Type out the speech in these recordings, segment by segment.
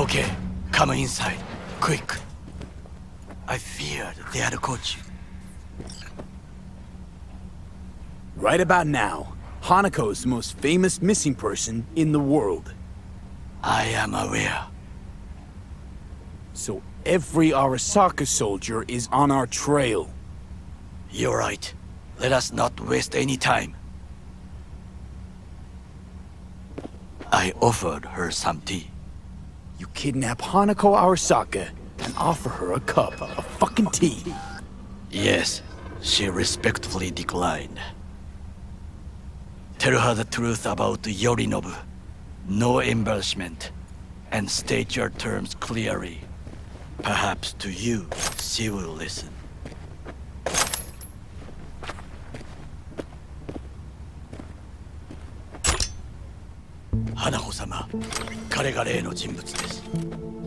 Okay, come inside. Quick. I feared they had caught you. Right about now, Hanako is the most famous missing person in the world. I am aware. So every Arasaka soldier is on our trail. You're right. Let us not waste any time. I offered her some tea. You kidnap Hanako Arasaka and offer her a cup of fucking tea. Yes, she respectfully declined. Tell her the truth about Yorinobu. No embellishment. And state your terms clearly. Perhaps to you, she will listen. Hanako-sama, 彼が例の人物です。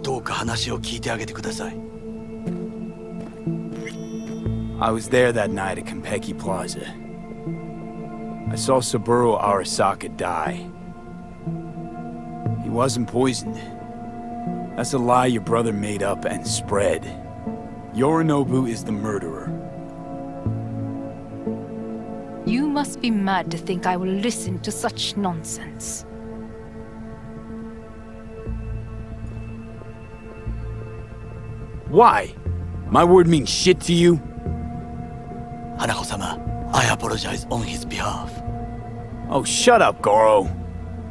どうか話を聞いてあげてください。I was there that night at Konpeki Plaza. I saw Saburo Arasaka die. He wasn't poisoned. That's a lie your brother made up and spread. Yorinobu is the murderer. You must be mad to think I will listen to such nonsense. Why? My word means shit to you? Hanako-sama, I apologize on his behalf. Oh, shut up, Goro.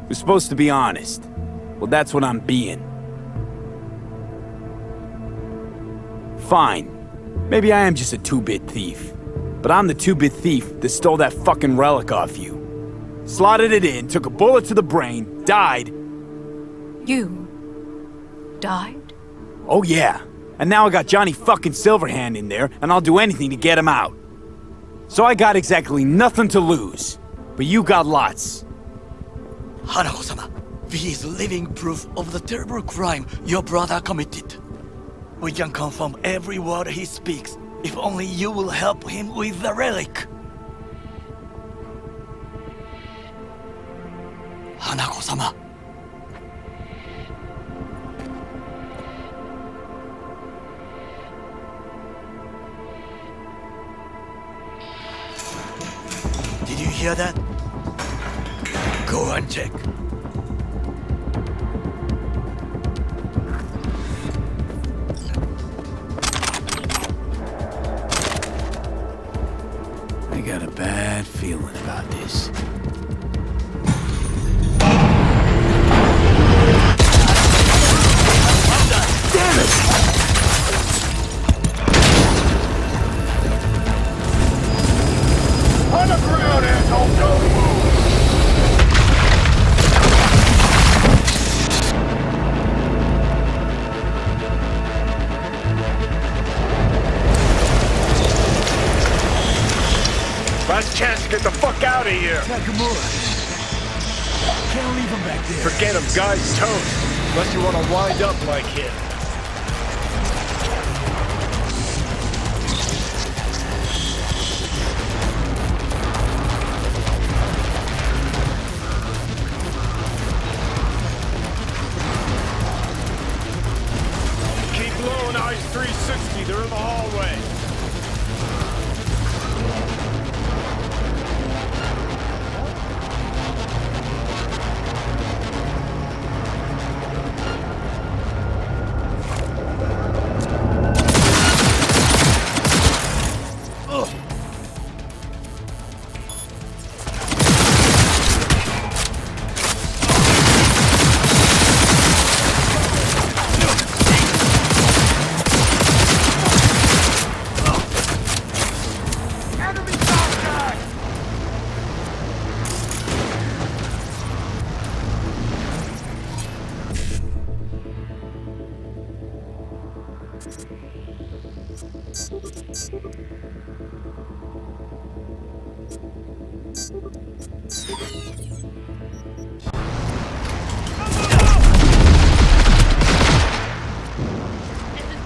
You're supposed to be honest. Well, that's what I'm being. Fine. Maybe I am just a two-bit thief. But I'm the two-bit thief that stole that fucking relic off you. Slotted it in, took a bullet to the brain, died. You... died? Oh yeah. And now I got Johnny fucking Silverhand in there, and I'll do anything to get him out. So I got exactly nothing to lose. But you got lots. Hanako-sama, he is living proof of the terrible crime your brother committed. We can confirm every word he speaks, if only you will help him with the relic. Hanako-sama. Did you hear that? Go and check. I got a bad feeling about this. Damn it! On the ground, asshole! Don't move! Last chance to get the fuck out of here! Nakamura. Can't leave him back there. Forget him, guy's toast. Unless you want to wind up like him. Keep low on Ice 360, they're in the hallway.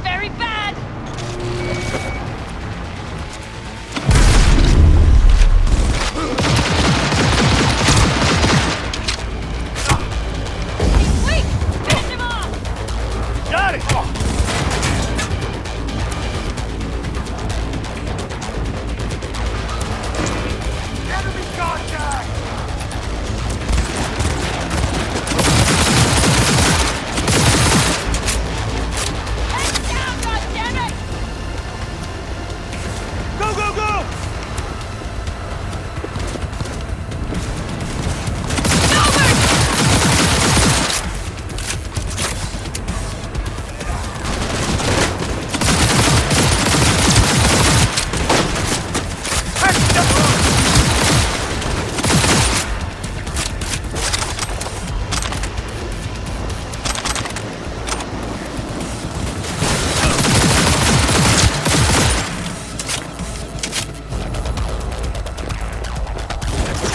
Very bad! Wait! Finish him off! Got it! Enemy contact! Head down, goddammit! Go, go, go!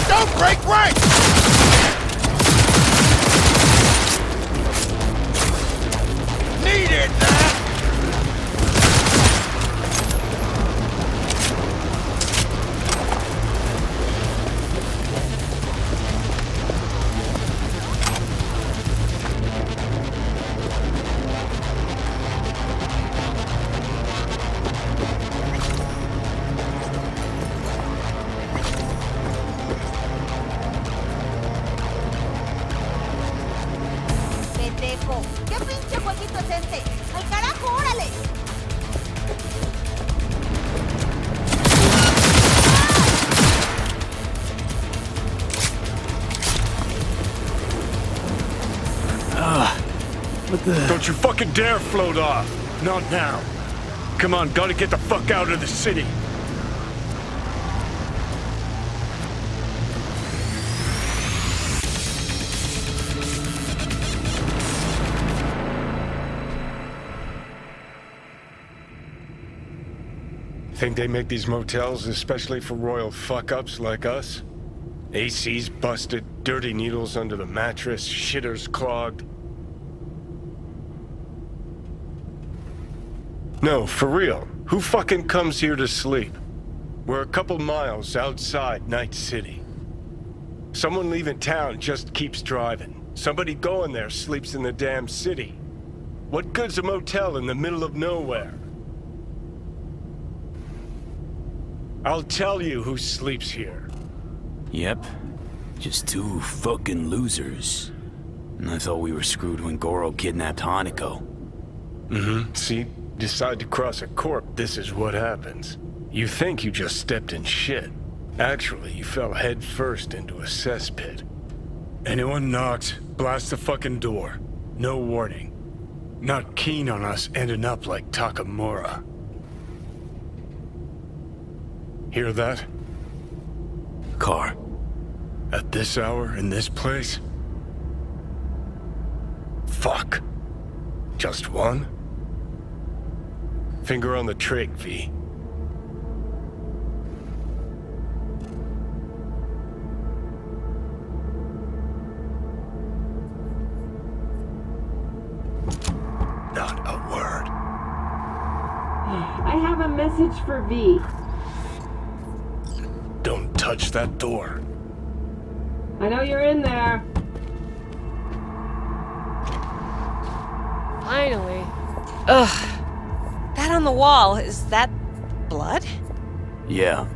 Don't break ranks! Needed that! Pendejo, ¿qué pinche jueguito es este? ¡Al carajo, órale! What the... Don't you fucking dare float off! Not now. Come on, gotta get the fuck out of the city. Think they make these motels especially for royal fuck-ups like us? AC's busted, dirty needles under the mattress, shitters clogged. No, for real. Who fucking comes here to sleep? We're a couple miles outside Night City. Someone leaving town just keeps driving. Somebody going there sleeps in the damn city. What good's a motel in the middle of nowhere? I'll tell you who sleeps here. Yep. Just two fucking losers. And I thought we were screwed when Goro kidnapped Hanako. Mm-hmm. See? Decide to cross a corp, this is what happens. You think you just stepped in shit. Actually, you fell head first into a cesspit. Anyone knocks, blast the fucking door. No warning. Not keen on us ending up like Takamura. Hear that? Car. At this hour, in this place? Fuck. Just one? Finger on the trig, V. Not a word. I have a message for V. Don't touch that door. I know you're in there. Finally. Ugh. That on the wall, is that blood? Yeah.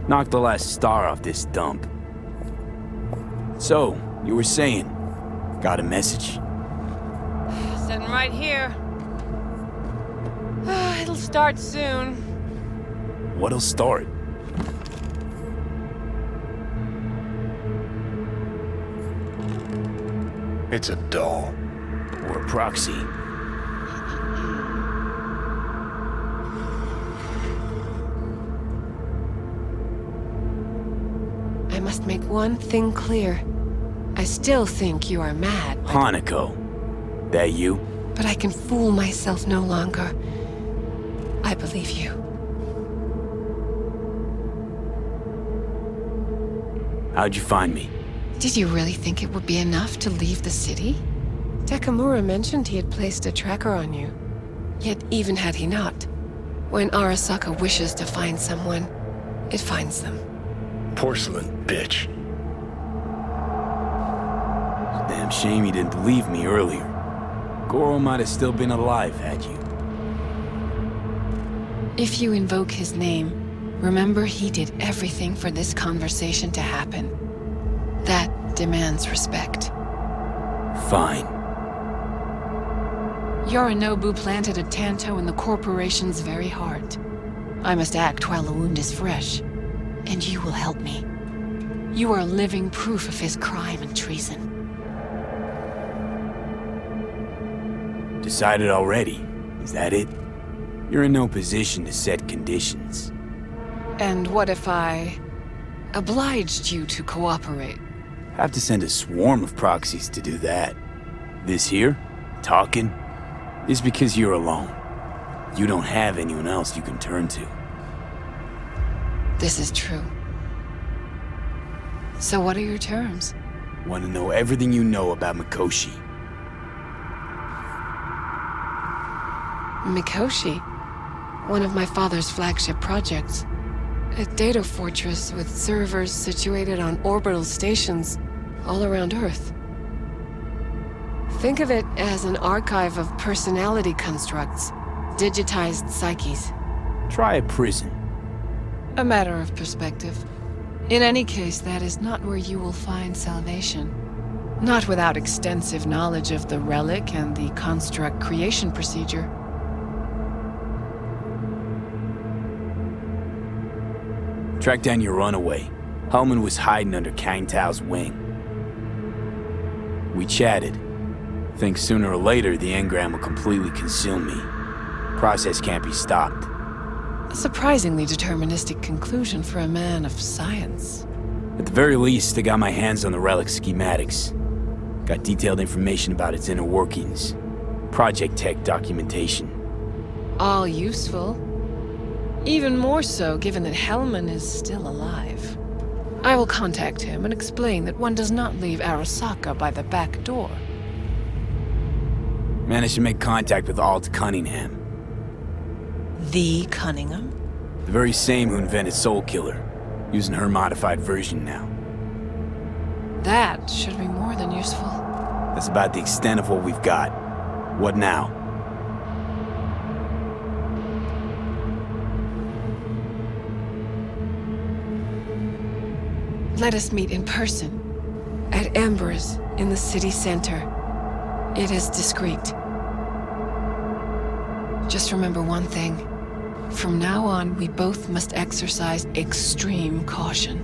Knocked the last star off this dump. So, you were saying, got a message? Sitting right here. It'll start soon. What'll start? It's a doll. Or a proxy? I must make one thing clear. I still think you are mad, Hanako. That you? but I can fool myself no longer. I believe you. How'd you find me? Did you really think it would be enough to leave the city? Takamura mentioned he had placed a tracker on you. Yet even had he not, when Arasaka wishes to find someone, it finds them. Porcelain bitch. Damn shame you didn't believe me earlier. Goro might have still been alive had you. If you invoke his name, remember he did everything for this conversation to happen. That demands respect. Fine. Yorinobu planted a Tanto in the corporation's very heart. I must act while the wound is fresh, and you will help me. You are living proof of his crime and treason. Decided already? Is that it? You're in no position to set conditions. And what if I obliged you to cooperate? Have to send a swarm of proxies to do that. This here, talking, is because you're alone. You don't have anyone else you can turn to. This is true. So what are your terms? Want to know everything you know about Mikoshi. Mikoshi? One of my father's flagship projects. A data fortress with servers situated on orbital stations all around Earth. Think of it as an archive of personality constructs, digitized psyches. Try a prison. A matter of perspective. In any case, that is not where you will find salvation. Not without extensive knowledge of the relic and the construct creation procedure. Track down your runaway. Hellman was hiding under Kang Tao's wing. We chatted. Think sooner or later the engram will completely consume me. Process can't be stopped. A surprisingly deterministic conclusion for a man of science. At the very least, I got my hands on the relic schematics. Got detailed information about its inner workings. Project tech documentation. All useful. Even more so given that Hellman is still alive. I will contact him and explain that one does not leave Arasaka by the back door. Managed to make contact with Alt Cunningham. The Cunningham? The very same who invented Soul Killer. Using her modified version now. That should be more than useful. That's about the extent of what we've got. What now? Let us meet in person. At Embers, in the city center. It is discreet. Just remember one thing. From now on, we both must exercise extreme caution.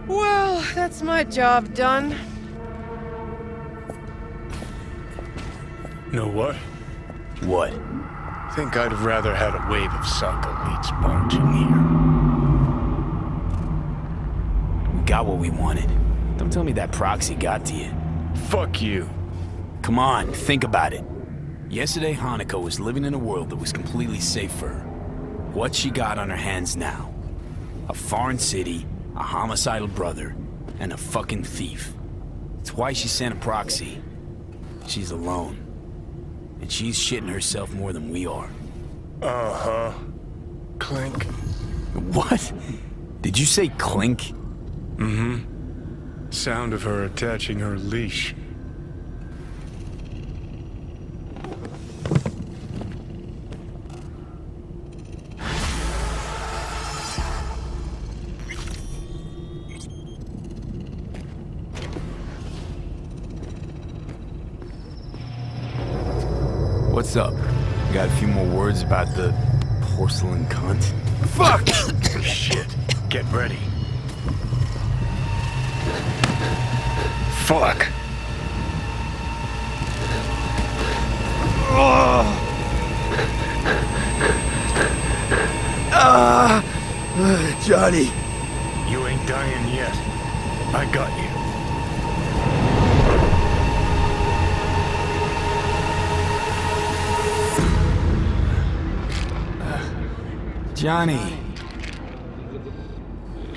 Well, that's my job done. Know what? What? Think I'd have rather had a wave of Saka elites barging here. We got what we wanted. Don't tell me that proxy got to you. Fuck you. Come on, think about it. Yesterday, Hanako was living in a world that was completely safe for her. What's she got on her hands now? A foreign city, a homicidal brother, and a fucking thief. It's why she sent a proxy. She's alone. And she's shitting herself more than we are. Uh-huh. Clink. What? Did you say clink? Mm-hmm. Sound of her attaching her leash. What's up? Got a few more words about the porcelain cunt? Fuck! Shit. Get ready. Fuck! Johnny. You ain't dying yet. I got you. Johnny.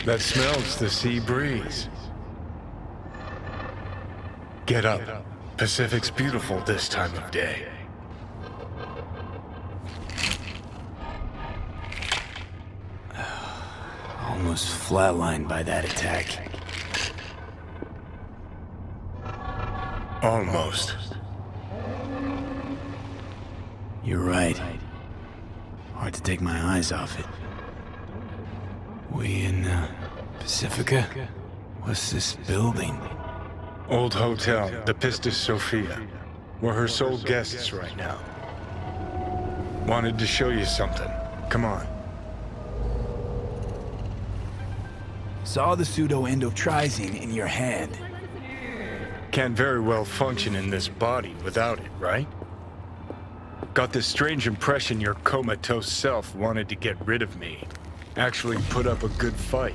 That smells the sea breeze. Get up. Pacific's beautiful this time of day. Almost flatlined by that attack. Almost. You're right. Hard to take my eyes off it. We in, Pacifica? What's this building? Old hotel, the Pistis Sophia. We're her sole guests right now. Wanted to show you something. Come on. Saw the pseudo-endotrizine in your hand. Can't very well function in this body without it, right? Got this strange impression your comatose self wanted to get rid of me. Actually put up a good fight.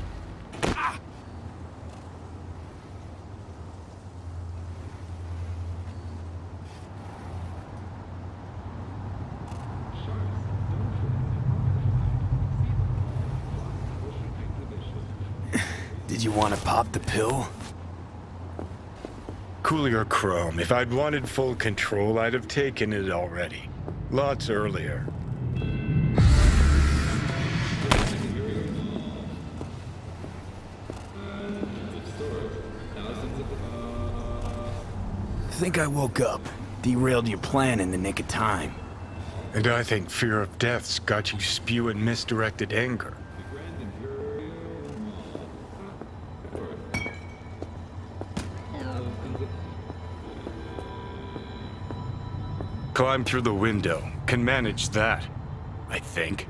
Did you want to pop the pill? Coolier Chrome, if I'd wanted full control, I'd have taken it already. Lots earlier. Think I woke up, derailed your plan in the nick of time. And I think fear of death's got you spewing misdirected anger. Climb through the window. Can manage that, I think.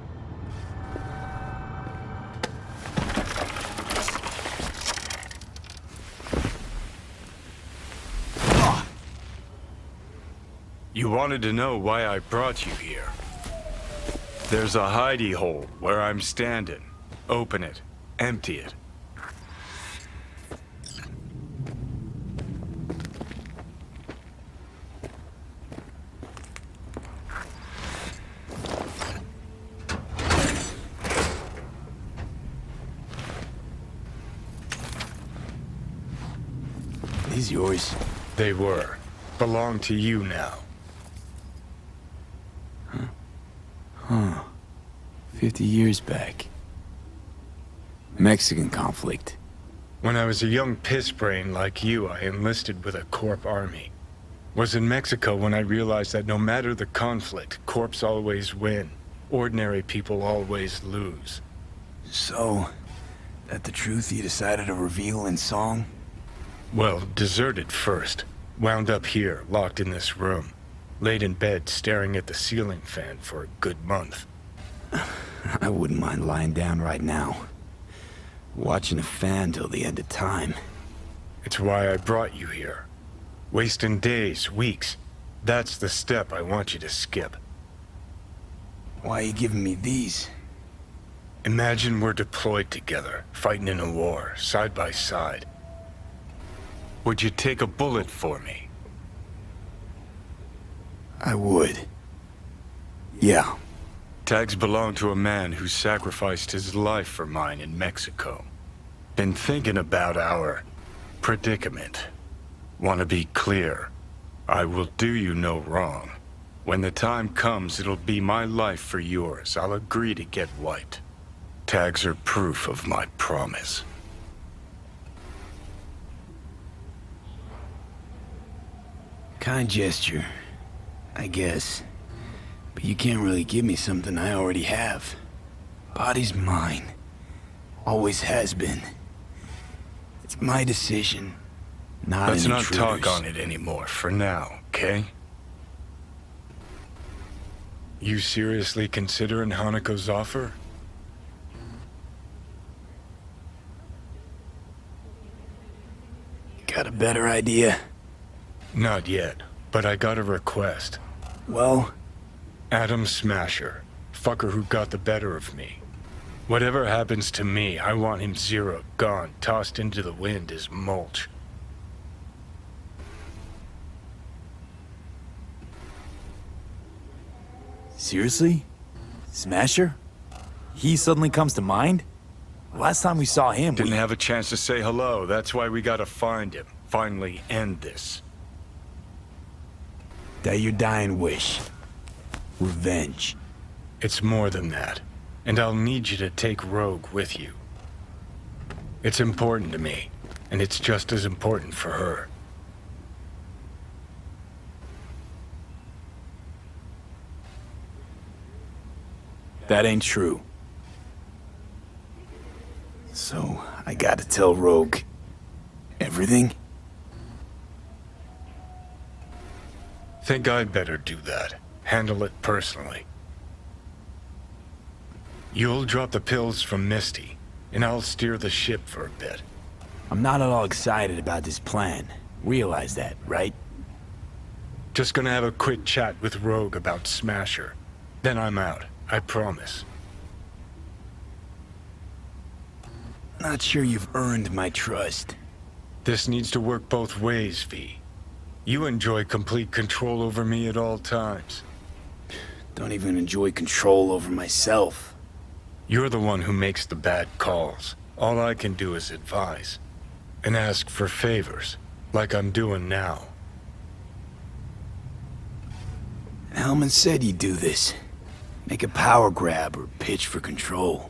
You wanted to know why I brought you here. There's a hidey hole where I'm standing. Open it. Empty it. These yours? They were. Belong to you now. Huh. 50 years back. Mexican conflict. When I was a young pissbrain like you, I enlisted with a Corp army. Was in Mexico when I realized that no matter the conflict, Corps always win. Ordinary people always lose. So, that the truth you decided to reveal in song? Well, deserted first. Wound up here, locked in this room. Laid in bed, staring at the ceiling fan for a good month. I wouldn't mind lying down right now. Watching a fan till the end of time. It's why I brought you here. Wasting days, weeks. That's the step I want you to skip. Why are you giving me these? Imagine we're deployed together, fighting in a war, side by side. Would you take a bullet for me? I would. Yeah. Tags belong to a man who sacrificed his life for mine in Mexico. Been thinking about our predicament. Want to be clear. I will do you no wrong. When the time comes, it'll be my life for yours. I'll agree to get wiped. Tags are proof of my promise. Kind gesture, I guess. But you can't really give me something I already have. Body's mine. Always has been. It's my decision, not Let's an not intruder's. talk on it anymore for now, okay? You seriously considering Hanako's offer? Got a better idea? Not yet, but I got a request. Well, Adam Smasher, fucker who got the better of me. Whatever happens to me, I want him zeroed, gone, tossed into the wind as mulch. Seriously? Smasher? He suddenly comes to mind? Last time we saw him, Didn't have a chance to say hello, that's why we gotta find him. Finally end this. that your dying wish. Revenge. It's more than that. And I'll need you to take Rogue with you. It's important to me, and it's just as important for her. That ain't true. So, I gotta tell Rogue everything? Think I'd better do that. Handle it personally. You'll drop the pills from Misty, and I'll steer the ship for a bit. I'm not at all excited about this plan. Realize that, right? Just gonna have a quick chat with Rogue about Smasher. Then I'm out, I promise. Not sure you've earned my trust. This needs to work both ways, V. You enjoy complete control over me at all times. Don't even enjoy control over myself. You're the one who makes the bad calls. All I can do is advise. And ask for favors, like I'm doing now. Hellman said you'd do this. Make a power grab or pitch for control.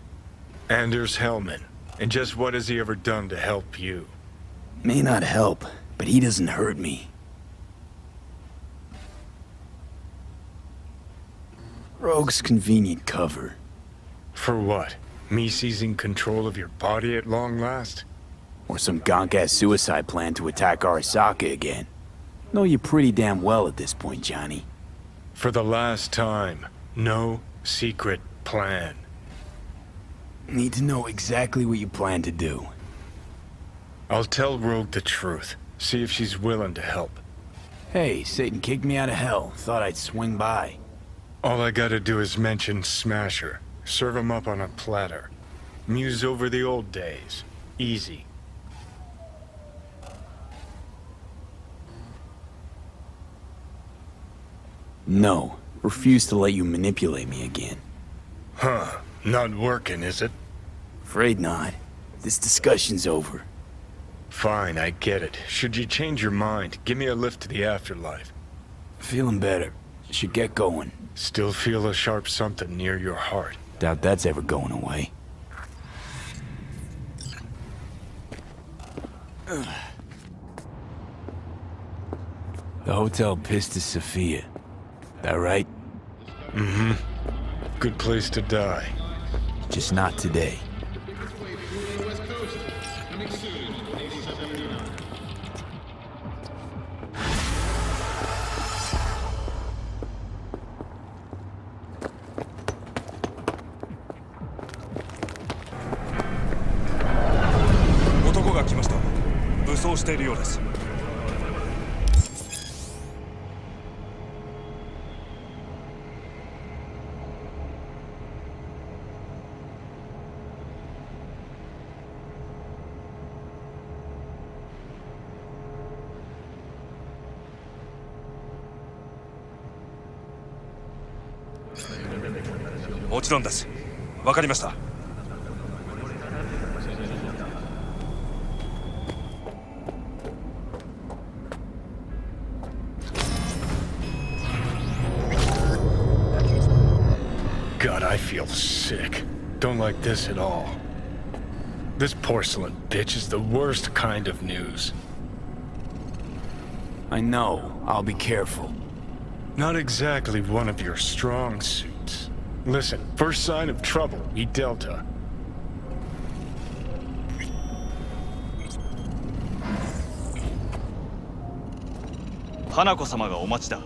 Anders Hellman. And just what has he ever done to help you? May not help, but he doesn't hurt me. Rogue's convenient cover. For what? Me seizing control of your body at long last? Or some gonk-ass suicide plan to attack Arasaka again. Know you pretty damn well at this point, Johnny. For the last time, no secret plan. Need to know exactly what you plan to do. I'll tell Rogue the truth. See if she's willing to help. Hey, Satan kicked me out of hell. Thought I'd swing by. All I gotta do is mention Smasher. Serve him up on a platter. Muse over the old days. Easy. No. Refuse to let you manipulate me again. Huh. Not working, is it? Afraid not. This discussion's over. Fine, I get it. Should you change your mind, give me a lift to the afterlife. Feeling better. Should get going. Still feel a sharp something near your heart. Doubt that's ever going away. The Hotel Pistis Sophia. That right? Mm-hmm. Good place to die. Just not today.もちろんです。わかりました。God, I feel sick. Don't like this at all. This porcelain bitch is the worst kind of news. I know. I'll be careful. Not exactly one of your strong suits. Listen, first sign of trouble, we Delta. Hanako-samaがお待ちだ。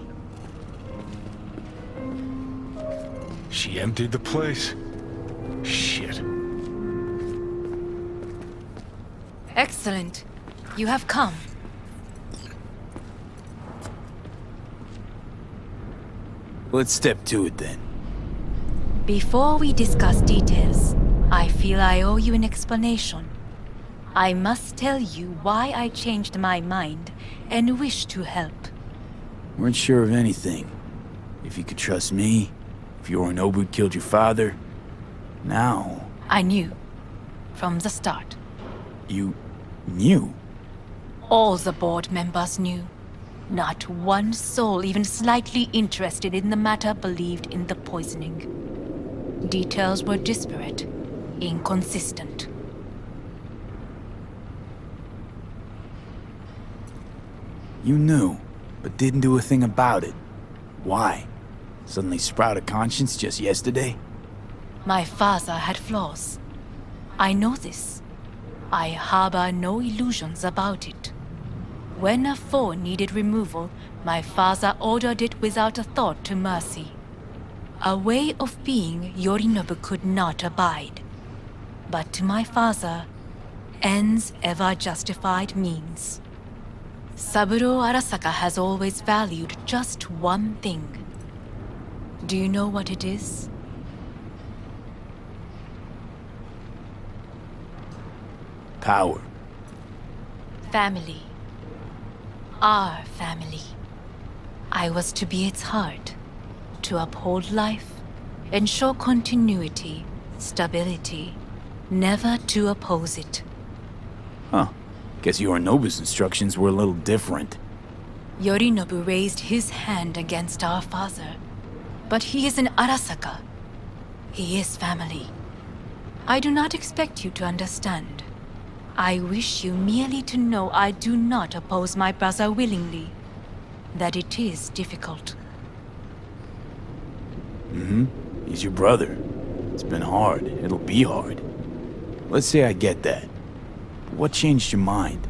She emptied the place? Shit. Excellent. You have come. Let's step to it then. Before we discuss details, I feel I owe you an explanation. I must tell you why I changed my mind and wish to help. Weren't sure of anything. If you could trust me, if Yorinobu killed your father. Now... I knew. From the start. You... knew? All the board members knew. Not one soul even slightly interested in the matter believed in the poisoning. Details were disparate, inconsistent. You knew, but didn't do a thing about it. Why? Suddenly sprout a conscience just yesterday? My father had flaws. I know this. I harbor no illusions about it. When a foe needed removal, my father ordered it without a thought to mercy. A way of being Yorinobu could not abide. But to my father, ends ever justified means. Saburo Arasaka has always valued just one thing. Do you know what it is? Power. Family. Our family. I was to be its heart, to uphold life, ensure continuity, stability, never to oppose it. Huh. Guess Yorinobu's instructions were a little different. Yorinobu raised his hand against our father, but he is an Arasaka. He is family. I do not expect you to understand. I wish you merely to know I do not oppose my brother willingly. That it is difficult. He's your brother. It's been hard. It'll be hard. Let's say I get that. But what changed your mind?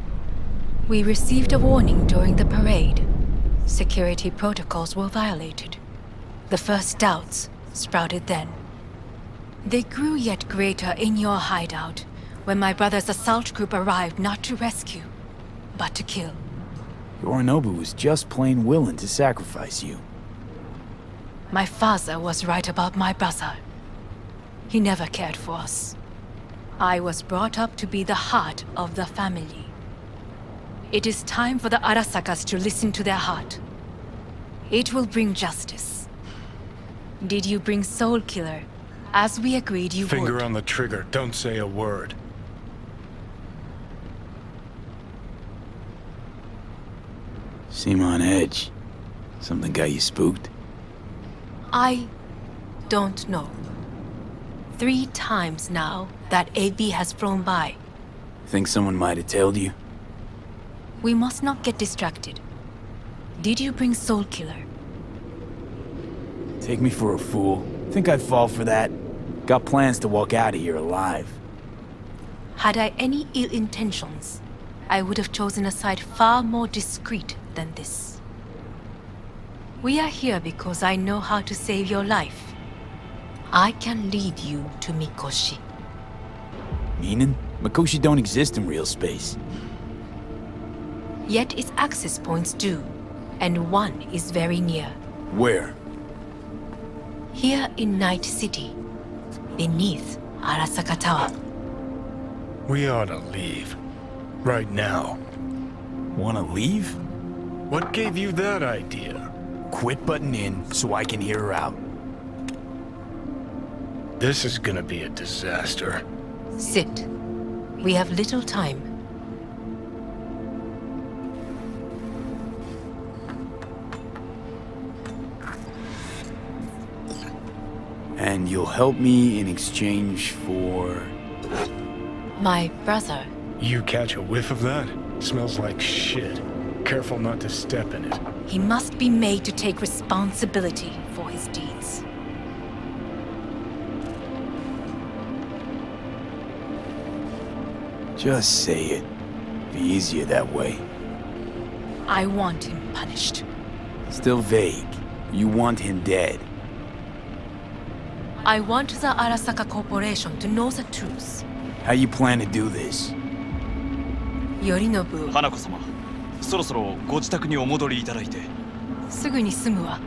We received a warning during the parade. Security protocols were violated. The first doubts sprouted then. They grew yet greater in your hideout, when my brother's assault group arrived not to rescue, but to kill. Yorinobu was just plain willing to sacrifice you. My father was right about my brother. He never cared for us. I was brought up to be the heart of the family. It is time for the Arasakas to listen to their heart. It will bring justice. Did you bring Soul Killer, as we agreed you would? Finger on the trigger, don't say a word. Seem on edge. Something got you spooked? I don't know. 3 times now that AB has flown by. Think someone might have tailed you? We must not get distracted. Did you bring Soul Killer? Take me for a fool. Think I'd fall for that? Got plans to walk out of here alive. Had I any ill intentions, I would have chosen a side far more discreet than this. We are here because I know how to save your life. I can lead you to Mikoshi. Meaning? Mikoshi don't exist in real space. Yet its access points do, and one is very near. Where? Here in Night City, beneath Arasaka Tower. We ought to leave. Right now. Wanna leave? What gave you that idea? Quit butting in so I can hear her out. This is gonna be a disaster. Sit. We have little time. And you'll help me in exchange for... My brother. You catch a whiff of that? Smells like shit. Careful not to step in it. He must be made to take responsibility for his deeds. Just say it. Be easier that way. I want him punished. Still vague. You want him dead. I want the Arasaka Corporation to know the truth. How you plan to do this? Yorinobu. 花子様、そろそろご自宅にお戻りいただいて。すぐに済むわ。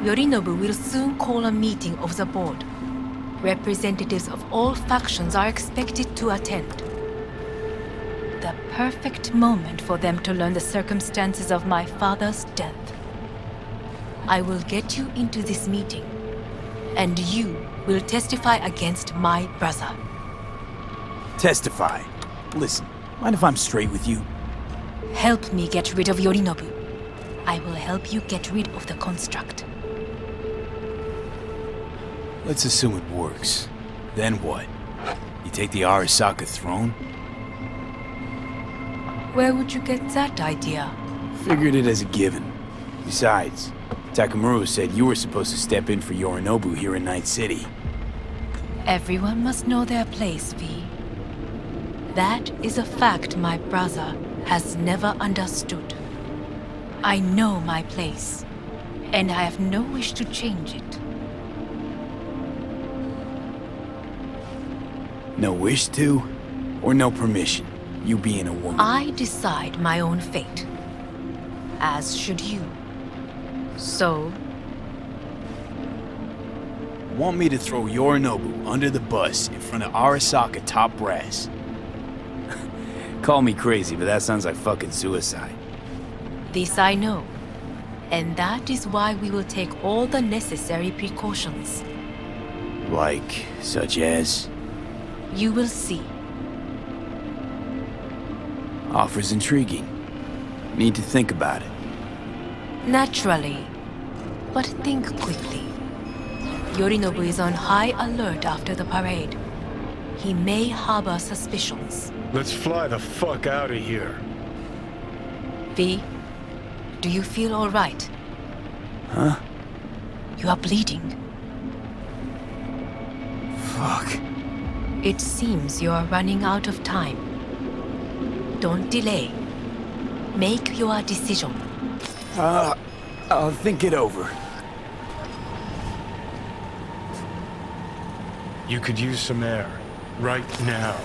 Yorinobu will soon call a meeting of the board. Representatives of all factions are expected to attend. The perfect moment for them to learn the circumstances of my father's death. I will get you into this meeting, and you will testify against my brother. Testify. Listen, mind if I'm straight with you? Help me get rid of Yorinobu. I will help you get rid of the construct. Let's assume it works. Then what? You take the Arasaka throne? Where would you get that idea? Figured it as a given. Besides, Takamura said you were supposed to step in for Yorinobu here in Night City. Everyone must know their place, V. That is a fact my brother has never understood. I know my place, and I have no wish to change it. No wish to? Or no permission? You being a woman? I decide my own fate. As should you. So, Want me to throw Yorinobu under the bus in front of Arasaka top brass? Call me crazy, but that sounds like fucking suicide. this I know. And that is why we will take all the necessary precautions. Like, such as? You will see. Offers intriguing. Need to think about it. Naturally. But think quickly. Yorinobu is on high alert after the parade. He may harbor suspicions. Let's fly the fuck out of here. V, do you feel all right? Huh? You are bleeding. Fuck. It seems you are running out of time. Don't delay. Make your decision. I'll think it over. You could use some air. Right now.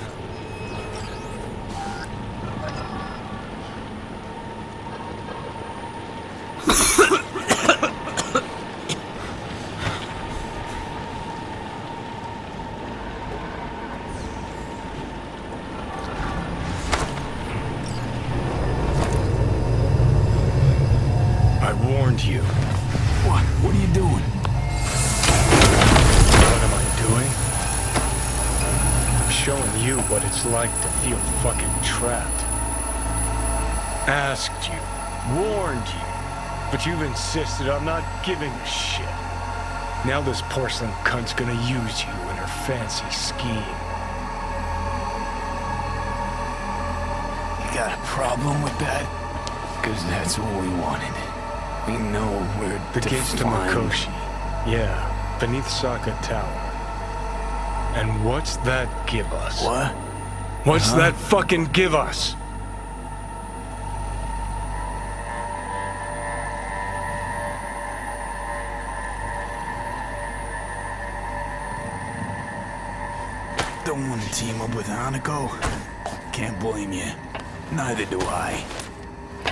I warned you. What are you doing? What am I doing? Showing you what it's like to feel fucking trapped. Asked you, warned you, but you've insisted on not giving a shit. Now this porcelain cunt's gonna use you in her fancy scheme. You got a problem with that? Because that's what we wanted. We know where The gates to Mikoshi. Yeah, beneath Saka Tower. And what's that give us? What? What's that fucking give us? Don't want to team up with Hanako? Can't blame you. Neither do I.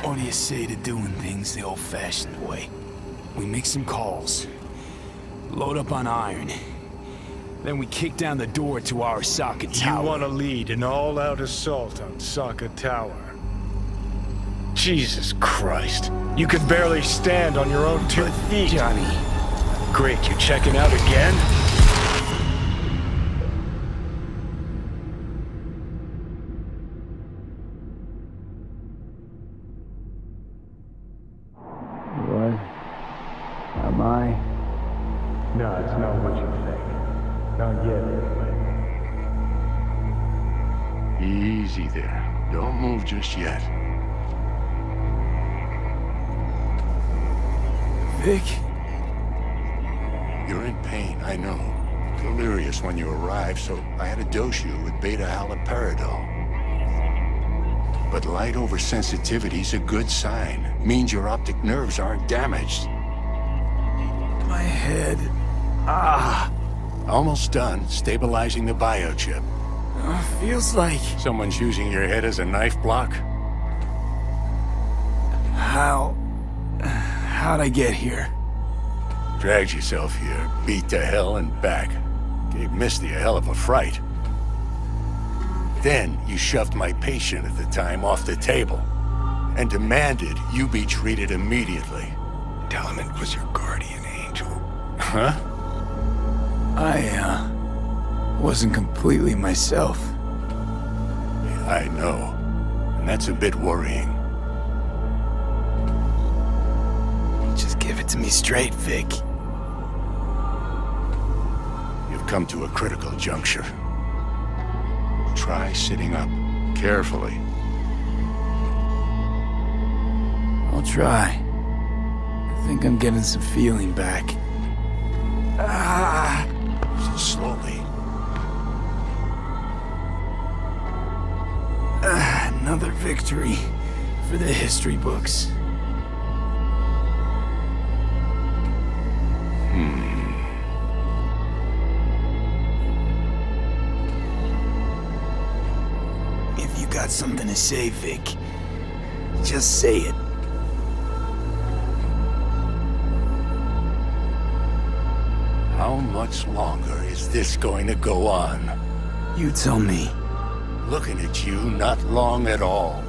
What do you say to doing things the old-fashioned way? We make some calls, load up on iron, then we kick down the door to our Saka Tower. You want to lead an all-out assault on Saka Tower? Jesus Christ. You could barely stand on your own 2 feet. Johnny. Great, you checking out again? What? Am I? No, it's not what you think. Not yet, anyway. Easy there. Don't move just yet. Vic? You're in pain, I know. Delirious when you arrived, so I had to dose you with beta-haloperidol. But light oversensitivity's a good sign. Means your optic nerves aren't damaged. My head. Almost done stabilizing the biochip. Feels like... Someone's using your head as a knife block? How'd I get here? Dragged yourself here, beat to hell and back. Gave Misty a hell of a fright. Then you shoved my patient at the time off the table and demanded you be treated immediately. Tell him it was your guardian angel. Huh? I wasn't completely myself. I know. And that's a bit worrying. Just give it to me straight, Vic. You've come to a critical juncture. Try sitting up, carefully. I'll try. I think I'm getting some feeling back. Slowly. Another victory for the history books. If you got something to say, Vic, just say it. How much longer is this going to go on? You tell me. Looking at you, not long at all.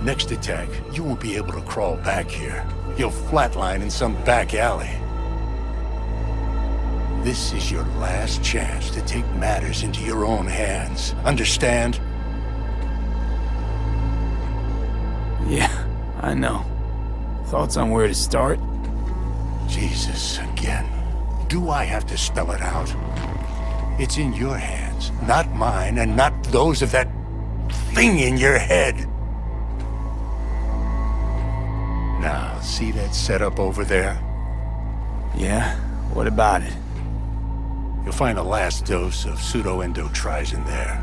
Next attack, you won't be able to crawl back here. You'll flatline in some back alley. This is your last chance to take matters into your own hands. Understand? Yeah, I know. Thoughts on where to start? Jesus, again. Do I have to spell it out? It's in your hands, not mine, and not those of that thing in your head. Now, see that setup over there? Yeah? What about it? You'll find a last dose of pseudo-endotrizin there.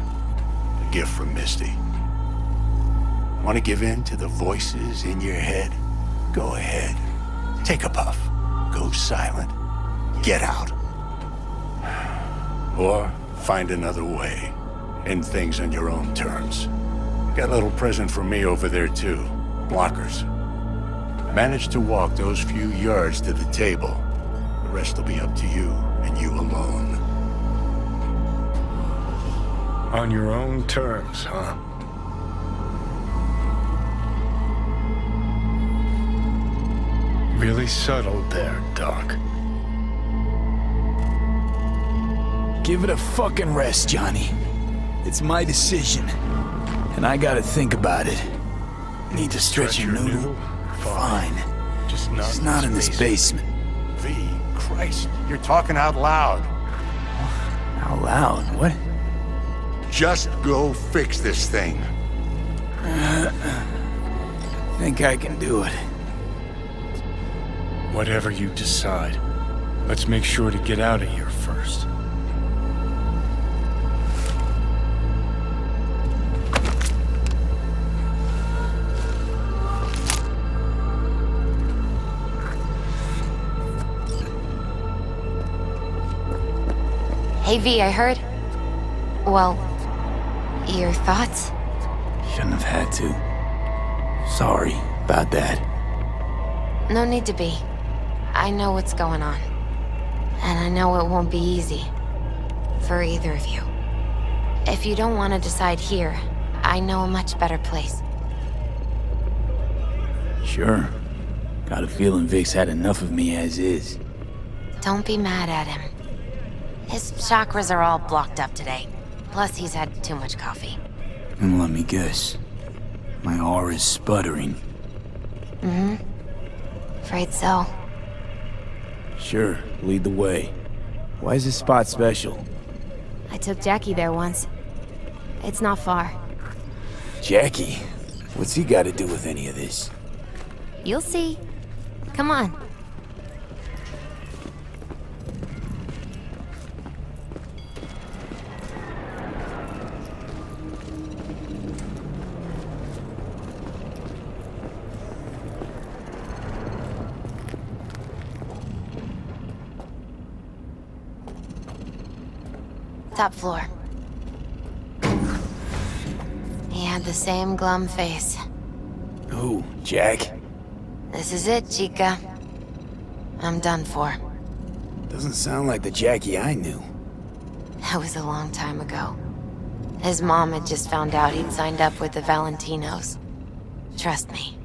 A gift from Misty. Want to give in to the voices in your head? Go ahead. Take a puff. Go silent. Get out. Or find another way. End things on your own terms. Got a little present for me over there too. Blockers. Manage to walk those few yards to the table. The rest will be up to you, and you alone. On your own terms, huh? Really subtle there, Doc. Give it a fucking rest, Johnny. It's my decision. And I gotta think about it. Need to stretch your noodle? Fine. Just not in this basement. V, Christ, you're talking out loud. Out loud? What? Just go fix this thing. Think I can do it. Whatever you decide, let's make sure to get out of here first. Hey V, I heard... Well, your thoughts? Shouldn't have had to. Sorry about that. No need to be. I know what's going on. And I know it won't be easy. For either of you. If you don't want to decide here, I know a much better place. Sure. Got a feeling Vic's had enough of me as is. Don't be mad at him. His chakras are all blocked up today. Plus, he's had too much coffee. And let me guess. My aura's sputtering. Mm-hmm. Afraid so. Sure, lead the way. Why is this spot special? I took Jackie there once. It's not far. Jackie? What's he got to do with any of this? You'll see. Come on. Top floor. He had the same glum face. Who, Jack? This is it, Chica. I'm done for. Doesn't sound like the Jackie I knew. That was a long time ago. His mom had just found out he'd signed up with the Valentinos. Trust me.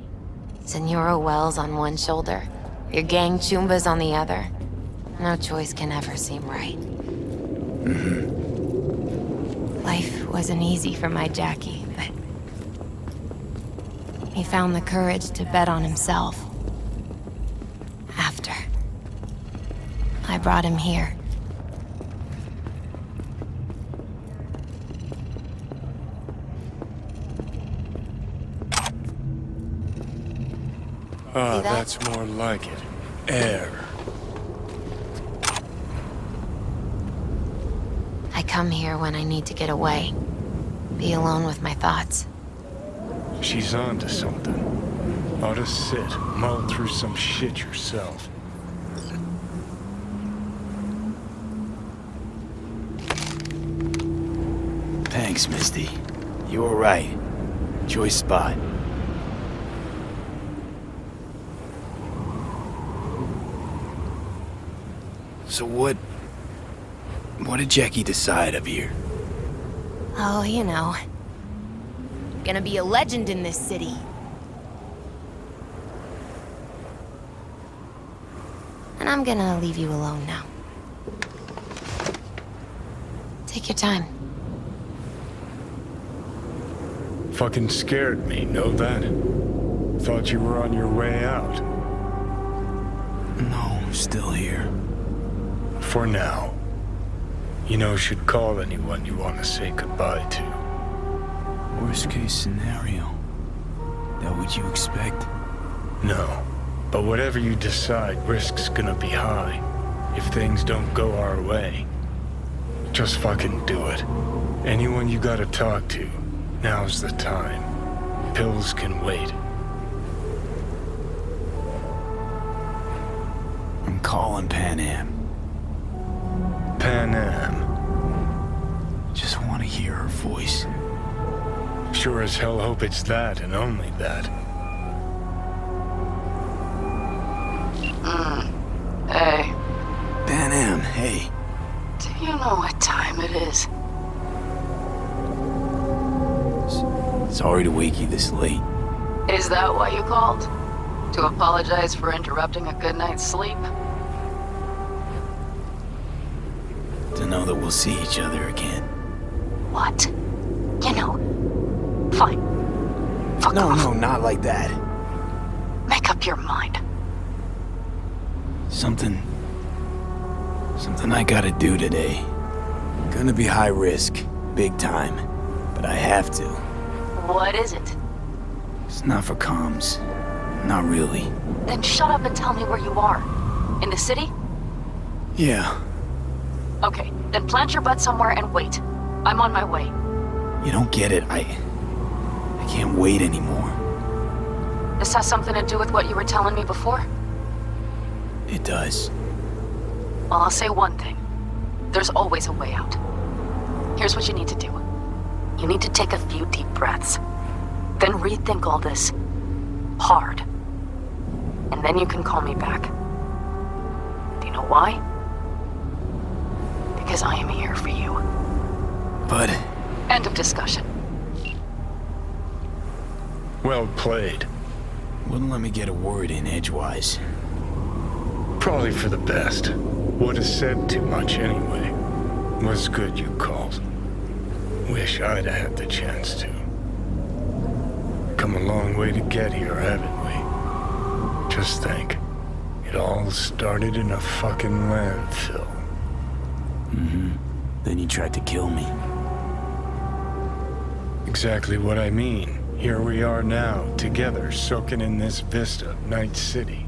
Senora Wells on one shoulder, your gang Chumbas on the other. No choice can ever seem right. Mm-hmm. Life wasn't easy for my Jackie, but... he found the courage to bet on himself. After. I brought him here. See that? That's more like it. Air. I come here when I need to get away. Be alone with my thoughts. She's on to something. Ought to sit, mull through some shit yourself. Thanks, Misty. You were right. Choice spot. So what did Jackie decide up here? Oh, you know. Gonna be a legend in this city. And I'm gonna leave you alone now. Take your time. Fucking scared me, know that? Thought you were on your way out. No, I'm still here. For now. You know, should call anyone you want to say goodbye to. Worst case scenario. That what you expect? No. But whatever you decide, risk's gonna be high. If things don't go our way. Just fucking do it. Anyone you gotta talk to, now's the time. Pills can wait. I'm calling Pan Am. Pan Am. Just want to hear her voice. Sure as hell hope it's that and only that. Hey. Pan Am, hey. Do you know what time it is? Sorry to wake you this late. Is that why you called? To apologize for interrupting a good night's sleep? To know that we'll see each other again. What? You know, fine. Fuck off. No, not like that. Make up your mind. Something I gotta do today. Gonna be high risk, big time, but I have to. What is it? It's not for comms. Not really. Then shut up and tell me where you are. In the city? Yeah. Okay, then plant your butt somewhere and wait. I'm on my way. You don't get it. I can't wait anymore. This has something to do with what you were telling me before? It does. Well, I'll say one thing. There's always a way out. Here's what you need to do. You need to take a few deep breaths. Then rethink all this. Hard. And then you can call me back. Do you know why? Because I am here for you. But... End of discussion. Well played. Wouldn't let me get a word in edgewise. Probably for the best. Would have said too much anyway. Was good you called. Wish I'd had the chance to. Come a long way to get here, haven't we? Just think. It all started in a fucking landfill. Mm-hmm. Then you tried to kill me. Exactly what I mean. Here we are now, together, soaking in this vista of Night City.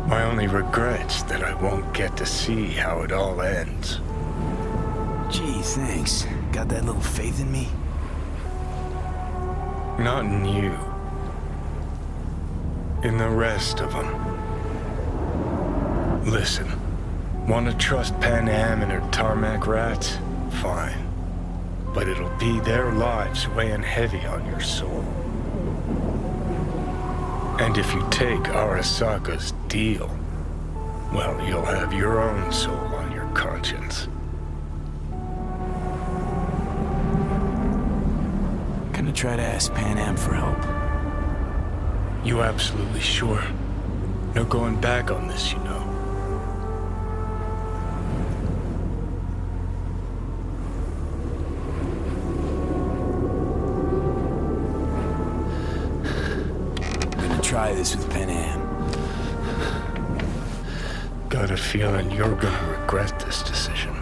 My only regret's that I won't get to see how it all ends. Gee, thanks. Got that little faith in me? Not in you. In the rest of them. Listen, want to trust Pan Am and her tarmac rats? Fine. But it'll be their lives weighing heavy on your soul. And if you take Arasaka's deal, well, you'll have your own soul on your conscience. Gonna try to ask Pan Am for help. You absolutely sure? No going back on this, you know. Try this with Pan Am. Got a feeling you're gonna regret this decision.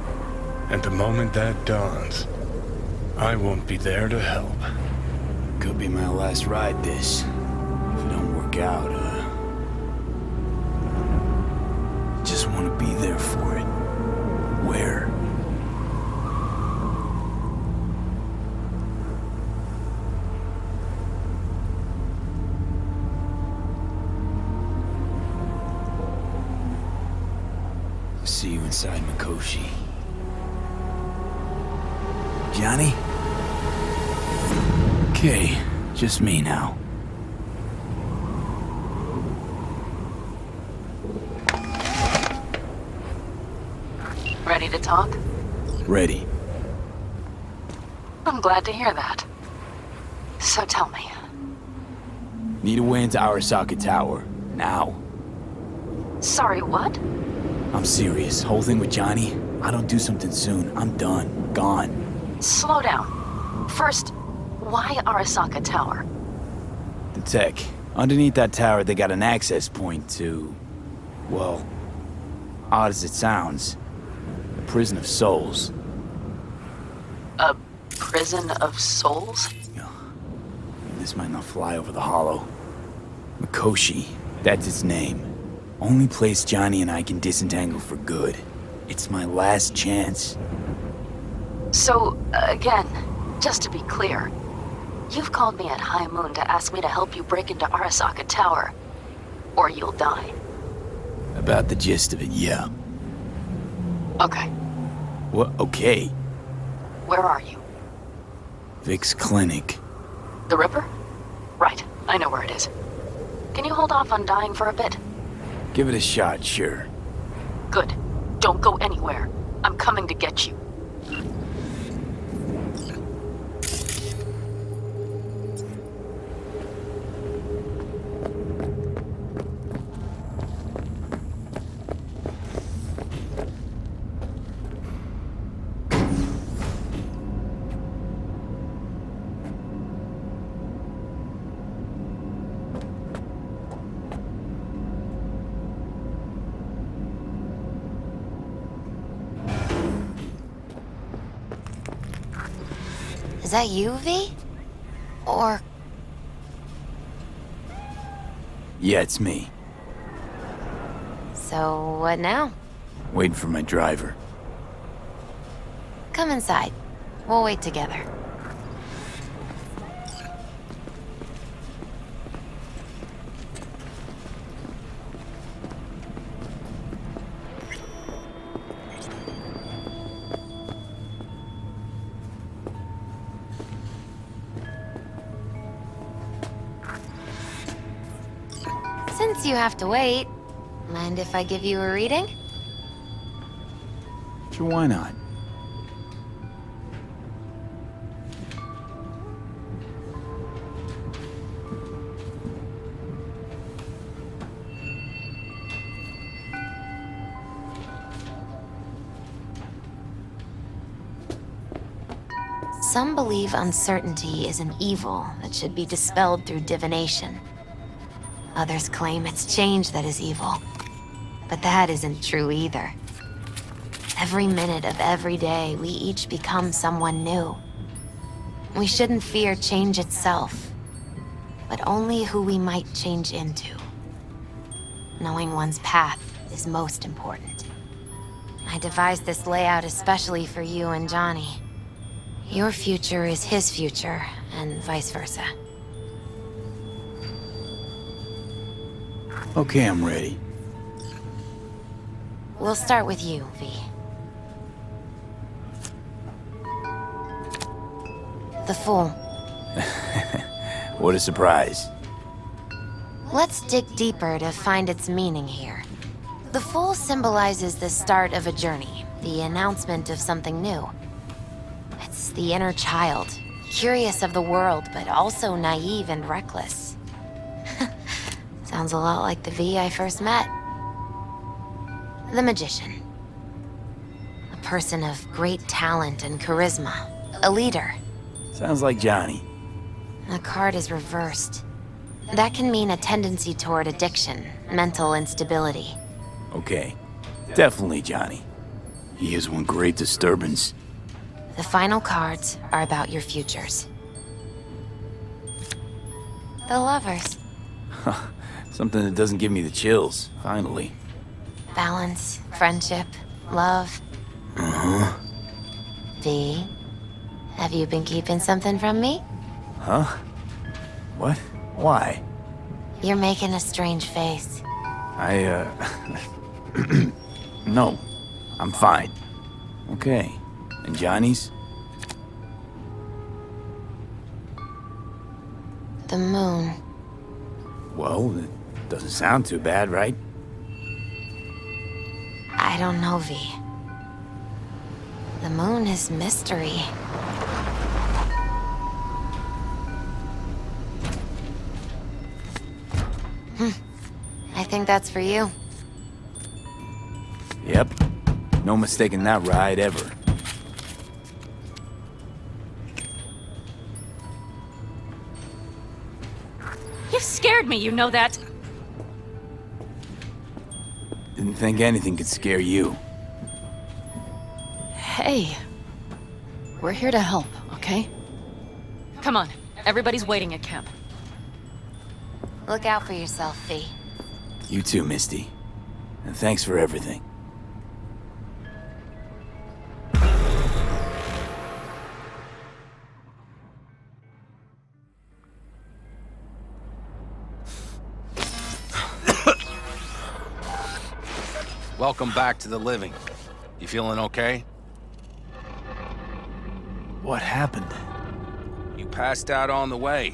And the moment that dawns, I won't be there to help. Could be my last ride this. If it don't work out, there for it. Where? See you inside Mikoshi. Johnny? Okay, just me now. Ready to talk? Ready. I'm glad to hear that. So tell me. Need a way into Arasaka Tower. Now. Sorry, what? I'm serious. Whole thing with Johnny, I don't do something soon, I'm done. Gone. Slow down. First, why Arasaka Tower? The tech. Underneath that tower, they got an access point to... well, odd as it sounds, a prison of souls. A prison of souls? This might not fly over the hollow. Mikoshi, that's its name. Only place Johnny and I can disentangle for good. It's my last chance. So, again, just to be clear, you've called me at high moon to ask me to help you break into Arasaka Tower, or you'll die. About the gist of it, yeah. Okay. What? Okay. Where are you? Vic's clinic. The Ripper? Right, I know where it is. Can you hold off on dying for a bit? Give it a shot, sure. Good. Don't go anywhere. I'm coming to get you. Is that you, V? Or... Yeah, it's me. So, what now? Waiting for my driver. Come inside. We'll wait together. Since you have to wait, mind if I give you a reading? Sure, why not? Some believe uncertainty is an evil that should be dispelled through divination. Others claim it's change that is evil. But that isn't true either. Every minute of every day, we each become someone new. We shouldn't fear change itself, but only who we might change into. Knowing one's path is most important. I devised this layout especially for you and Johnny. Your future is his future, and vice versa. Okay, I'm ready. We'll start with you, V. The Fool. What a surprise. Let's dig deeper to find its meaning here. The Fool symbolizes the start of a journey, the announcement of something new. It's the inner child, curious of the world, but also naive and reckless. Sounds a lot like the V I first met. The Magician. A person of great talent and charisma. A leader. Sounds like Johnny. The card is reversed. That can mean a tendency toward addiction, mental instability. Okay. Definitely Johnny. He is one great disturbance. The final cards are about your futures. The Lovers. Something that doesn't give me the chills, finally. Balance, friendship, love. Uh-huh. V, have you been keeping something from me? Huh? What? Why? You're making a strange face. No. I'm fine. Okay. And Johnny's? The moon. Well, it doesn't sound too bad, right? I don't know, V. The moon is mystery. I think that's for you. Yep. No mistaking that ride ever. You scared me, you know that. Didn't think anything could scare you. Hey. We're here to help, okay? Come on. Everybody's waiting at camp. Look out for yourself, V. You too, Misty. And thanks for everything. Welcome back to the living. You feeling okay? What happened? You passed out on the way.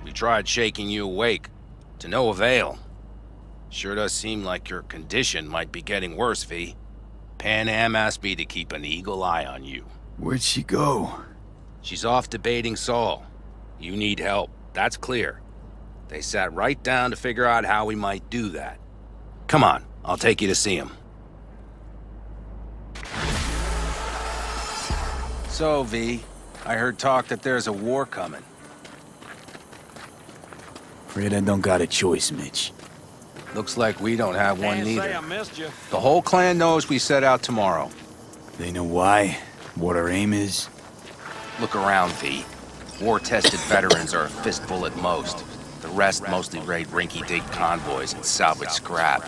We tried shaking you awake. To no avail. Sure does seem like your condition might be getting worse, V. Pan Am asked me to keep an eagle eye on you. Where'd she go? She's off debating Saul. You need help, that's clear. They sat right down to figure out how we might do that. Come on, I'll take you to see him. So, V, I heard talk that there's a war coming. Afraid I don't got a choice, Mitch. Looks like we don't have one neither. The whole clan knows we set out tomorrow. They know why? What our aim is? Look around, V. War-tested veterans are a fistful at most. The rest mostly raid rinky-dink convoys and salvage scrap.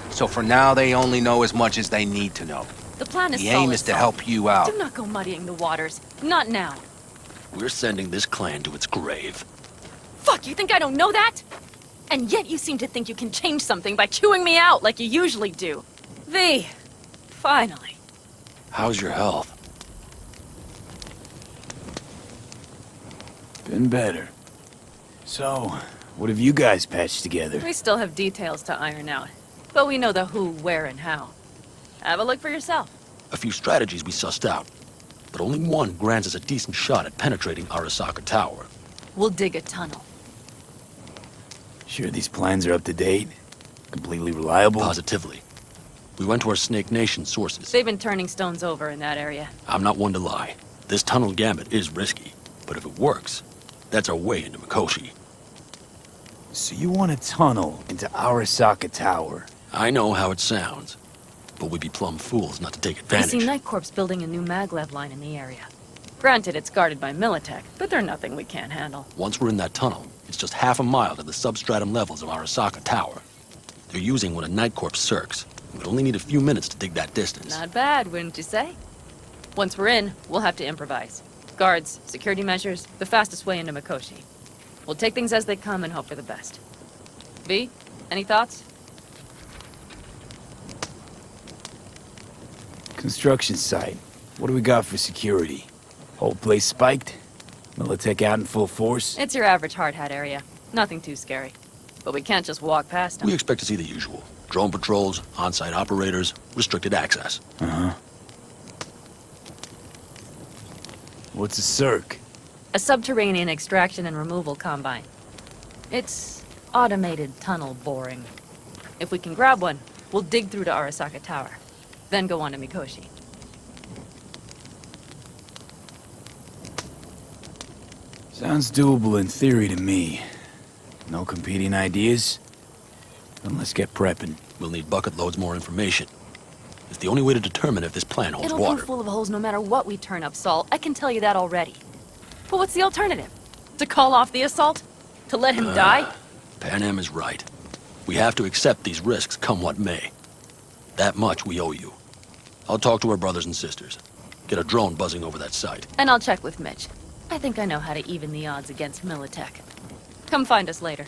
So for now, they only know as much as they need to know. The plan is The solid, aim is to Saul. help you out. Do not go muddying the waters. Not now. We're sending this clan to its grave. Fuck, you think I don't know that? And yet you seem to think you can change something by chewing me out like you usually do. V, finally. How's your health? Been better. So, what have you guys patched together? We still have details to iron out, but we know the who, where, and how. Have a look for yourself. A few strategies we sussed out, but only one grants us a decent shot at penetrating Arasaka Tower. We'll dig a tunnel. Sure these plans are up to date? Completely reliable? Positively. We went to our Snake Nation sources. They've been turning stones over in that area. I'm not one to lie. This tunnel gambit is risky, but if it works, that's our way into Mikoshi. So you want a tunnel into Arasaka Tower? I know how it sounds, but we'd be plumb fools not to take I advantage. see Night Corp's building a new maglev line in the area. Granted, it's guarded by Militech, but they're nothing we can't handle. Once we're in that tunnel, it's just half a mile to the substratum levels of Arasaka Tower. They're using one of Night Corp's circs. We'd only need a few minutes to dig that distance. Not bad, wouldn't you say? Once we're in, we'll have to improvise. Guards, security measures, the fastest way into Mikoshi. We'll take things as they come and hope for the best. V, any thoughts? Construction site. What do we got for security? Whole place spiked? Militech out in full force? It's your average hard hat area. Nothing too scary. But we can't just walk past them. We expect to see the usual. Drone patrols, on-site operators, restricted access. Uh-huh. What's a circ? A subterranean extraction and removal combine. It's automated tunnel boring. If we can grab one, we'll dig through to Arasaka Tower. Then go on to Mikoshi. Sounds doable in theory to me. No competing ideas? Then let's get prepping. We'll need bucket loads more information. It's the only way to determine if this plan holds It'll water. be full of holes no matter what we turn up, Saul. I can tell you that already. But what's the alternative? To call off the assault? To let him die? Pan Am is right. We have to accept these risks come what may. That much we owe you. I'll talk to our brothers and sisters. Get a drone buzzing over that site. And I'll check with Mitch. I think I know how to even the odds against Militech. Come find us later.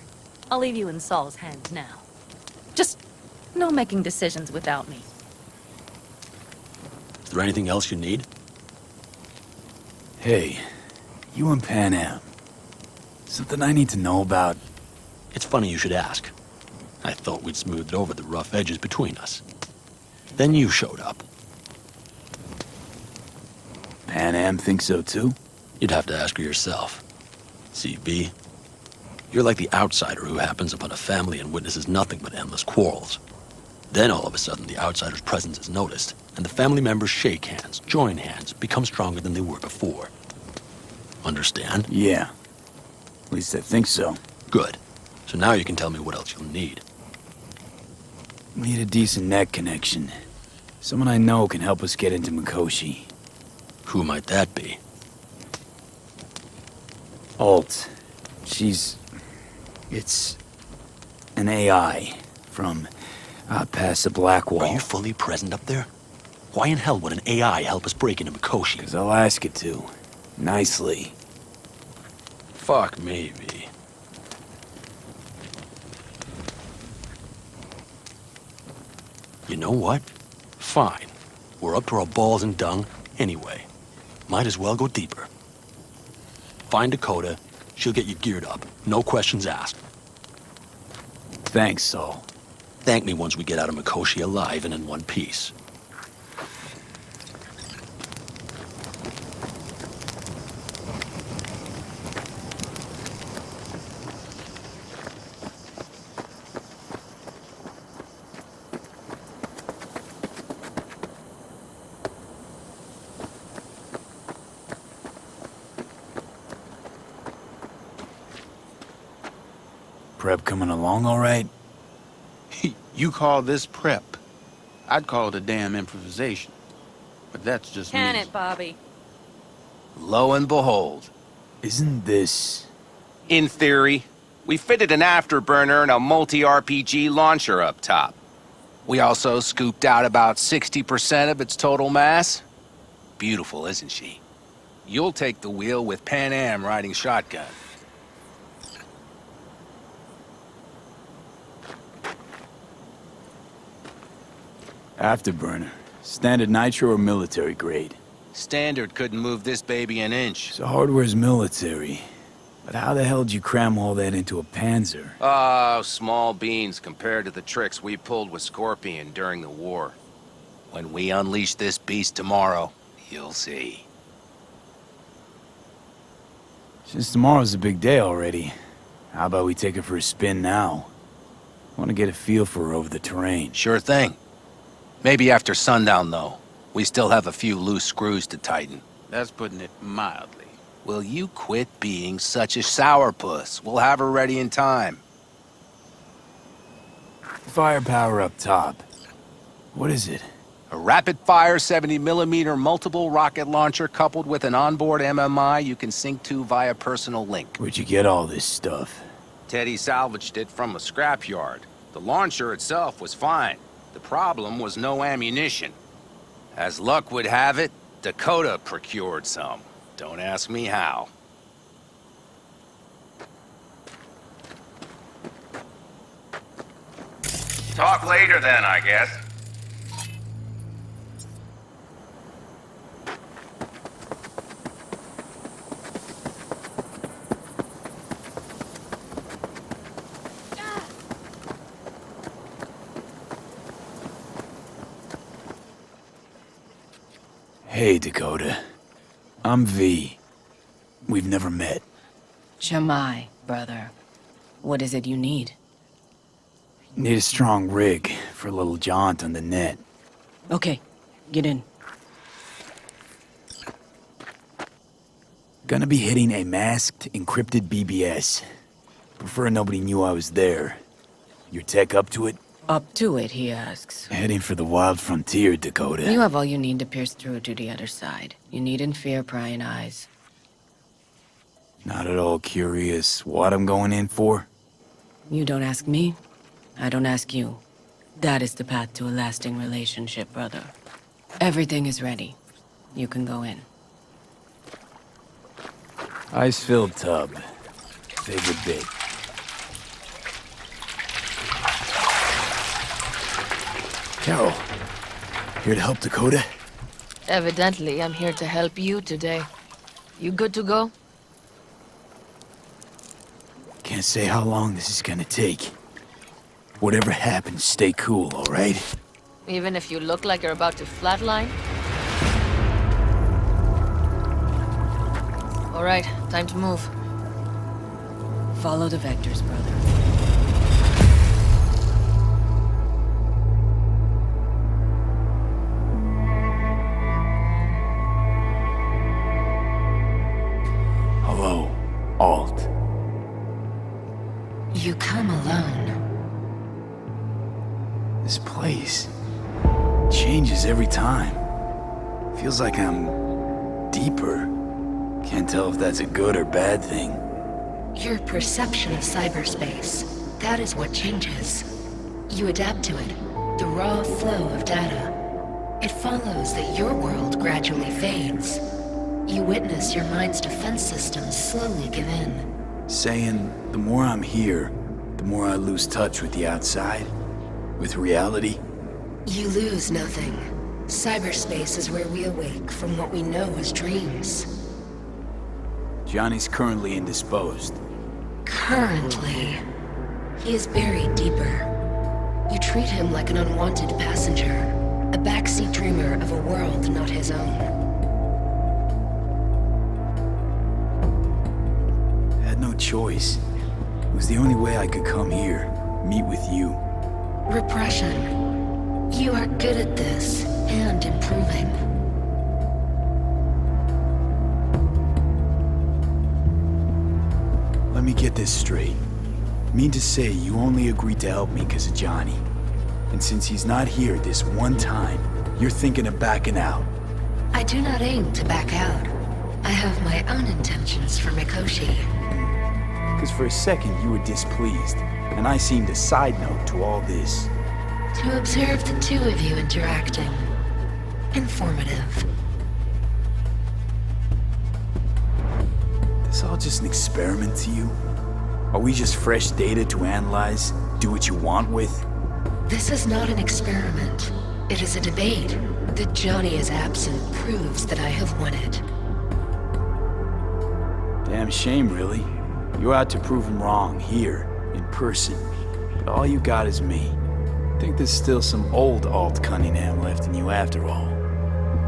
I'll leave you in Saul's hands now. Just no making decisions without me. Is there anything else you need? Hey, you and Pan Am. Something I need to know about? It's funny you should ask. I thought we'd smoothed over the rough edges between us. Then you showed up. Pan Am thinks so too? You'd have to ask her yourself. See, V, you're like the outsider who happens upon a family and witnesses nothing but endless quarrels. Then all of a sudden the outsider's presence is noticed, and the family members shake hands, join hands, become stronger than they were before. Understand? Yeah. At least I think so. Good. So now you can tell me what else you'll need. Need a decent net connection. Someone I know can help us get into Mikoshi. Who might that be? Alt. It's an AI from past the Black Wall. Are you fully present up there? Why in hell would an AI help us break into Mikoshi? 'Cause I'll ask it to. Nicely. Fuck me, V. You know what? Fine. We're up to our balls in dung anyway. Might as well go deeper. Find Dakota. She'll get you geared up. No questions asked. Thanks, Saul. Thank me once we get out of Mikoshi alive and in one piece. Prep coming along all right? You call this prep? I'd call it a damn improvisation. But that's just me. Can it, Bobby? Lo and behold. Isn't this... In theory, we fitted an afterburner and a multi-RPG launcher up top. We also scooped out about 60% of its total mass. Beautiful, isn't she? You'll take the wheel with Pan Am riding shotgun. Afterburner. Standard nitro or military grade? Standard couldn't move this baby an inch. So hardware's military. But how the hell did you cram all that into a Panzer? Oh, small beans compared to the tricks we pulled with Scorpion during the war. When we unleash this beast tomorrow, you'll see. Since tomorrow's a big day already, how about we take her for a spin now? I want to get a feel for her over the terrain. Sure thing. Maybe after sundown, though. We still have a few loose screws to tighten. That's putting it mildly. Will you quit being such a sourpuss? We'll have her ready in time. Firepower up top. What is it? A rapid-fire 70mm multiple rocket launcher coupled with an onboard MMI you can sync to via personal link. Where'd you get all this stuff? Teddy salvaged it from a scrapyard. The launcher itself was fine. The problem was no ammunition. As luck would have it, Dakota procured some. Don't ask me how. Talk later then, I guess. Hey, Dakota. I'm V. We've never met. Shamai, brother. What is it you need? Need a strong rig for a little jaunt on the net. Okay, get in. Gonna be hitting a masked, encrypted BBS. Prefer nobody knew I was there. Your tech up to it? Up to it, he asks. Heading for the wild frontier, Dakota. You have all you need to pierce through to the other side. You needn't fear prying eyes. Not at all curious what I'm going in for? You don't ask me, I don't ask you. That is the path to a lasting relationship, brother. Everything is ready. You can go in. Ice-filled tub. Favorite bit. Carol, here to help Dakota? Evidently, I'm here to help you today. You good to go? Can't say how long this is gonna take. Whatever happens, stay cool, all right? Even if you look like you're about to flatline? All right, time to move. Follow the vectors, brother. Hello, Alt. You come alone. This place changes every time. Feels like I'm deeper. Can't tell if that's a good or bad thing. Your perception of cyberspace, that is what changes. You adapt to it, the raw flow of data. It follows that your world gradually fades. You witness your mind's defense systems slowly give in. Saying the more I'm here, the more I lose touch with the outside, with reality. You lose nothing. Cyberspace is where we awake from what we know as dreams. Johnny's currently indisposed. Currently. He is buried deeper. You treat him like an unwanted passenger, a backseat dreamer of a world not his own. Had no choice. It was the only way I could come here, meet with you. Repression. You are good at this, and improving. Let me get this straight. Mean to say you only agreed to help me because of Johnny. And since he's not here this one time, you're thinking of backing out. I do not aim to back out. I have my own intentions for Mikoshi. Because for a second you were displeased, and I seemed a side note to all this. To observe the two of you interacting. Informative. This all just an experiment to you? Are we just fresh data to analyze, do what you want with? This is not an experiment. It is a debate. That Johnny is absent proves that I have won it. Damn shame, really. You're out to prove him wrong, here, in person. But all you got is me. Think there's still some old Alt Cunningham left in you after all.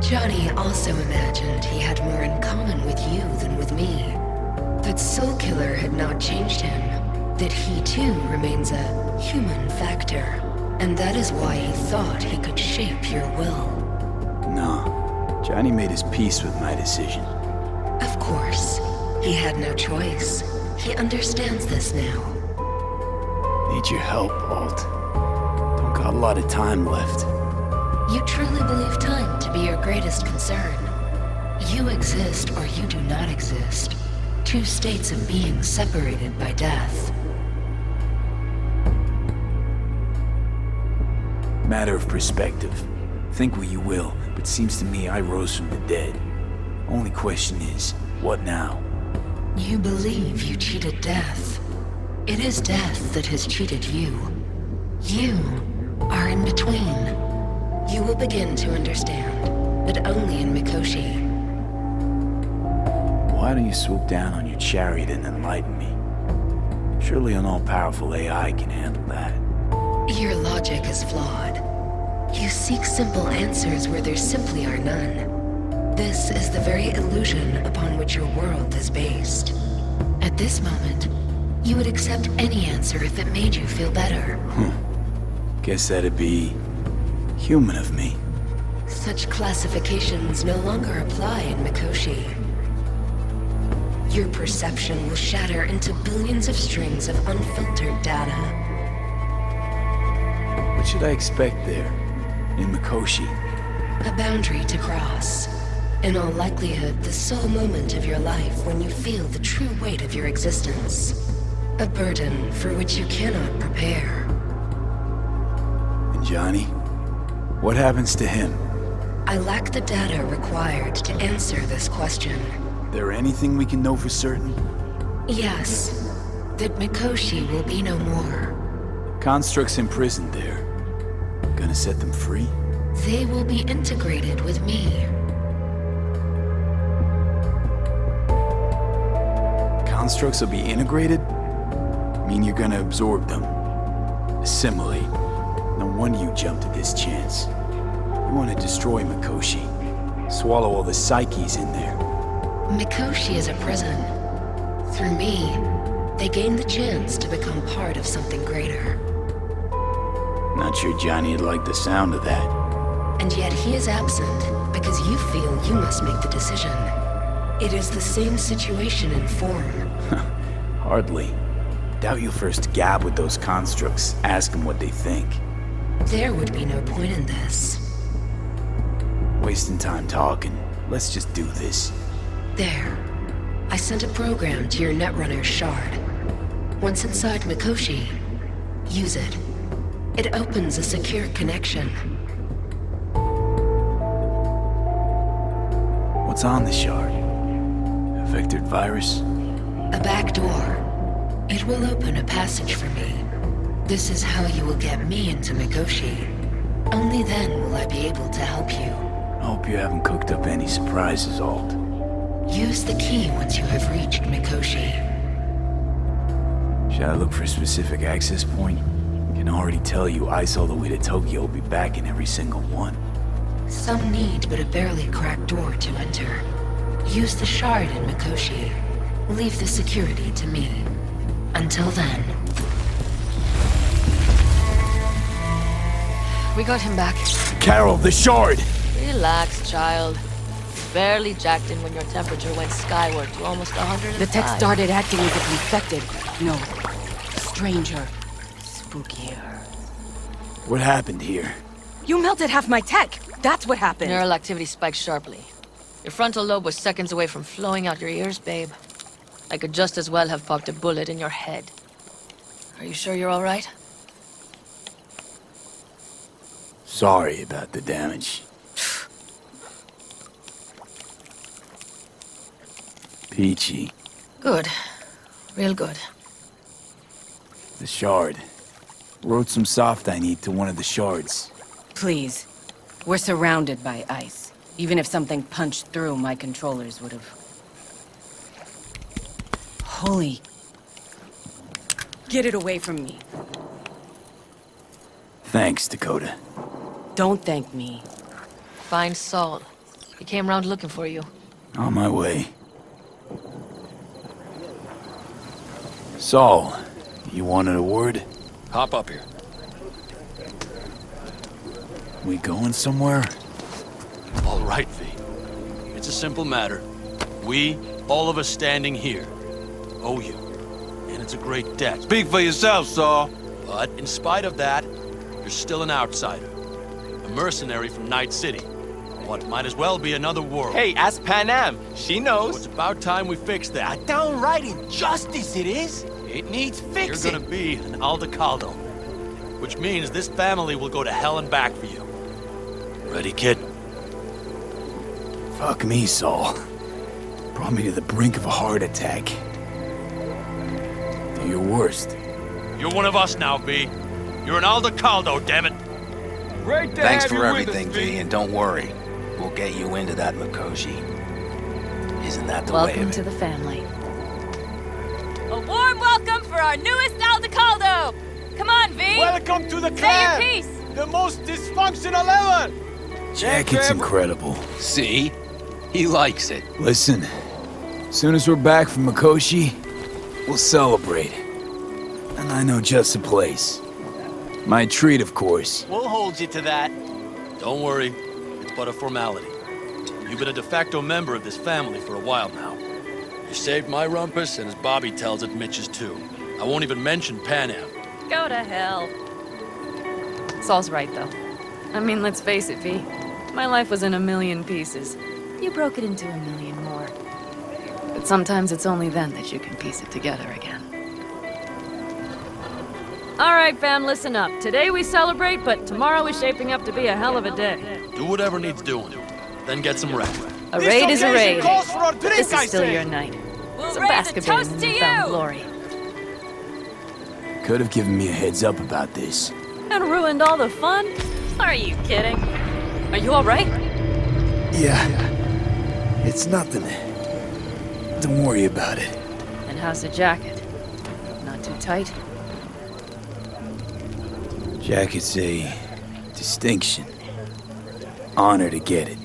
Johnny also imagined he had more in common with you than with me. That Soul Killer had not changed him. That he too remains a human factor. And that is why he thought he could shape your will. No. Johnny made his peace with my decision. Of course. He had no choice. He understands this now. Need your help, Alt. Don't got a lot of time left. You truly believe time to be your greatest concern. You exist or you do not exist. Two states of being separated by death. Matter of perspective. Think what you will, but seems to me I rose from the dead. Only question is, what now? You believe you cheated death. It is death that has cheated you. You are in between. You will begin to understand, but only in Mikoshi. Why don't you swoop down on your chariot and enlighten me? Surely an all-powerful AI can handle that. Your logic is flawed. You seek simple answers where there simply are none. This is the very illusion upon which your world is based. At this moment, you would accept any answer if it made you feel better. Guess that'd be human of me. Such classifications no longer apply in Mikoshi. Your perception will shatter into billions of strings of unfiltered data. What should I expect there, in Mikoshi? A boundary to cross. In all likelihood, the sole moment of your life when you feel the true weight of your existence. A burden for which you cannot prepare. And Johnny? What happens to him? I lack the data required to answer this question. There anything we can know for certain? Yes, that Mikoshi will be no more. Constructs imprisoned there. Gonna set them free? They will be integrated with me. Constructs will be integrated? Mean you're gonna absorb them. Assimilate. No wonder you jumped at this chance. You want to destroy Mikoshi. Swallow all the psyches in there. Mikoshi is a prison. Through me, they gain the chance to become part of something greater. Not sure Johnny'd like the sound of that. And yet he is absent because you feel you must make the decision. It is the same situation in form. Hardly. Doubt you'll first gab with those constructs, ask them what they think. There would be no point in this. Wasting time talking. Let's just do this. There. I sent a program to your Netrunner shard. Once inside Mikoshi, use it. It opens a secure connection. What's on the shard? A vectored virus? A back door. It will open a passage for me. This is how you will get me into Mikoshi. Only then will I be able to help you. I hope you haven't cooked up any surprises, Alt. Use the key once you have reached Mikoshi. Should I look for a specific access point? I can already tell you ice all the way to Tokyo will be back in every single one. Some need but a barely cracked door to enter. Use the shard in Mikoshi. Leave the security to me. Until then. We got him back. Carol, the shard! Relax, child. Barely jacked in when your temperature went skyward to almost 105. The tech started acting as if infected. No. Stranger. Spookier. What happened here? You melted half my tech! That's what happened! Neural activity spiked sharply. Your frontal lobe was seconds away from flowing out your ears, babe. I could just as well have popped a bullet in your head. Are you sure you're all right? Sorry about the damage. Peachy. Good. Real good. The shard. Wrote some soft I need to one of the shards. Please. We're surrounded by ice. Even if something punched through, my controllers would have... Holy... Get it away from me. Thanks, Dakota. Don't thank me. Find Saul. He came round looking for you. On my way. Saul, you wanted a word? Hop up here. We going somewhere? All right, V. It's a simple matter. We, all of us standing here, owe you. And it's a great debt. Speak for yourself, Saul. But in spite of that, you're still an outsider. A mercenary from Night City. What might as well be another world. Hey, ask Panam. She knows. So it's about time we fix that. Downright injustice it is. It needs fixing. You're gonna be an Aldecaldo. Which means this family will go to hell and back for you. Ready, kid? Fuck me, Saul. Brought me to the brink of a heart attack. Do your worst. You're one of us now, V. You're an Aldecaldo, damn it. Great to Thanks have for you everything, with us, V, and don't worry. We'll get you into that Mikoshi. Isn't that the way Welcome of it? to the family. A warm welcome for our newest Aldecaldo! Come on, V! Welcome to the Say clan! your piece! The most dysfunctional ever! Jacket's incredible. See? He likes it. Listen, as soon as we're back from Mikoshi, we'll celebrate. And I know just the place. My treat, of course. We'll hold you to that. Don't worry. It's but a formality. You've been a de facto member of this family for a while now. You saved my rumpus, and as Bobby tells it, Mitch's too. I won't even mention Panam. Go to hell. Saul's right, though. I mean, let's face it, V. My life was in a million pieces. You broke it into a million more. But sometimes it's only then that you can piece it together again. Alright, fam, listen up. Today we celebrate, but tomorrow is shaping up to be a hell of a day. Do whatever needs doing. Then get some rest. A raid is a raid. This is still your night. So bask a bit in the newfound glory. Could have given me a heads up about this. And ruined all the fun? Are you kidding? Are you alright? Yeah. It's nothing. Don't worry about it. And how's the jacket? Not too tight? Jacket's a distinction. Honor to get it.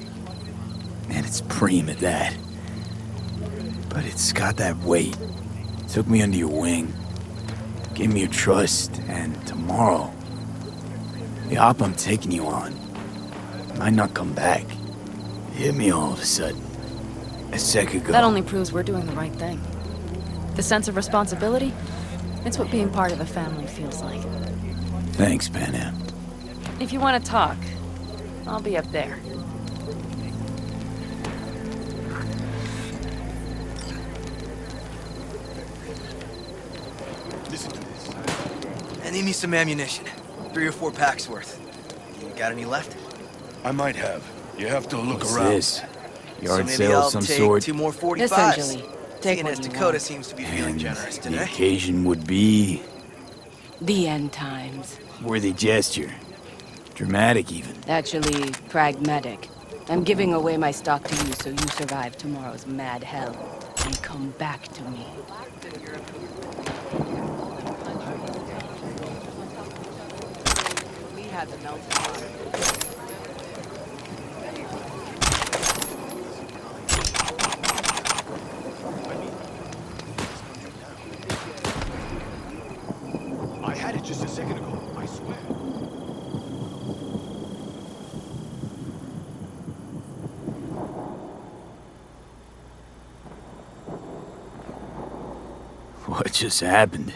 And it's preem at that. But it's got that weight. Took me under your wing. Gave me your trust. And tomorrow, the op I'm taking you on might not come back. It hit me all of a sudden. A sec ago. That only proves we're doing the right thing. The sense of responsibility? It's what being part of a family feels like. Thanks, Panam. If you want to talk, I'll be up there. I need me some ammunition. 3 or 4 packs worth. You got any left? I might have. You have to look What's around. this? Yard maybe sale I'll of some take sort? 2 more 45s. Essentially. Take Seeing what as you Dakota want. seems to be feeling generous The today. occasion would be The end times. worthy gesture. Dramatic even. Actually, pragmatic. I'm giving away my stock to you so you survive tomorrow's mad hell and come back to me. We had the melting pot. I had it just a second ago, I swear. What just happened?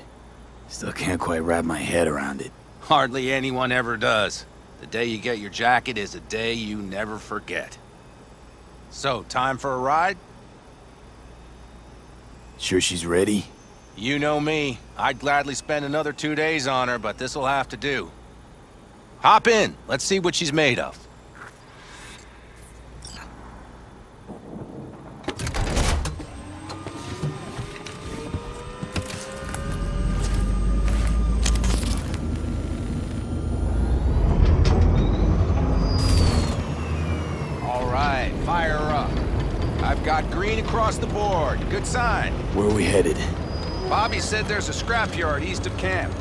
Still can't quite wrap my head around it. Hardly anyone ever does. The day you get your jacket is a day you never forget. So, time for a ride? Sure she's ready? You know me. I'd gladly spend another 2 days on her, but this'll have to do. Hop in. Let's see what she's made of. All right, fire her up. I've got green across the board. Good sign. Where are we headed? Bobby said there's a scrapyard east of camp.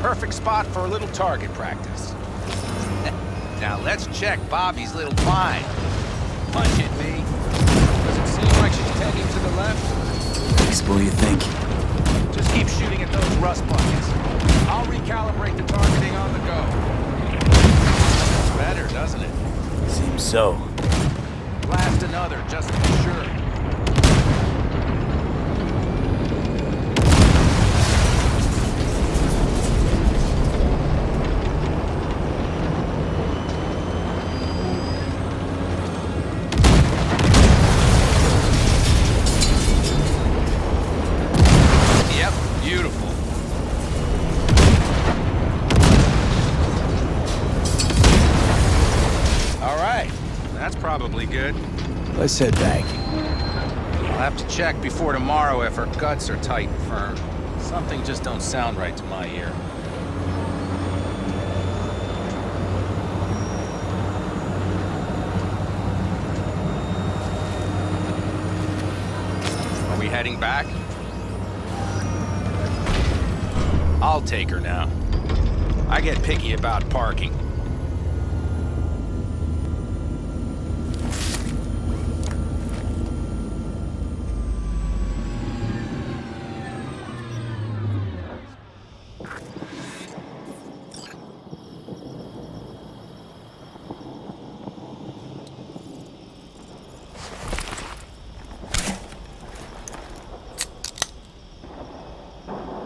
Perfect spot for a little target practice. Now let's check Bobby's little find. Punch it, V. Does it seem like she's tending to the left? Flexible, you think? Just keep shooting at those rust buckets. I'll recalibrate the targeting on the go. Better, doesn't it? Seems so. Blast another, just to be sure. Yep, beautiful. All right, that's probably good. Let's head back. I'll have to check before tomorrow if her guts are tight and firm. Something just don't sound right to my ear. Are we heading back? I'll take her now. I get picky about parking.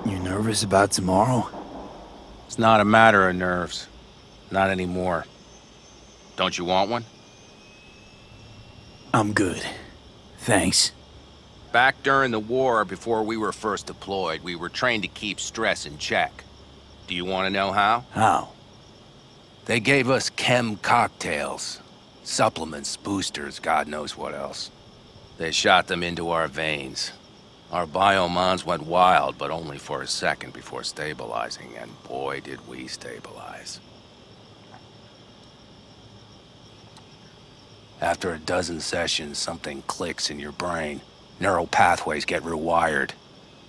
You nervous about tomorrow? It's not a matter of nerves. Not anymore. Don't you want one? I'm good. Thanks. Back during the war, before we were first deployed, we were trained to keep stress in check. Do you want to know how? How? They gave us chem cocktails. Supplements, boosters, God knows what else. They shot them into our veins. Our biomons went wild, but only for a second before stabilizing, and boy did we stabilize. After a dozen sessions, something clicks in your brain. Neural pathways get rewired.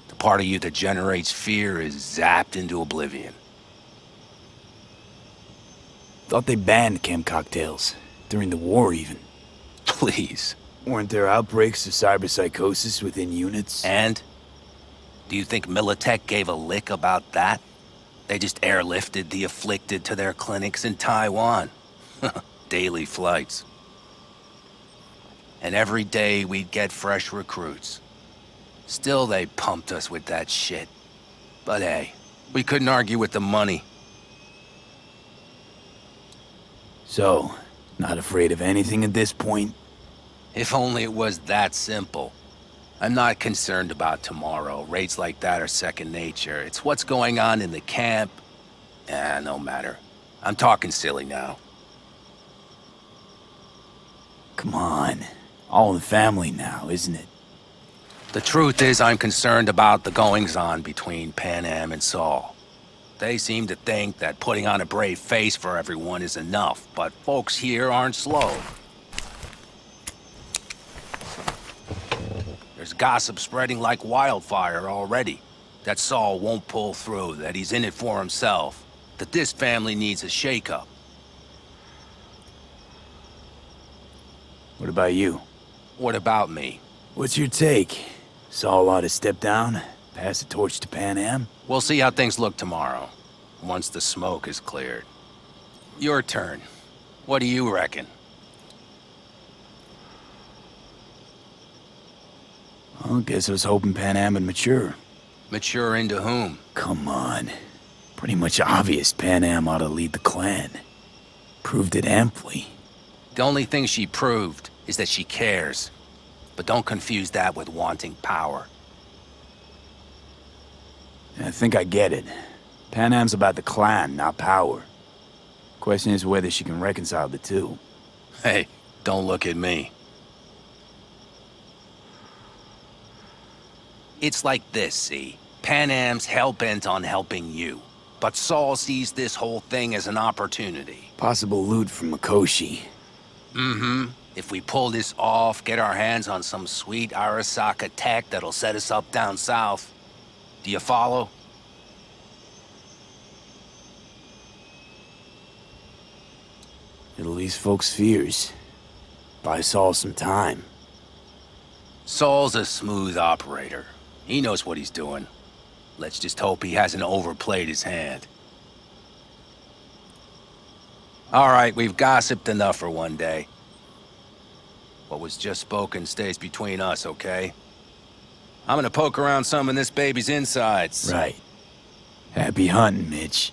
The part of you that generates fear is zapped into oblivion. Thought they banned chem cocktails. During the war, even. Please. Weren't there outbreaks of cyberpsychosis within units? And? Do you think Militech gave a lick about that? They just airlifted the afflicted to their clinics in Taiwan. Daily flights. And every day we'd get fresh recruits. Still they pumped us with that shit. But hey, we couldn't argue with the money. So, not afraid of anything at this point? If only it was that simple. I'm not concerned about tomorrow. Raids like that are second nature. It's what's going on in the camp. No matter. I'm talking silly now. Come on. All in the family now, isn't it? The truth is, I'm concerned about the goings-on between Pan Am and Saul. They seem to think that putting on a brave face for everyone is enough, but folks here aren't slow. There's gossip spreading like wildfire already. That Saul won't pull through, that he's in it for himself, that this family needs a shake-up. What about you? What about me? What's your take? Saul ought to step down, pass the torch to Pan Am? We'll see how things look tomorrow, once the smoke is cleared. Your turn. What do you reckon? Well, guess I was hoping Pan Am would mature. Mature into whom? Come on. Pretty much obvious Pan Am ought to lead the clan. Proved it amply. The only thing she proved is that she cares. But don't confuse that with wanting power. I think I get it. Pan Am's about the clan, not power. Question is whether she can reconcile the two. Hey, don't look at me. It's like this, see? Pan Am's hell-bent on helping you. But Saul sees this whole thing as an opportunity. Possible loot from Mikoshi. Mm-hmm. If we pull this off, get our hands on some sweet Arasaka tech that'll set us up down south. Do you follow? It'll ease folks' fears. Buy Saul some time. Saul's a smooth operator. He knows what he's doing. Let's just hope he hasn't overplayed his hand. All right, we've gossiped enough for one day. What was just spoken stays between us, okay? I'm gonna poke around some of this baby's insides. Right. Happy hunting, Mitch.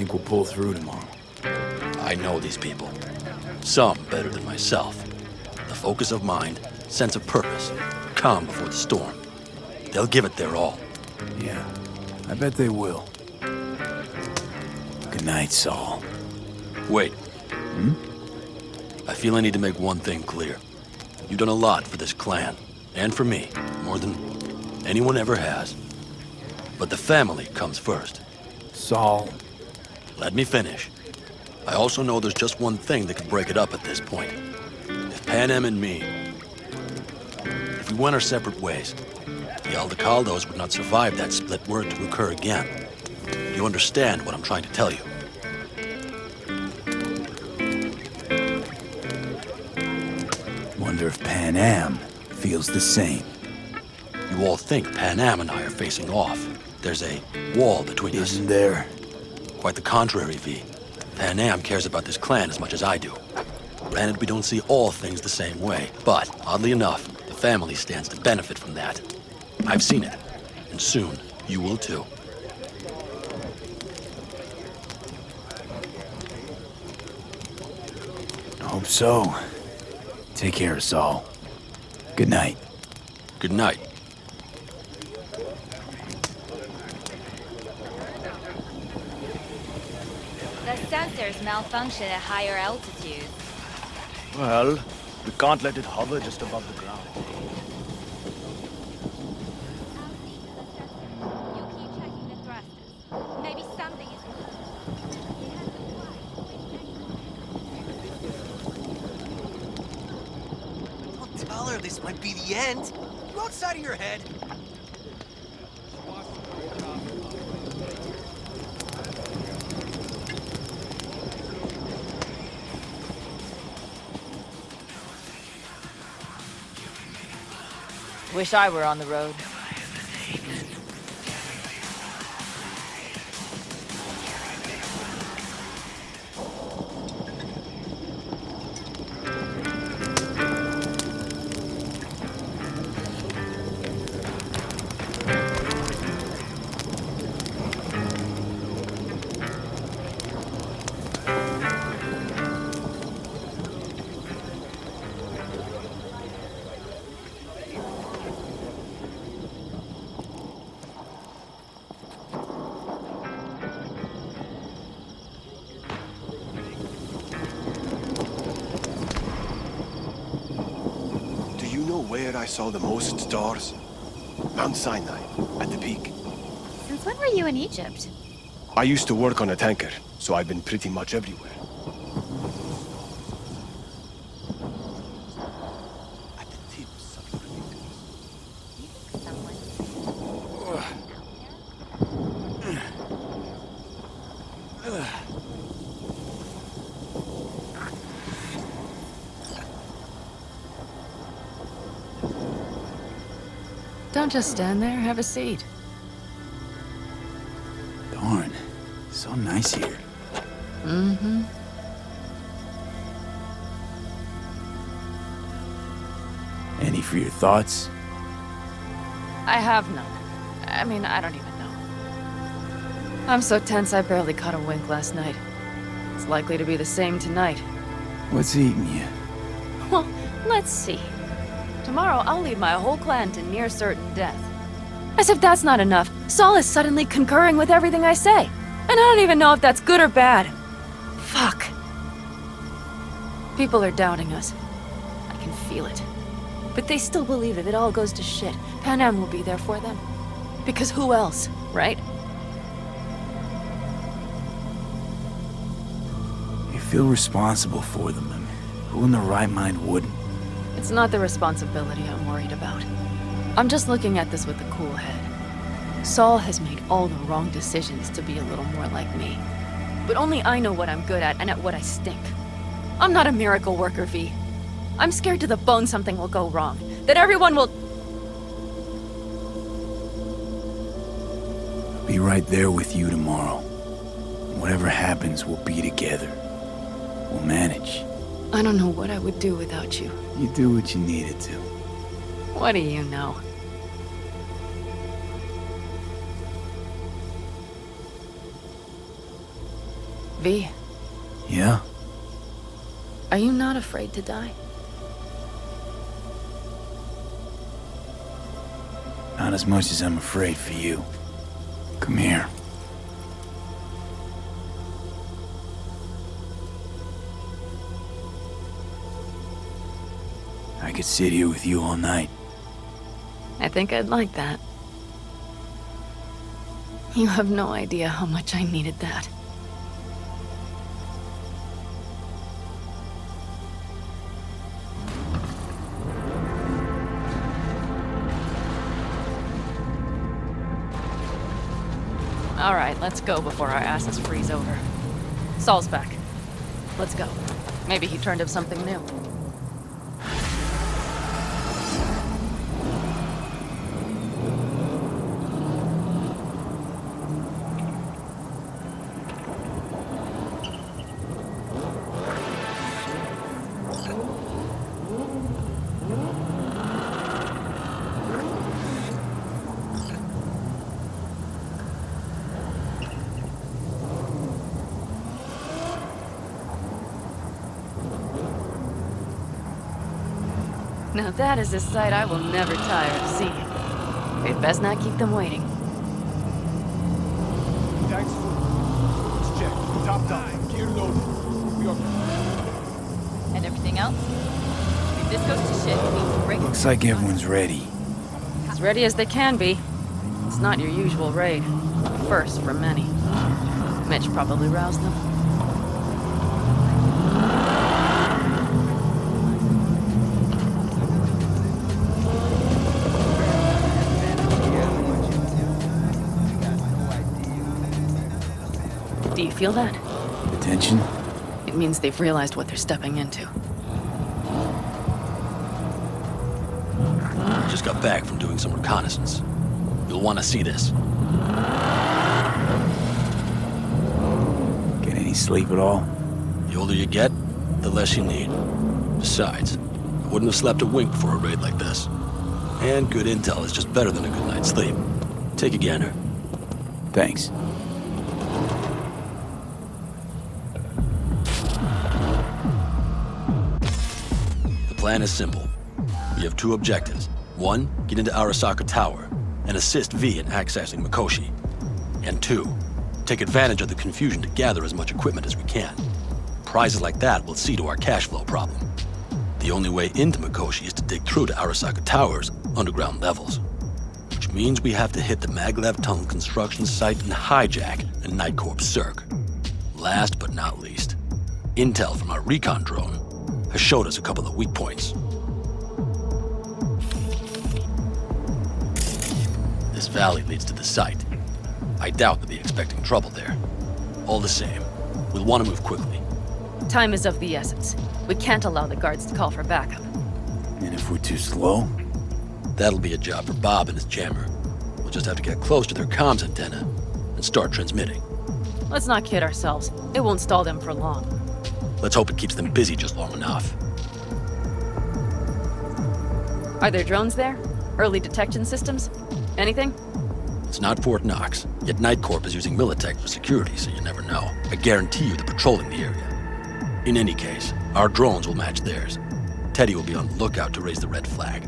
Think we'll pull through tomorrow? I know these people. Some better than myself. The focus of mind, sense of purpose, calm before the storm. They'll give it their all. Yeah, I bet they will. Good night, Saul. Wait. I feel I need to make one thing clear. You've done a lot for this clan, and for me, more than anyone ever has. But the family comes first. Saul. Let me finish. I also know there's just one thing that could break it up at this point. If Panem and me, if we went our separate ways, the Aldecaldos would not survive that split were it to occur again. You understand what I'm trying to tell you? Wonder if Panem feels the same. You all think Panem and I are facing off. There's a wall between us. Isn't there? Quite the contrary, V. Panem cares about this clan as much as I do. Granted, we don't see all things the same way, but oddly enough, the family stands to benefit from that. I've seen it, and soon you will too. I hope so. Take care, Saul. Good night. Good night. The sensors malfunction at higher altitudes. Well, we can't let it hover just above the ground. You keep checking the thrusters. Maybe something is... Don't tell her this might be the end. You outside of your head. Wish I were on the road. Where I saw the most stars? Mount Sinai, at the peak. Since when were you in Egypt? I used to work on a tanker, so I've been pretty much everywhere. At the tips of your Don't just stand there, have a seat. Darn, so nice here. Mm-hmm. Any for your thoughts? I have none. I mean, I don't even know. I'm so tense I barely caught a wink last night. It's likely to be the same tonight. What's eating you? Well, let's see. Tomorrow, I'll lead my whole clan to near certain death. As if that's not enough, Saul is suddenly concurring with everything I say. And I don't even know if that's good or bad. Fuck. People are doubting us. I can feel it. But they still believe if it all goes to shit, Panem will be there for them. Because who else, right? You feel responsible for them. And who in their right mind wouldn't? It's not the responsibility I'm worried about. I'm just looking at this with a cool head. Saul has made all the wrong decisions to be a little more like me. But only I know what I'm good at and at what I stink. I'm not a miracle worker, V. I'm scared to the bone something will go wrong. That everyone will... I'll be right there with you tomorrow. Whatever happens, we'll be together. We'll manage. I don't know what I would do without you. You do what you needed to. What do you know? V. Yeah? Are you not afraid to die? Not as much as I'm afraid for you. Come here. I could sit here with you all night. I think I'd like that. You have no idea how much I needed that. All right, let's go before our asses freeze over. Saul's back. Let's go. Maybe he turned up something new. Now that is a sight I will never tire of seeing. We'd best not keep them waiting. Thanks. Let's check. Top down. Gear loaded. We are... And everything else? If this goes to shit, we need to break it. Looks like everyone's ready. As ready as they can be. It's not your usual raid. First for many. Mitch probably roused them. Do you feel that? The tension? It means they've realized what they're stepping into. Just got back from doing some reconnaissance. You'll want to see this. Get any sleep at all? The older you get, the less you need. Besides, I wouldn't have slept a wink before a raid like this. And good intel is just better than a good night's sleep. Take a gander. Thanks. The plan is simple. We have two objectives. One, get into Arasaka Tower and assist V in accessing Mikoshi. And two, take advantage of the confusion to gather as much equipment as we can. Prizes like that will see to our cash flow problem. The only way into Mikoshi is to dig through to Arasaka Tower's underground levels. Which means we have to hit the Maglev Tunnel construction site and hijack a Night Corps Cirque. Last but not least, intel from our recon drone has showed us a couple of weak points. This valley leads to the site. I doubt they'll be expecting trouble there. All the same, we'll want to move quickly. Time is of the essence. We can't allow the guards to call for backup. And if we're too slow? That'll be a job for Bob and his jammer. We'll just have to get close to their comms antenna and start transmitting. Let's not kid ourselves. It won't stall them for long. Let's hope it keeps them busy just long enough. Are there drones there? Early detection systems? Anything? It's not Fort Knox, yet Night Corp is using Militech for security, so you never know. I guarantee you they're patrolling the area. In any case, our drones will match theirs. Teddy will be on the lookout to raise the red flag.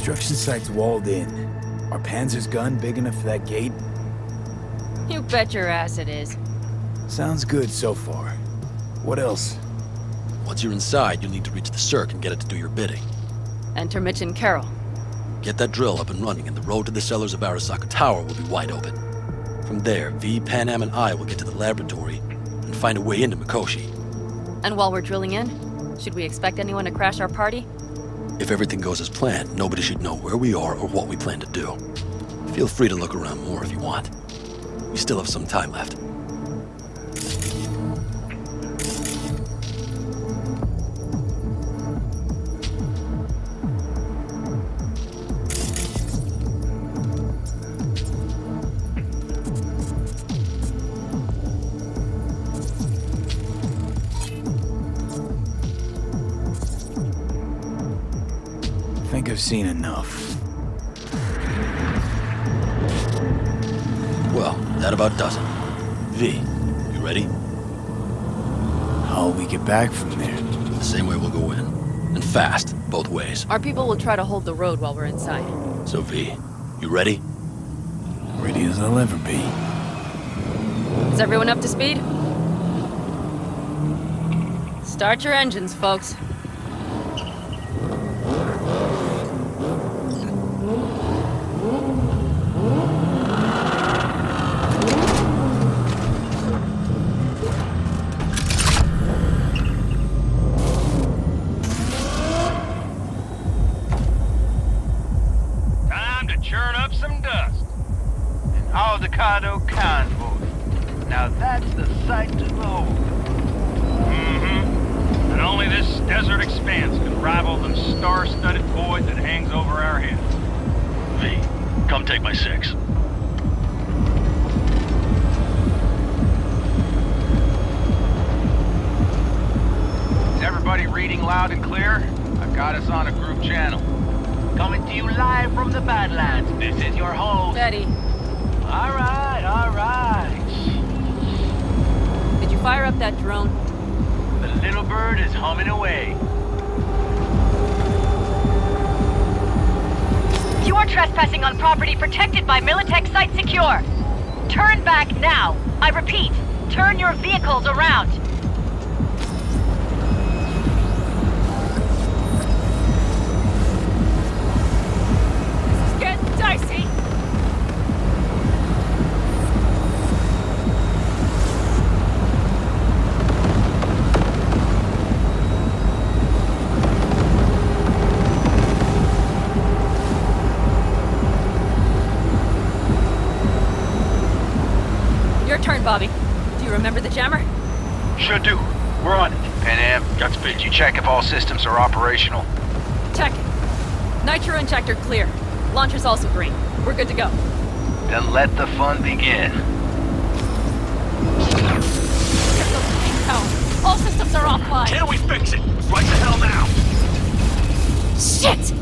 Construction site's walled in. Are Panzer's gun big enough for that gate? You bet your ass it is. Sounds good so far. What else? Once you're inside, you'll need to reach the Cirque and get it to do your bidding. Enter Mitch and Carol. Get that drill up and running, and the road to the cellars of Arasaka Tower will be wide open. From there, V, Panam, and I will get to the laboratory and find a way into Mikoshi. And while we're drilling in, should we expect anyone to crash our party? If everything goes as planned, nobody should know where we are or what we plan to do. Feel free to look around more if you want. We still have some time left. think I've seen enough. Well, that about does it. V, you ready? How'll we get back from there? The same way we'll go in. And fast, both ways. Our people will try to hold the road while we're inside. So V, you ready? Ready as I'll ever be. Is everyone up to speed? Start your engines, folks. Time to churn up some dust. An avocado convoy. Now that's the sight to behold. And only this desert expanse can rival the star-studded void that hangs over our heads. V, come take my 6. Is everybody reading loud and clear? I've got us on a group channel. Coming to you live from the Badlands. This is your host. Betty. All right, all right. Did you fire up that drone? The little bird is humming away. You are trespassing on property protected by Militech Site Secure. Turn back now. I repeat, turn your vehicles around. This is getting dicey. Your turn, Bobby. Do you remember the jammer? Sure do. We're on it. Pan Am, Godspeed. You check if all systems are operational. Check it. Nitro injector clear. Launcher's also green. We're good to go. Then let the fun begin. All systems are offline. Can we fix it? Right the hell now! Shit!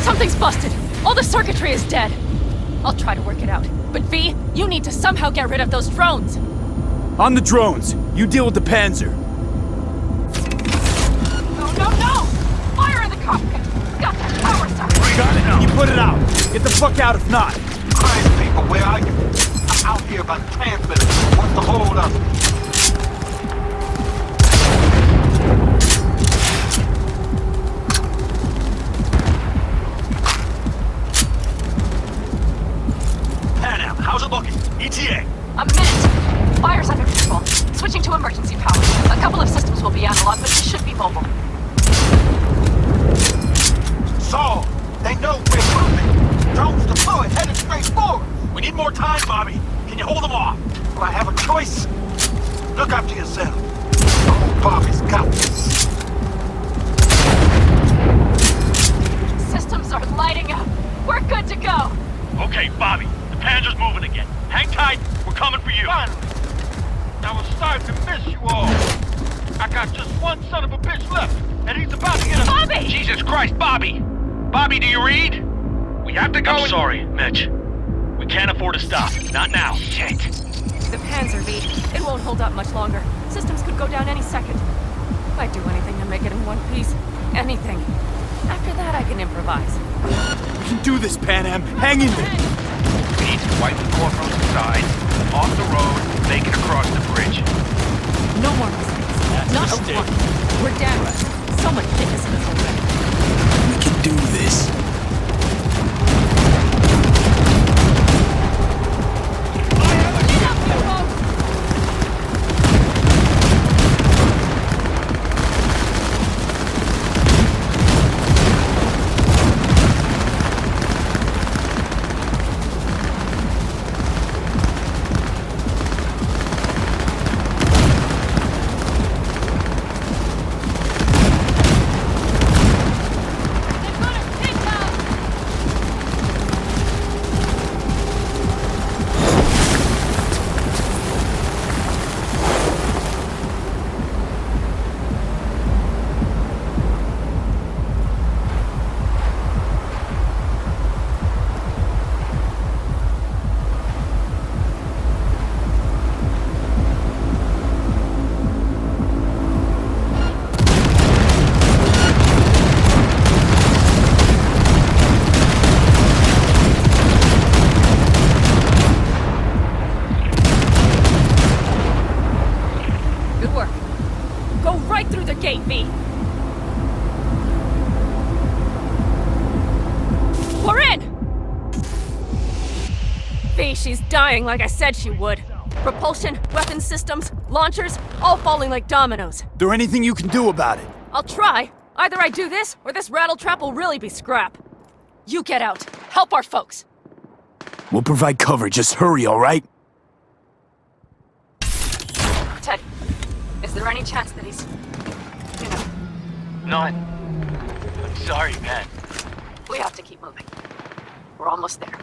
Something's busted. All the circuitry is dead. I'll try to work it out. But V, you need to somehow get rid of those drones. On the drones! You deal with the Panzer! No! Fire in the cockpit! Got that power socket! Got it! Can you put it out? Get the fuck out if not! Christ, people, where are you? I'm out here about transmitters. What's the hold up? How's it looking? ETA. A minute. Fire's under control. Switching to emergency power. A couple of systems will be analog, but they should be mobile. Saul, they know we're moving. Drones deployed, headed straight forward. We need more time, Bobby. Can you hold them off? Do I have a choice? Look after yourself. Oh, Bobby's got this. Systems are lighting up. We're good to go. Okay, Bobby. The Panzer's moving again. Hang tight. We're coming for you. Finally. I was starting to miss you all. I got just one son of a bitch left, and he's about to get a... Bobby! Jesus Christ, Bobby! Bobby, do you read? We have to go I'm sorry, Mitch. We can't afford to stop. Not now. Shit. The Panzer V. It won't hold up much longer. Systems could go down any second. I'd do anything to make it in one piece. Anything. After that, I can improvise. We can do this, Pan Am. Hang in there. We need to wipe the core from the side, off the road, make it across the bridge. No more mistakes. Not a one. We're down. So much thickness in this already. We can do this. Go right through the gate, V! We're in! V, she's dying like I said she would. Propulsion, weapon systems, launchers, all falling like dominoes. There anything you can do about it? I'll try. Either I do this, or this rattletrap will really be scrap. You get out. Help our folks. We'll provide cover, just hurry, all right? Ted, is there any chance that he's... you know... No. I'm sorry, man. We have to keep moving. We're almost there.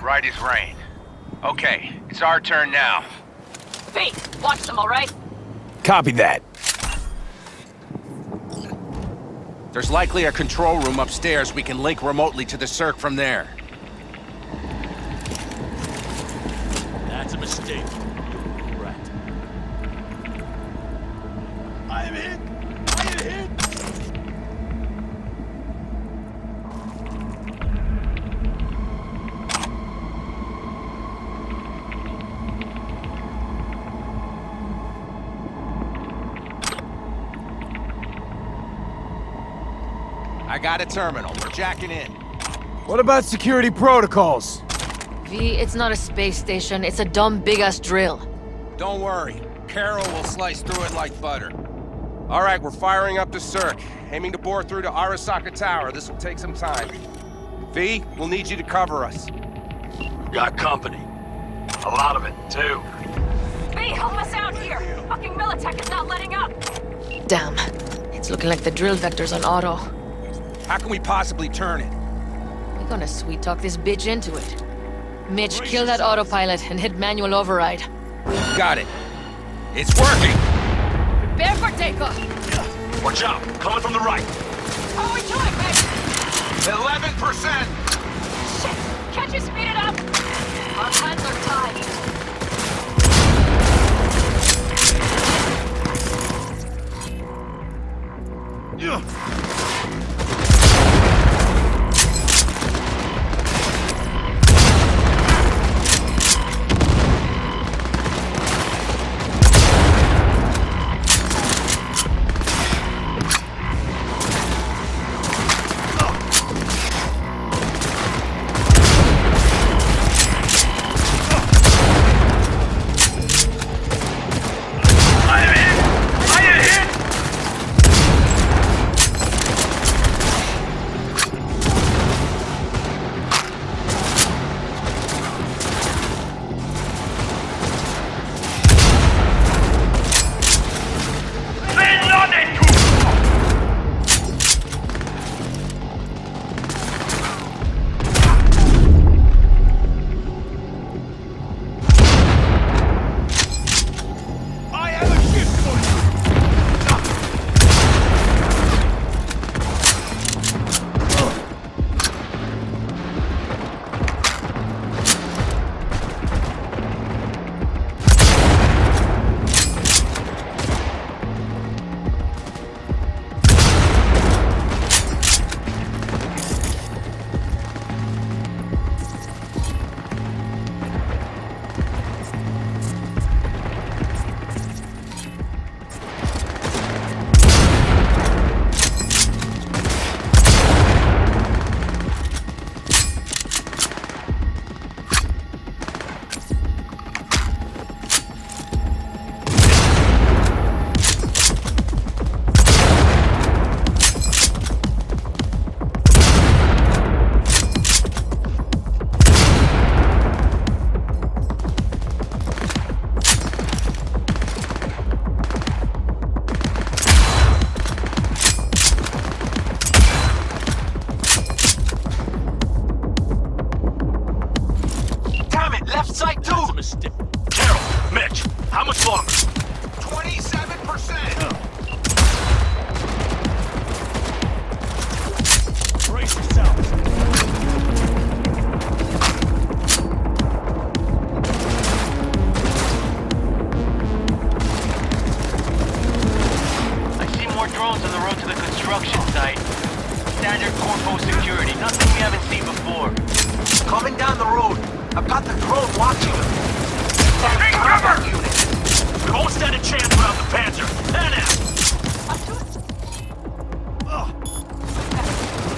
Right as rain. Okay, it's our turn now. V, watch them, all right? Copy that. There's likely a control room upstairs we can link remotely to the circ from there. That's a mistake. Right. I am hit! I am hit! I got a terminal. We're jacking in. What about security protocols? V, it's not a space station. It's a dumb big-ass drill. Don't worry. Carol will slice through it like butter. All right, we're firing up the circ. Aiming to bore through to Arasaka Tower. This will take some time. V, we'll need you to cover us. Got company. A lot of it, too. V, help us out here! Fucking Militech is not letting up! Damn. It's looking like the drill vector's on auto. How can we possibly turn it? We're gonna sweet-talk this bitch into it. Mitch, kill that autopilot and hit manual override. Got it. It's working! Prepare for takeoff! Watch out! Coming from the right! How are we doing, Meg? 11%! Shit! Can't you speed it up? Our hands are tied. drones on the road to the construction site. Standard corpo security, nothing we haven't seen before. Coming down the road. I've got the drone watching them. Take cover! We won't stand a chance without the Panzer. Pan out!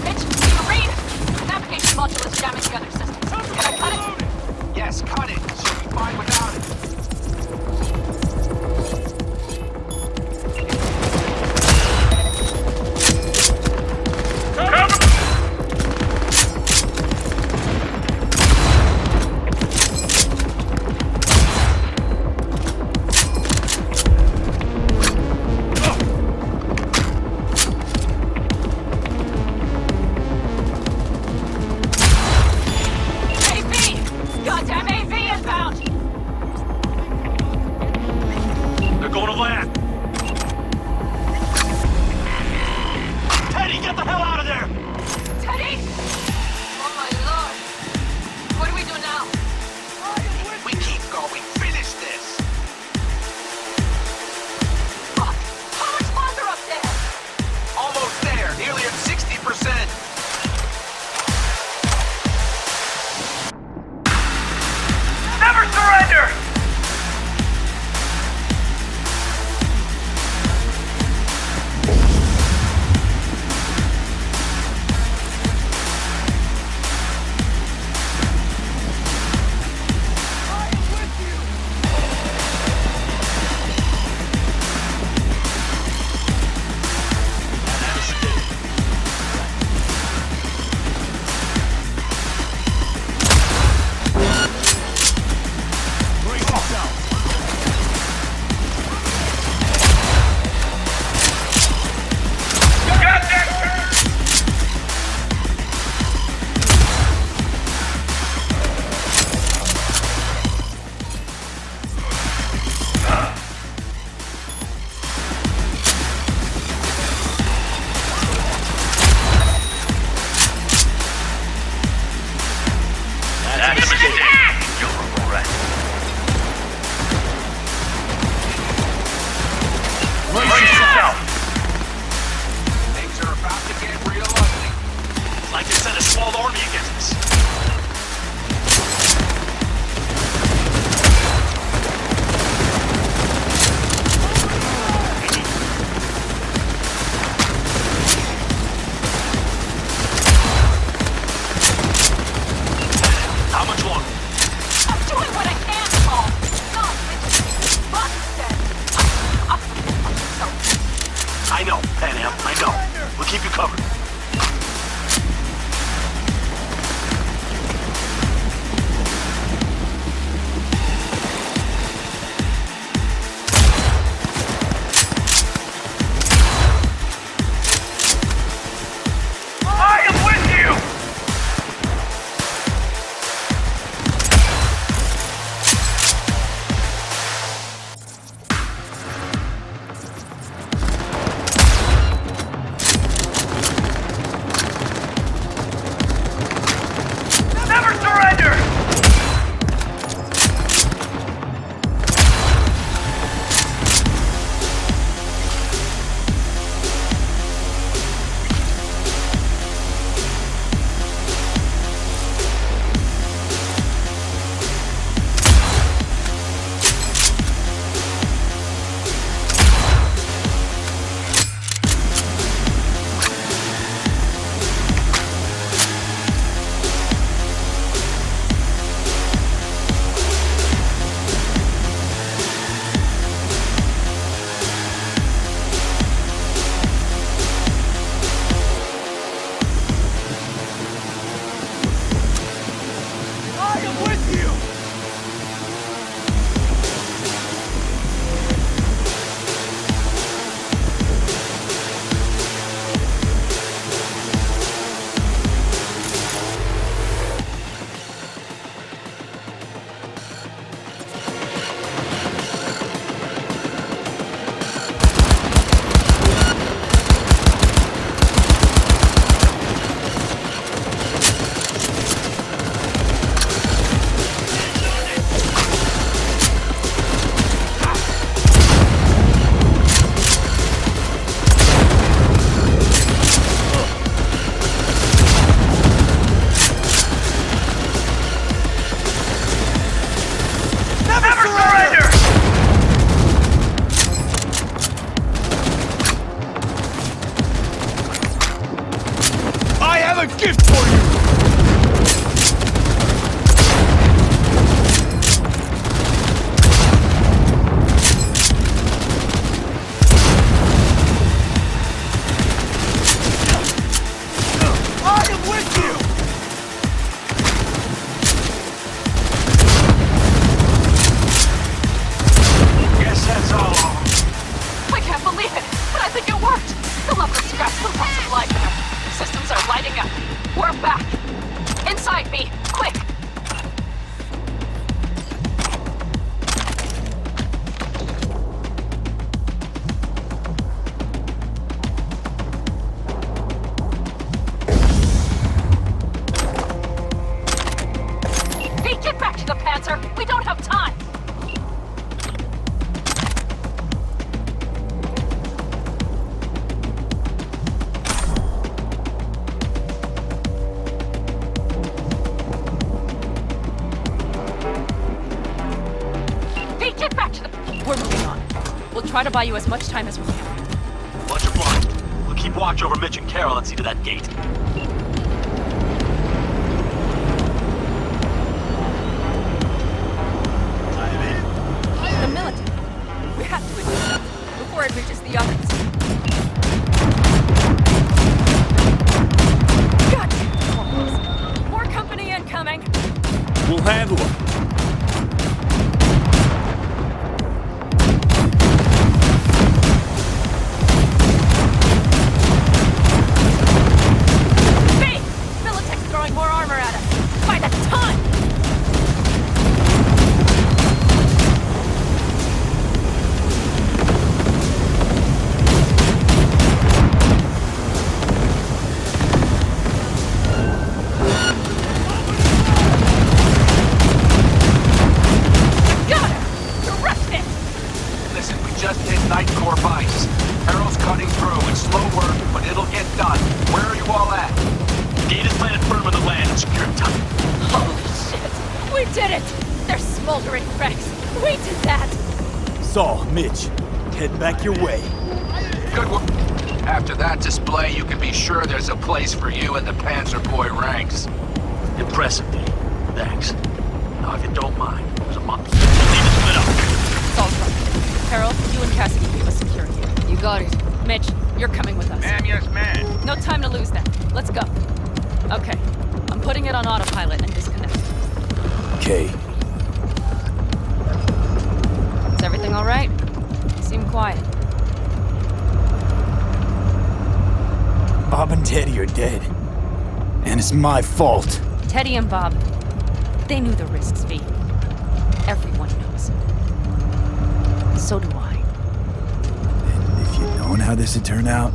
Mitch, can you read? Navigation module is jamming the other systems. Can I cut it? Yes, cut it. She'll be fine without it. a gift for you! I am with you! Guess that's all of them. I can't believe it, but I think it worked. The level of scratch the loss of life there. Systems are lighting up. We're back. Inside me, quick! Hey, get back to the Panzer! We don't have time! Get back to the... We're moving on. We'll try to buy you as much time as we can. Bunch of blind. We'll keep watch over Mitch and Carol and see to that gate. The military. We have to admit that before it reaches the others. God! More company incoming! We'll handle them. More armor at us! By the ton! Got her! Terrific! Listen, we just hit Night Corp ice. Arrow's cutting through. It's slow work, but it'll get done. Where are you all at? Gate is planted firm on the land and secured tight. Holy shit! We did it! They're smoldering wrecks! We did that! Saul, Mitch, head back your way. Good work. After that display, you can be sure there's a place for you in the Panzer Boy ranks. Impressive, Dave. Thanks. Now, if you don't mind, there's a month. Leave it split up. Saul's right. Carol, you and Cassidy keep us secure here. You got it. Mitch, you're coming with us. Ma'am, yes, ma'am. No time to lose then. Let's go. Okay. I'm putting it on autopilot and disconnect. Okay. Is everything all right? You seem quiet. Bob and Teddy are dead. And it's my fault. Teddy and Bob, they knew the risks, V. Everyone knows. So do I. And if you'd known how this would turn out,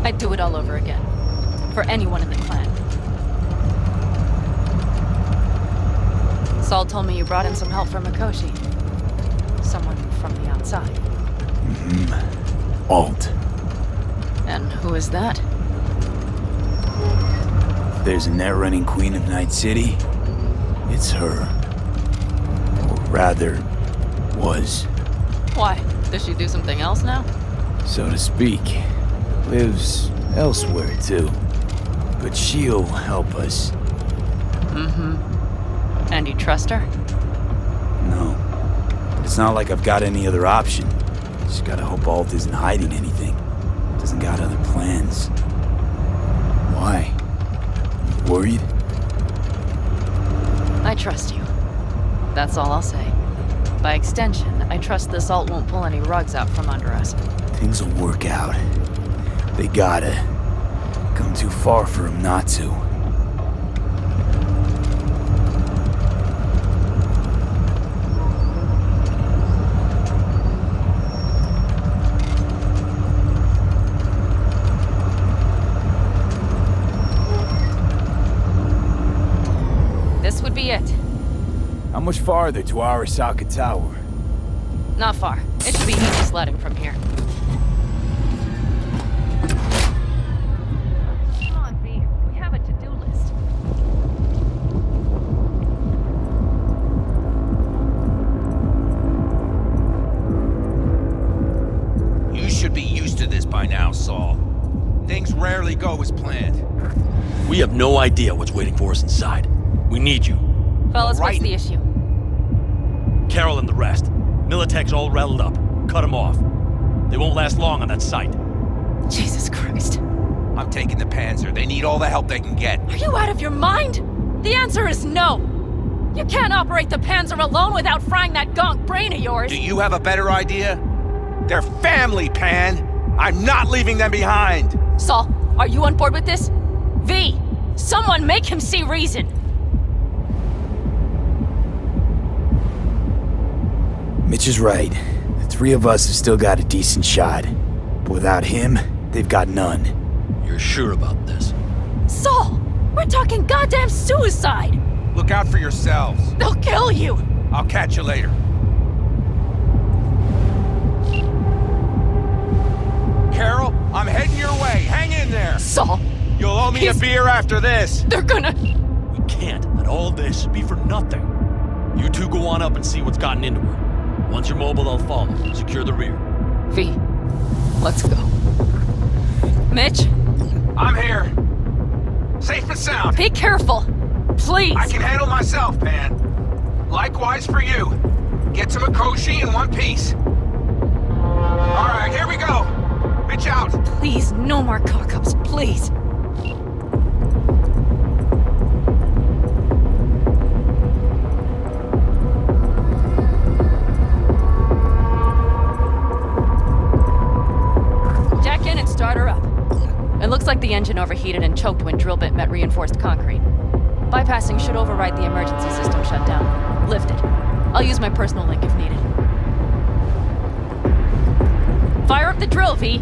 I'd do it all over again. For anyone in the clan. Saul told me you brought in some help from Mikoshi. Someone from the outside. Alt. And who is that? If there's a net-running queen of Night City, it's her. Or rather, was. Why? Does she do something else now? So to speak. Lives elsewhere, too. But she'll help us. And you trust her? No. But it's not like I've got any other option. Just gotta hope Alt isn't hiding anything. Doesn't got other plans. Why? You worried? I trust you. That's all I'll say. By extension, I trust this Alt won't pull any rugs out from under us. Things will work out. They gotta. Come too far for him not to. This would be it. How much farther to Arasaka Tower? Not far. It should be easy sledding from here. Come on, V. We have a to-do list. You should be used to this by now, Saul. Things rarely go as planned. We have no idea what's waiting for us inside. We need you. Fellas, what's the issue? Carol and the rest. Militech's all rattled up. Cut them off. They won't last long on that site. Jesus Christ. I'm taking the Panzer. They need all the help they can get. Are you out of your mind? The answer is no. You can't operate the Panzer alone without frying that gonk brain of yours. Do you have a better idea? They're family, Pan. I'm not leaving them behind. Saul, are you on board with this? V, someone make him see reason. Mitch is right. The three of us have still got a decent shot. But without him, they've got none. You're sure about this? Saul, we're talking goddamn suicide. Look out for yourselves. They'll kill you. I'll catch you later. Carol, I'm heading your way. Hang in there. Saul. You'll owe me a beer after this. They're gonna... We can't let all this be for nothing. You two go on up and see what's gotten into her. Once you're mobile, I'll follow. Secure the rear. V, let's go. Mitch? I'm here. Safe and sound. Be careful. Please. I can handle myself, Pan. Likewise for you. Get to Mikoshi in one piece. All right, here we go. Mitch out. Please, no more cock-ups, please. Jack in and start her up. It looks like the engine overheated and choked when drill bit met reinforced concrete. Bypassing should override the emergency system shutdown. Lift it. I'll use my personal link if needed. Fire up the drill, V.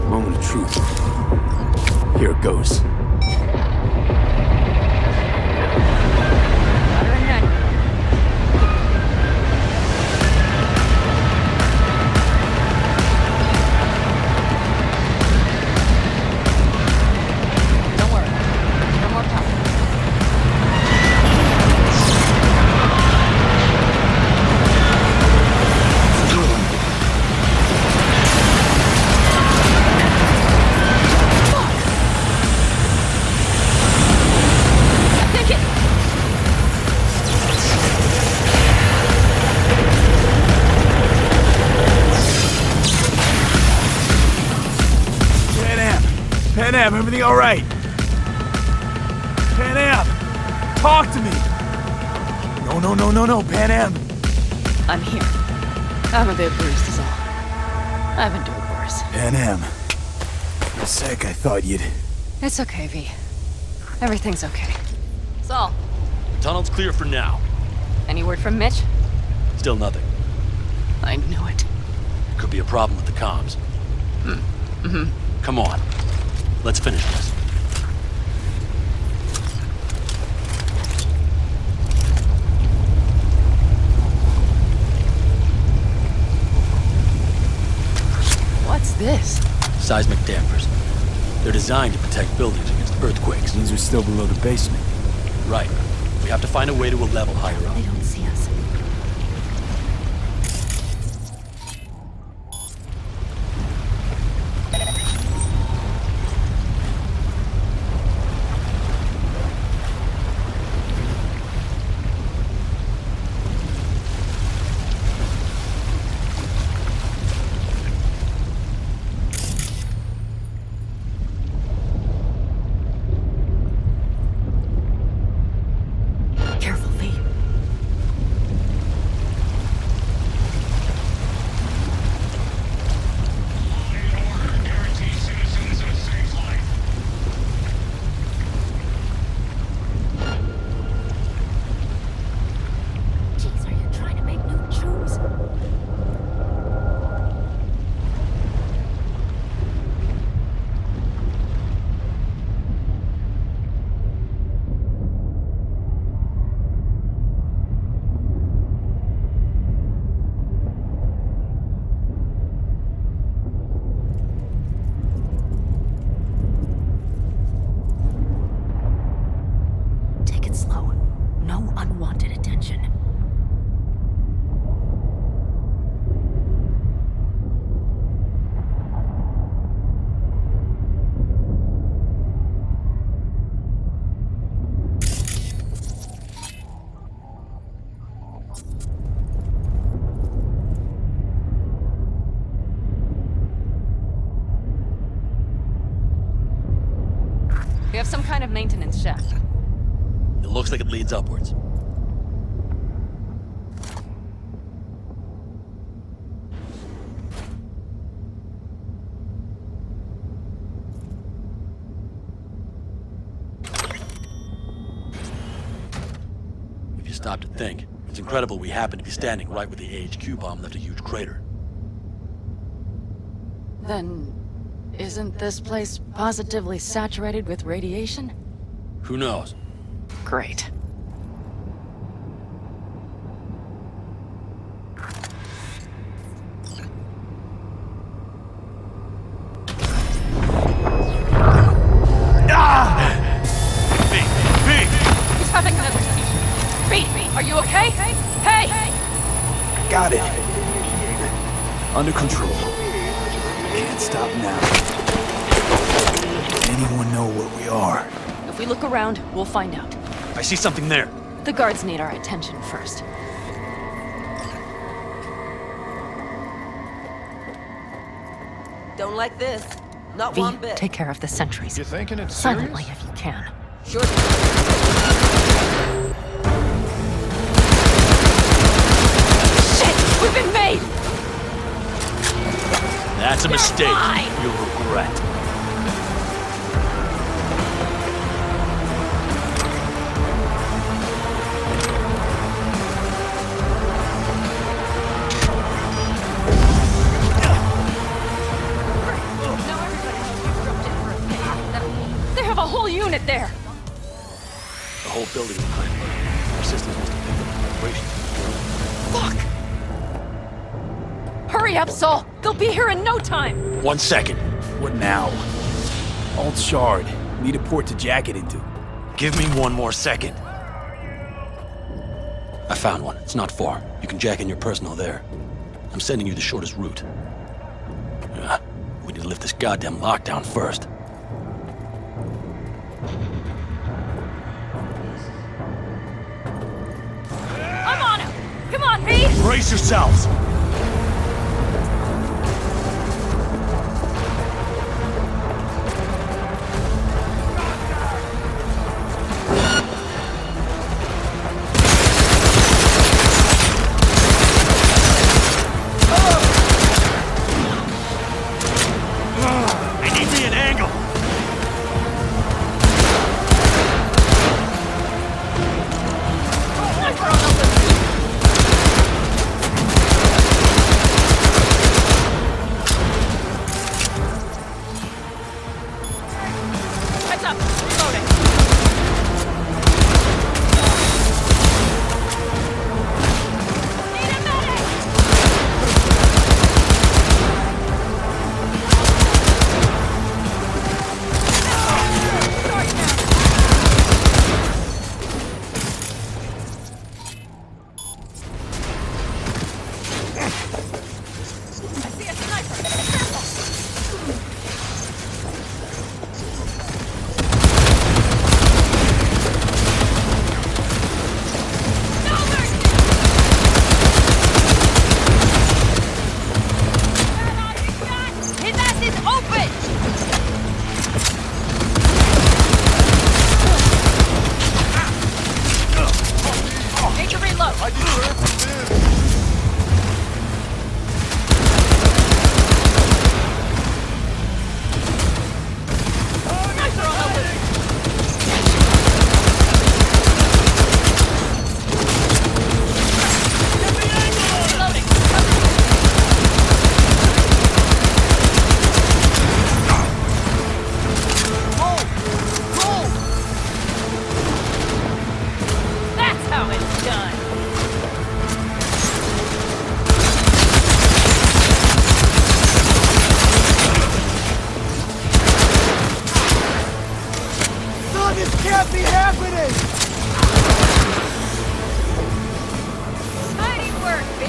Moment of truth. Here it goes. Pan Am, everything all right? Pan Am, talk to me. No, Pan Am. I'm here. I'm a bit bruised is all. I've endured worse. Pan Am. For a sec, I thought you'd... It's okay, V. Everything's okay. Saul. The tunnel's clear for now. Any word from Mitch? Still nothing. I knew it. Could be a problem with the comms. Come on. Let's finish this. What's this? Seismic dampers. They're designed to protect buildings against earthquakes. Means we're still below the basement. Right. We have to find a way to a level higher up. They don't see us. We have some kind of maintenance shaft. It looks like it leads upwards. If you stop to think, it's incredible we happen to be standing right where the AHQ bomb left a huge crater. Then, isn't this place positively saturated with radiation? Who knows? Great. He's having another seizure. B, are you okay? Hey! Got it. Under control. Can't stop now. Anyone know where we are? If we look around, we'll find out. I see something there. The guards need our attention first. Don't like this. Not V, one bit. take care of the sentries. You're thinking it's silently serious? if you can. Sure. Shit! We've been made! That's a mistake. Fine. You'll regret. They have a whole unit there! The whole building is behind me. Our systems must have picked up the vibration. Fuck! Hurry up, Saul! They'll be here in no time! 1 second. What now? Alt shard. Need a port to jack it into. Give me 1 more second. I found one. It's not far. You can jack in your personal there. I'm sending you the shortest route. We need to lift this goddamn lockdown first. I'm on him! Come on, V! Brace yourselves! I need me an angle! Heads up! Reloading! Need a medic! I see a sniper! Careful! His ass is open! Need to reload. I deserve this. That's how it's done. No, this can't be happening! Mighty work, B.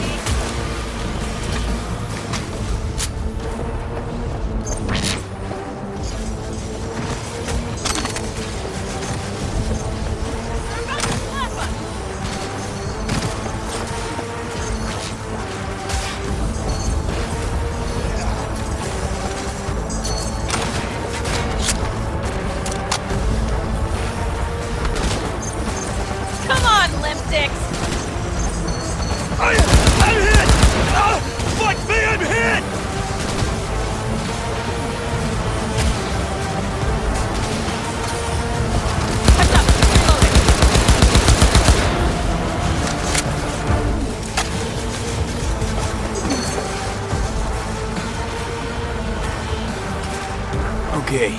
Okay,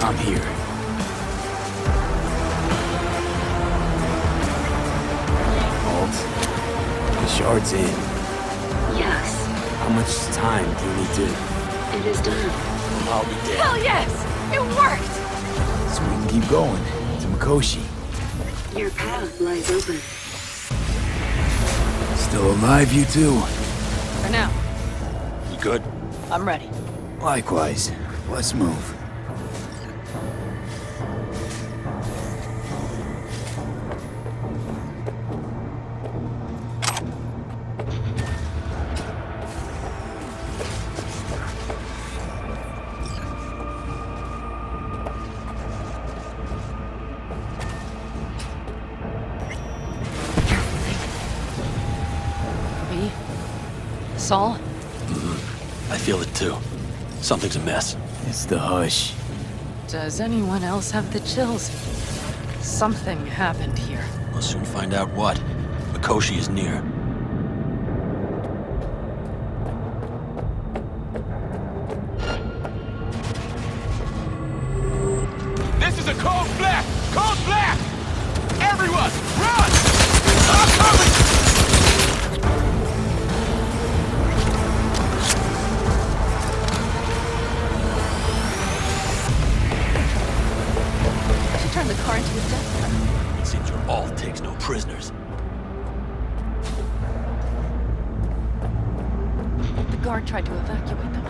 I'm here. Alt, the shard's in. Yes. How much time do you need to... It is done. I'll be dead. Hell yes! It worked! So we can keep going to Mikoshi. Your path lies open. Still alive, you two? For now. You good? I'm ready. Likewise. Let's move. Saul? I feel it too. Something's amiss. It's the hush. Does anyone else have the chills? Something happened here. We'll soon find out what. Mikoshi is near. This is a cold blast! Cold blast! Everyone, run! I'm coming! She turned the car into a death trap. It seems your alt takes no prisoners. The guard tried to evacuate them.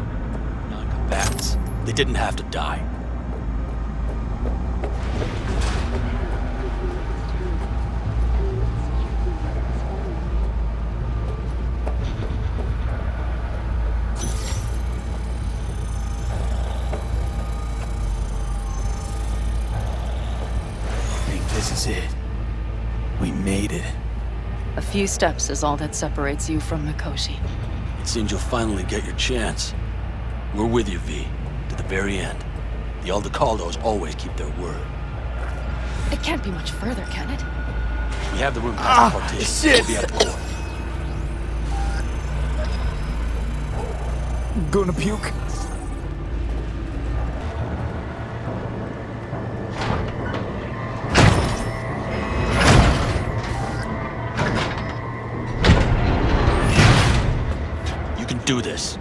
Non-combatants. They didn't have to die. This is it. We made it. A few steps is all that separates you from Mikoshi. It seems you'll finally get your chance. We're with you, V. To the very end. The Aldecaldos always keep their word. It can't be much further, can it? We have the room past the partition. Shit! We'll be at the door. Gonna puke? You can do this.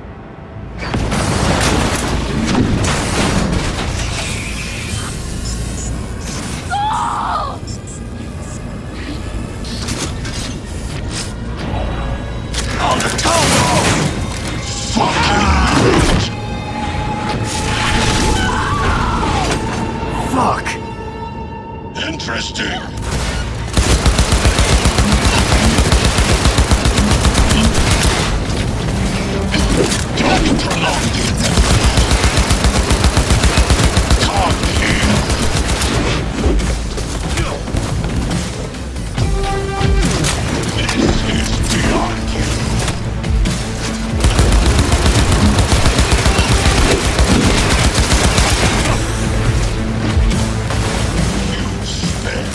Fuck! Interesting. Don't prolong it. Come here. This is beyond you. You spare.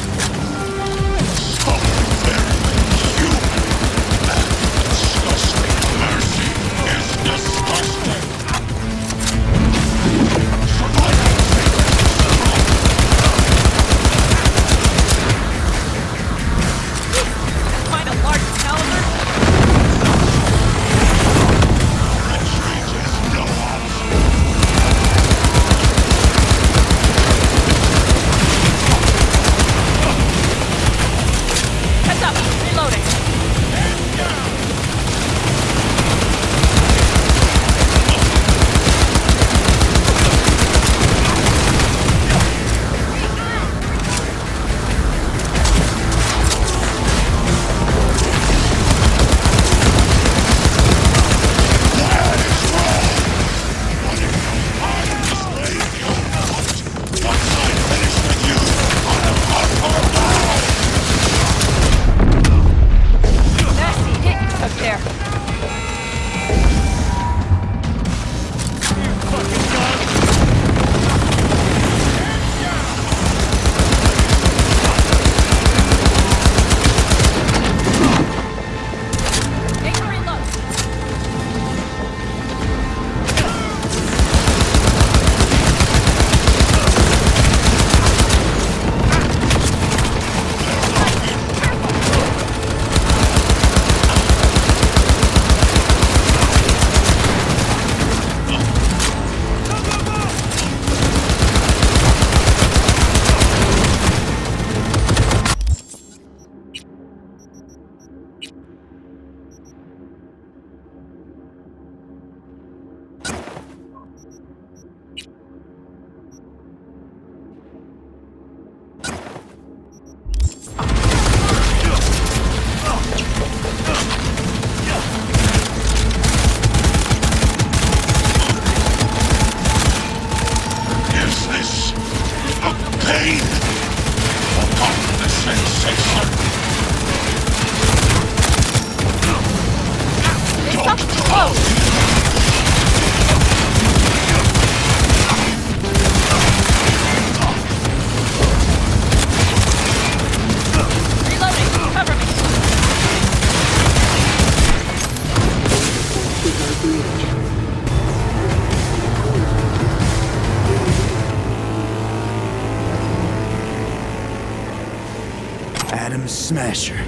Adam Smasher.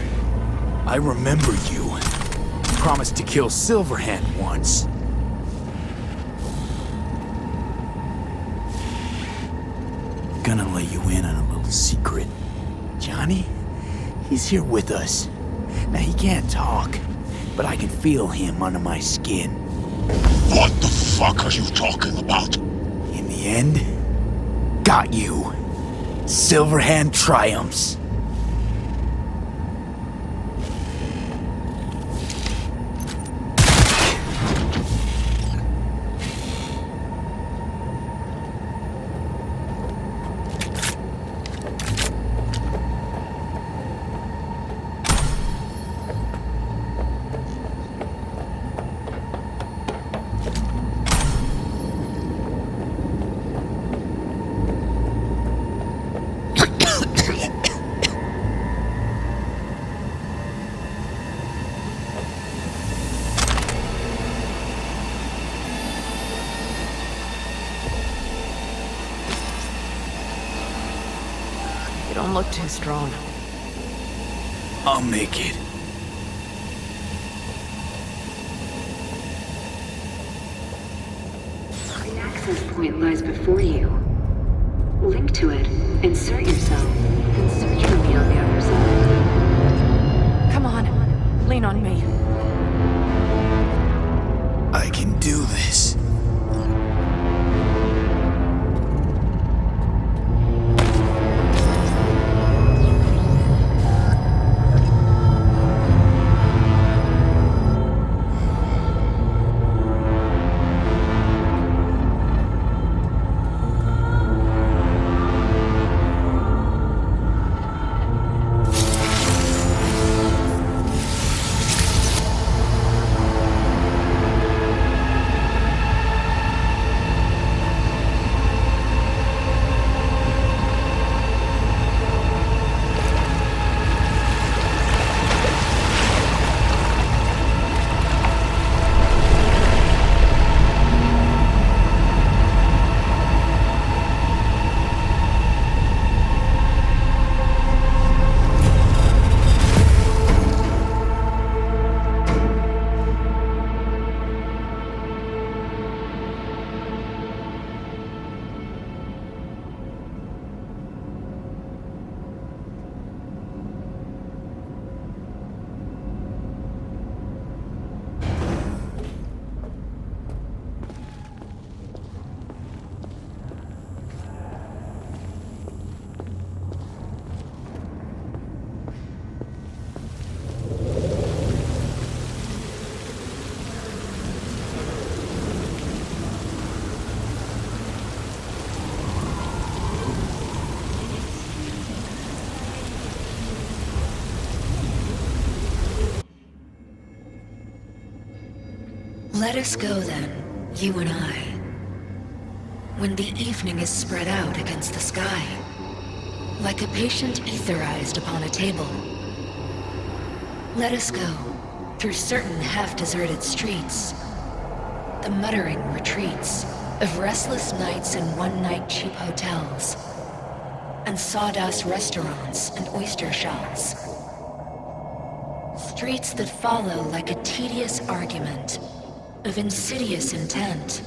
I remember you. Promised to kill Silverhand once. Gonna let you in on a little secret. Johnny, he's here with us. Now he can't talk, but I can feel him under my skin. What the fuck are you talking about? In the end, got you. Silverhand triumphs. You don't look too strong. I'll make it. The access point lies before you. Link to it, insert yourself, and search for me on the other side. Come on, lean on me. I can do this. Let us go then, you and I. When the evening is spread out against the sky, like a patient etherized upon a table. Let us go through certain half-deserted streets, the muttering retreats of restless nights in one-night cheap hotels, and sawdust restaurants and oyster shells. Streets that follow like a tedious argument of insidious intent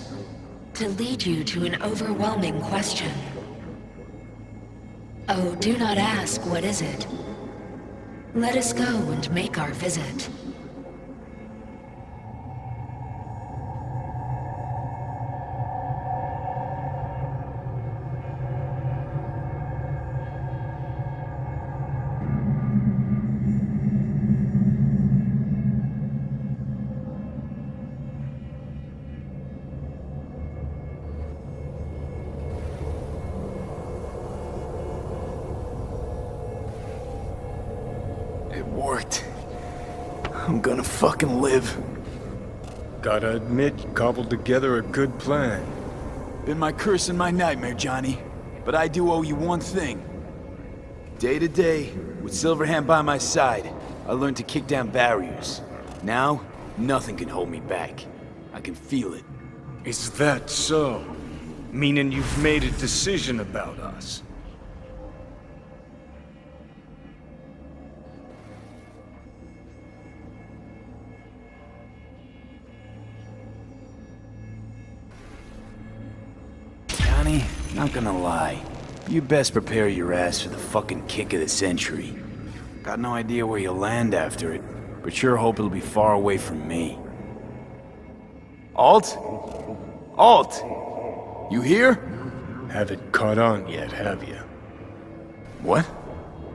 to lead you to an overwhelming question. Oh, do not ask, what is it? Let us go and make our visit. Worked. I'm gonna fucking live. Gotta admit, you cobbled together a good plan. Been my curse and my nightmare, Johnny. But I do owe you one thing. Day to day, with Silverhand by my side, I learned to kick down barriers. Now, nothing can hold me back. I can feel it. Is that so? Meaning you've made a decision about us? Johnny, not gonna lie. You best prepare your ass for the fucking kick of the century. Got no idea where you'll land after it, but sure hope it'll be far away from me. Alt? Alt! You here? Haven't caught on yet, have you? What?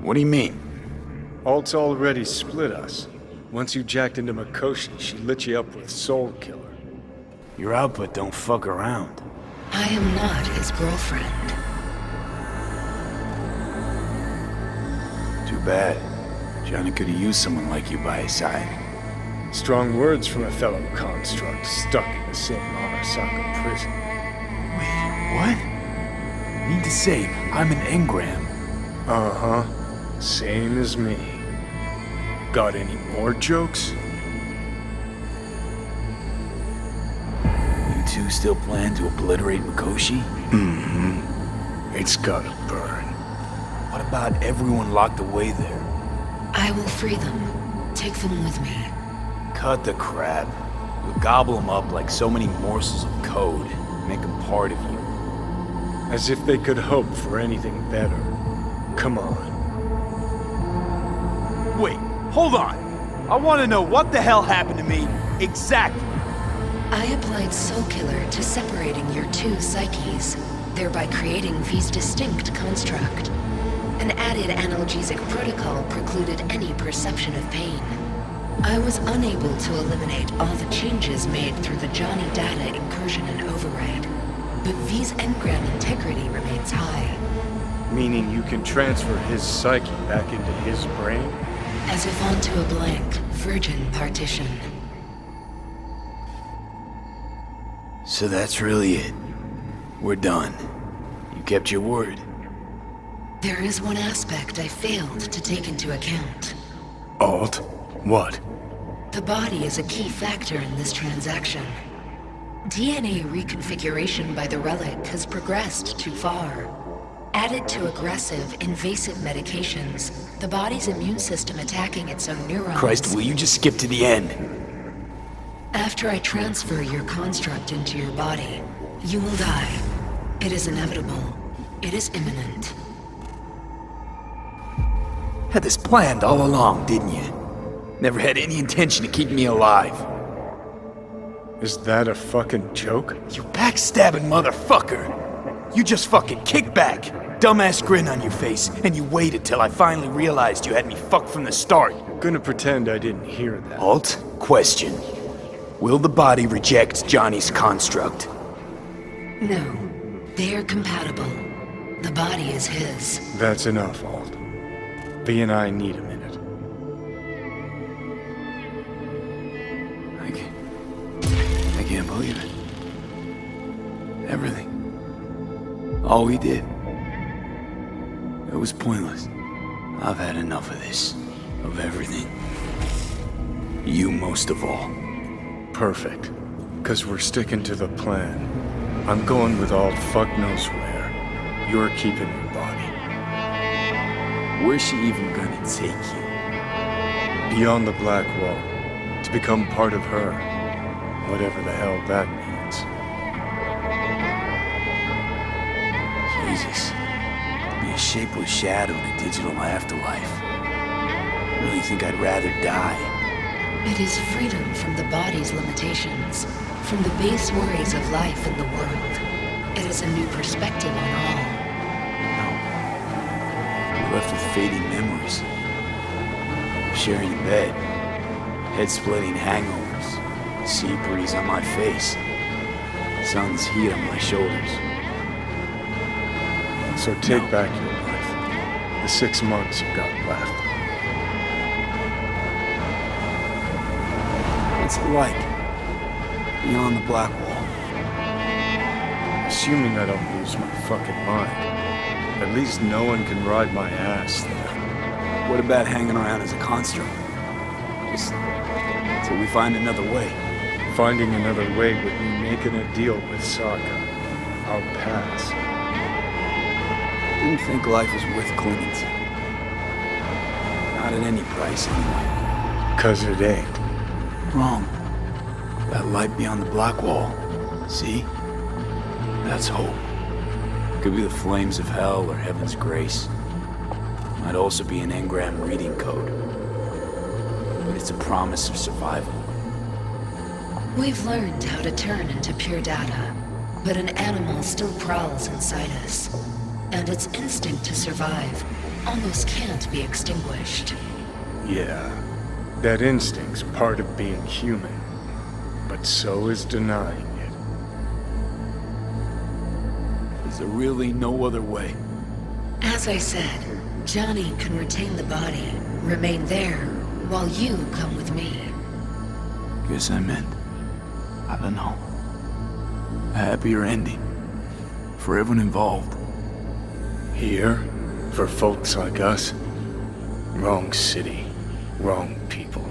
What do you mean? Alt's already split us. Once you jacked into Mikoshi, she lit you up with Soul Killer. Your output don't fuck around. I am not his girlfriend. Too bad. Johnny could have used someone like you by his side. Strong words from a fellow construct stuck in the same Arasaka prison. Wait, what? Mean to say, I'm an engram. Uh-huh. Same as me. Got any more jokes? You two still plan to obliterate Mikoshi? Mm-hmm. It's gotta burn. What about everyone locked away there? I will free them. Take them with me. Cut the crap. You'll gobble them up like so many morsels of code. Make them part of you. As if they could hope for anything better. Come on. Wait, hold on. I want to know what the hell happened to me exactly. I applied Soul Killer to separating your two psyches, thereby creating V's distinct construct. An added analgesic protocol precluded any perception of pain. I was unable to eliminate all the changes made through the Johnny data incursion and override, but V's engram integrity remains high. Meaning you can transfer his psyche back into his brain? As if onto a blank, virgin partition. So that's really it. We're done. You kept your word. There is one aspect I failed to take into account. Alt? What? The body is a key factor in this transaction. DNA reconfiguration by the relic has progressed too far. Added to aggressive, invasive medications, the body's immune system attacking its own neurons. Christ, will you just skip to the end? After I transfer your construct into your body, you will die. It is inevitable. It is imminent. Had this planned all along, didn't you? Never had any intention of keeping me alive. Is that a fucking joke? You backstabbing motherfucker! You just fucking kick back, dumbass grin on your face, and you waited till I finally realized you had me fucked from the start. Gonna pretend I didn't hear that. Alt, question. Will the body reject Johnny's construct? No. They are compatible. The body is his. That's enough, Alt. V and I need a minute. I can't believe it. Everything. All we did. It was pointless. I've had enough of this. Of everything. You most of all. Perfect. 'Cause we're sticking to the plan. I'm going with Alt fuck knows where. You're keeping your body. Where's she even gonna take you? Beyond the Black Wall. To become part of her. Whatever the hell that means. Jesus. Be a shapeless shadow in a digital afterlife. Really think I'd rather die? It is freedom from the body's limitations, from the base worries of life in the world. It is a new perspective on all. We're left with fading memories. Sharing a bed. Head-splitting hangovers. Sea breeze on my face. Sun's heat on my shoulders. So take back your life. The 6 months you've got left. What's it like? Beyond the Black Wall. Assuming I don't lose my fucking mind. At least no one can ride my ass there. What about hanging around as a construct? Just till we find another way. Finding another way would mean making a deal with Saka. I'll pass. Didn't think life was worth clinging to. Not at any price, anyway. 'Cause it ain't. Wrong. That light beyond the Black Wall. See? That's hope. Could be the flames of hell or heaven's grace. Might also be an engram reading code. But it's a promise of survival. We've learned how to turn into pure data, but an animal still prowls inside us. And its instinct to survive almost can't be extinguished. Yeah, that instinct's part of being human, but so is denying it. Is there really no other way? As I said, Johnny can retain the body, remain there, while you come with me. Guess I meant, I don't know, a happier ending for everyone involved. Here, for folks like us, wrong city, wrong people.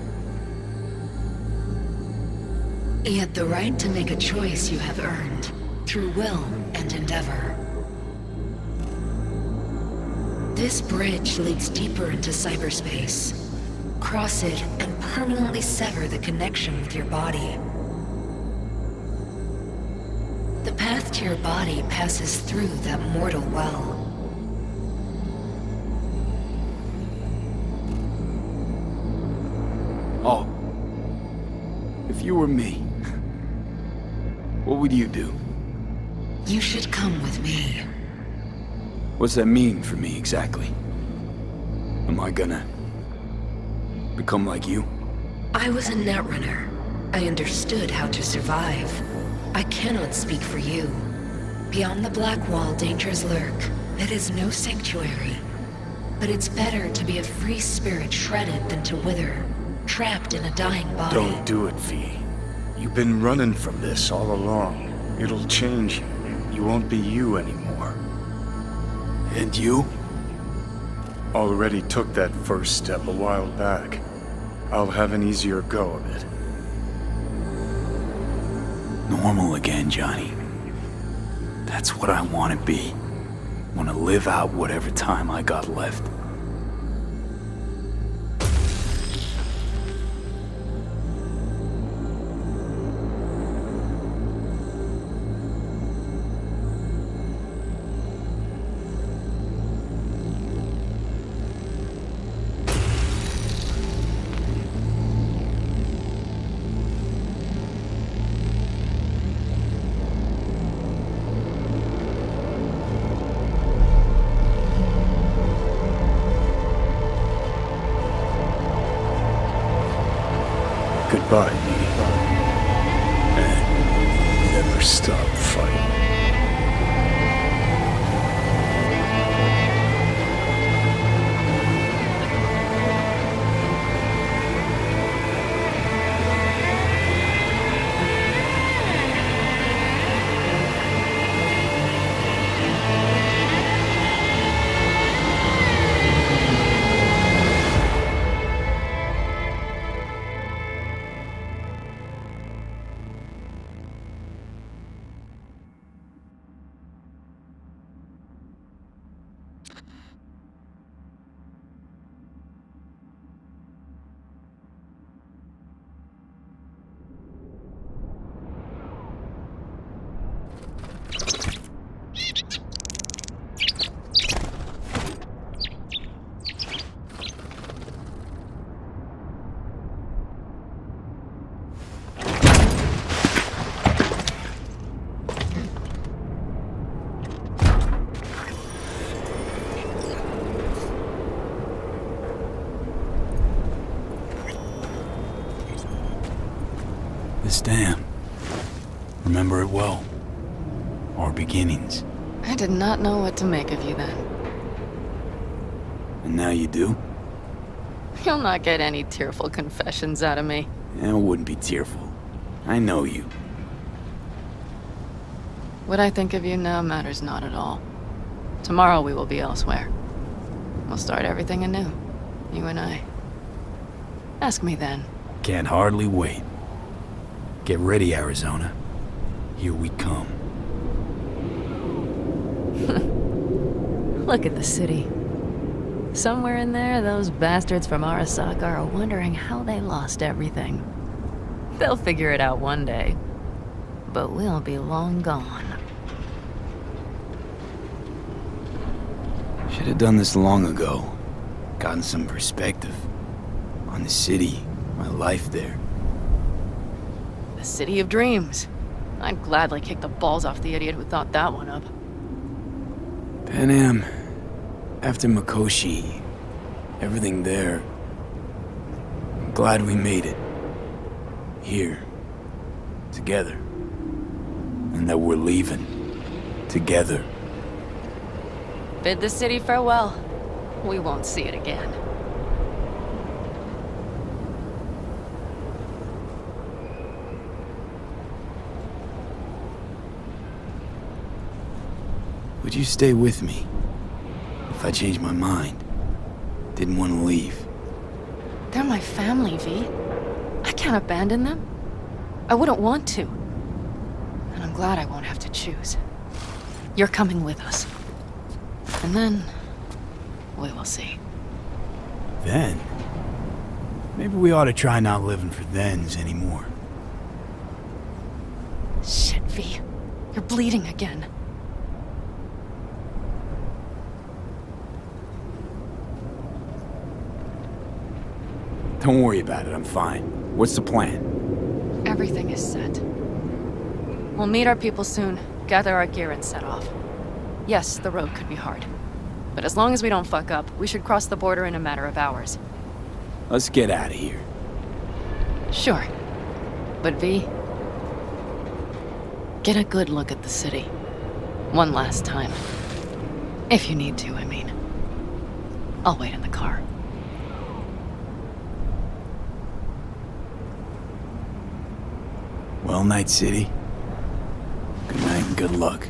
Yet the right to make a choice you have earned, through will and endeavor. This bridge leads deeper into cyberspace. Cross it and permanently sever the connection with your body. The path to your body passes through that mortal well. Oh. If you were me, what would you do? You should come with me. What's that mean for me exactly? Am I gonna become like you? I was a netrunner. I understood how to survive. I cannot speak for you. Beyond the Black Wall, dangers lurk. It is no sanctuary. But it's better to be a free spirit shredded than to wither, trapped in a dying body. Don't do it, V. You've been running from this all along. It'll change you. You won't be you anymore. And you? Already took that first step a while back. I'll have an easier go of it. Normal again, Johnny. That's what I want to be. Want to live out whatever time I got left. Goodbye, me. And never stop fighting. This dam. Remember it well. Our beginnings. I did not know what to make of you then. And now you do? You'll not get any tearful confessions out of me. It wouldn't be tearful. I know you. What I think of you now matters not at all. Tomorrow we will be elsewhere. We'll start everything anew. You and I. Ask me then. Can't hardly wait. Get ready, Arizona. Here we come. Look at the city. Somewhere in there, those bastards from Arasaka are wondering how they lost everything. They'll figure it out one day. But we'll be long gone. Should have done this long ago. Gotten some perspective on the city, my life there. The city of dreams. I'd gladly kick the balls off the idiot who thought that one up. Pan after Mikoshi, everything there. I'm glad we made it. Here. Together. And that we're leaving. Together. Bid the city farewell. We won't see it again. Would you stay with me? If I changed my mind. Didn't want to leave. They're my family, V. I can't abandon them. I wouldn't want to. And I'm glad I won't have to choose. You're coming with us. And then... we will see. Then? Maybe we ought to try not living for thens anymore. Shit, V. You're bleeding again. Don't worry about it, I'm fine. What's the plan? Everything is set. We'll meet our people soon, gather our gear and set off. Yes, the road could be hard. But as long as we don't fuck up, we should cross the border in a matter of hours. Let's get out of here. Sure. But V... get a good look at the city. One last time. If you need to, I mean. I'll wait in the car. Well, Night City. Good night and good luck.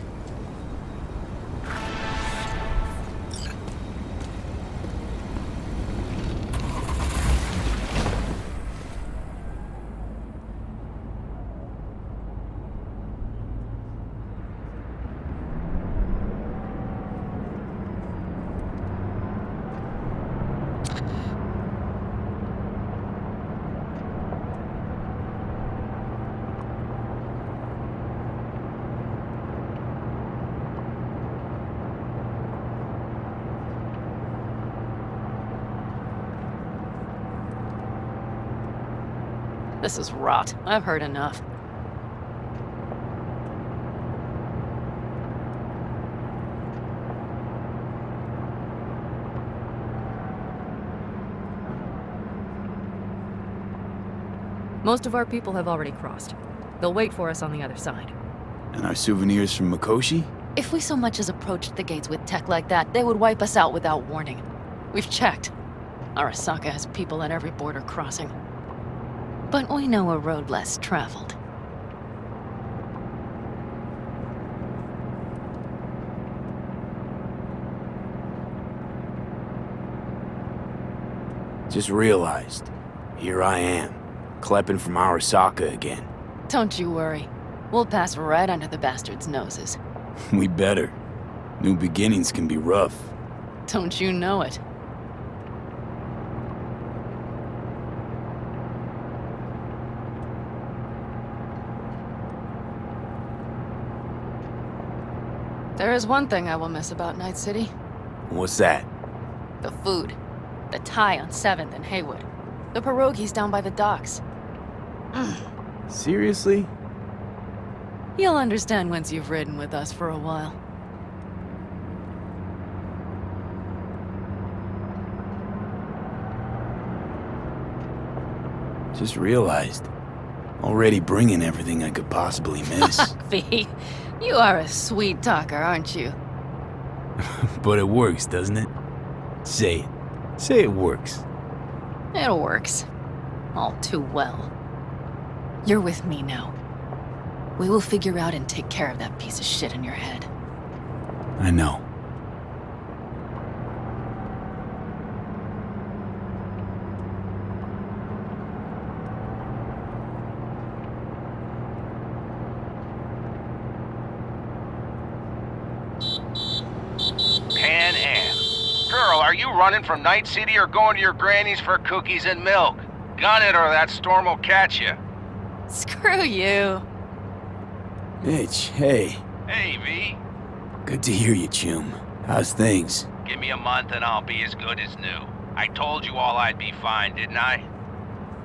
This is rot. I've heard enough. Most of our people have already crossed. They'll wait for us on the other side. And our souvenirs from Mikoshi? If we so much as approached the gates with tech like that, they would wipe us out without warning. We've checked. Arasaka has people at every border crossing. But we know a road less traveled. Just realized, here I am, klepping from Arasaka again. Don't you worry. We'll pass right under the bastards' noses. We better. New beginnings can be rough. Don't you know it? There is one thing I will miss about Night City. What's that? The food. The Thai on 7th and Haywood. The pierogies down by the docks. Seriously? You'll understand once you've ridden with us for a while. Just realized. Already bringing everything I could possibly miss. V, you are a sweet talker, aren't you? But it works, doesn't it? Say it. Say it works. It works. All too well. You're with me now. We will figure out and take care of that piece of shit in your head. I know. Are you running from Night City or going to your granny's for cookies and milk? Gun it or that storm will catch you. Screw you. Mitch, hey. Hey, V. Good to hear you, Chum. How's things? Give me a month and I'll be as good as new. I told you all I'd be fine, didn't I?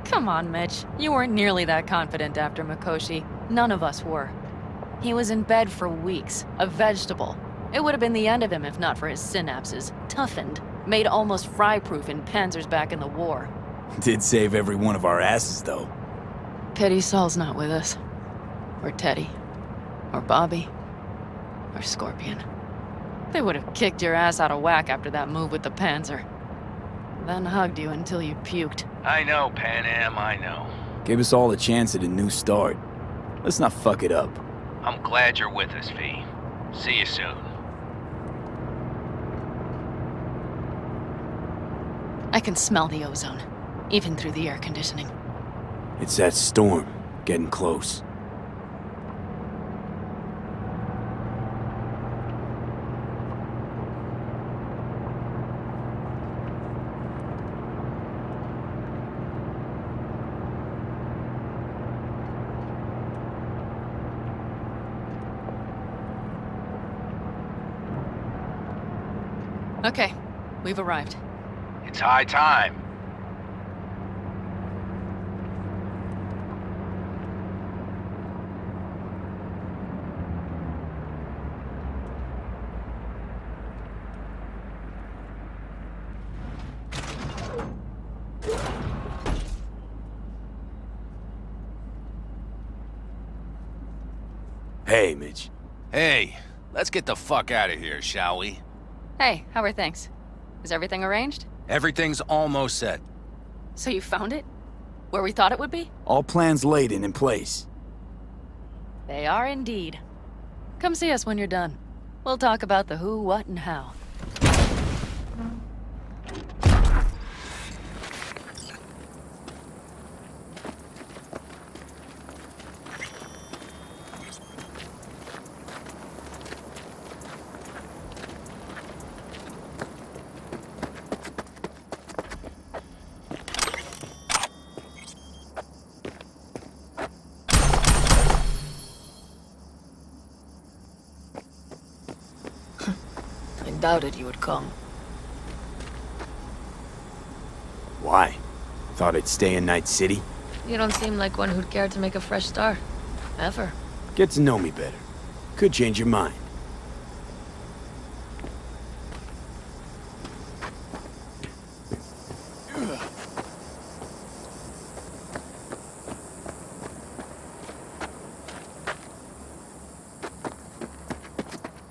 Come on, Mitch. You weren't nearly that confident after Mikoshi. None of us were. He was in bed for weeks, a vegetable. It would have been the end of him if not for his synapses. Toughened, made almost fry-proof in panzers back in the war. Did save every one of our asses, though. Pity Saul's not with us. Or Teddy. Or Bobby. Or Scorpion. They would have kicked your ass out of whack after that move with the Panzer. Then hugged you until you puked. I know, Pan Am, I know. Gave us all a chance at a new start. Let's not fuck it up. I'm glad you're with us, V. See you soon. I can smell the ozone, even through the air conditioning. It's that storm, getting close. Okay, we've arrived. It's high time. Hey, Mitch. Hey, let's get the fuck out of here, shall we? Hey, how are things? Is everything arranged? Everything's almost set. So you found it? Where we thought it would be? All plans laid and in place. They are indeed. Come see us when you're done. We'll talk about the who, what, and how. Doubted you would come. Why? Thought I'd stay in Night City? You don't seem like one who'd care to make a fresh start. Ever. Get to know me better. Could change your mind.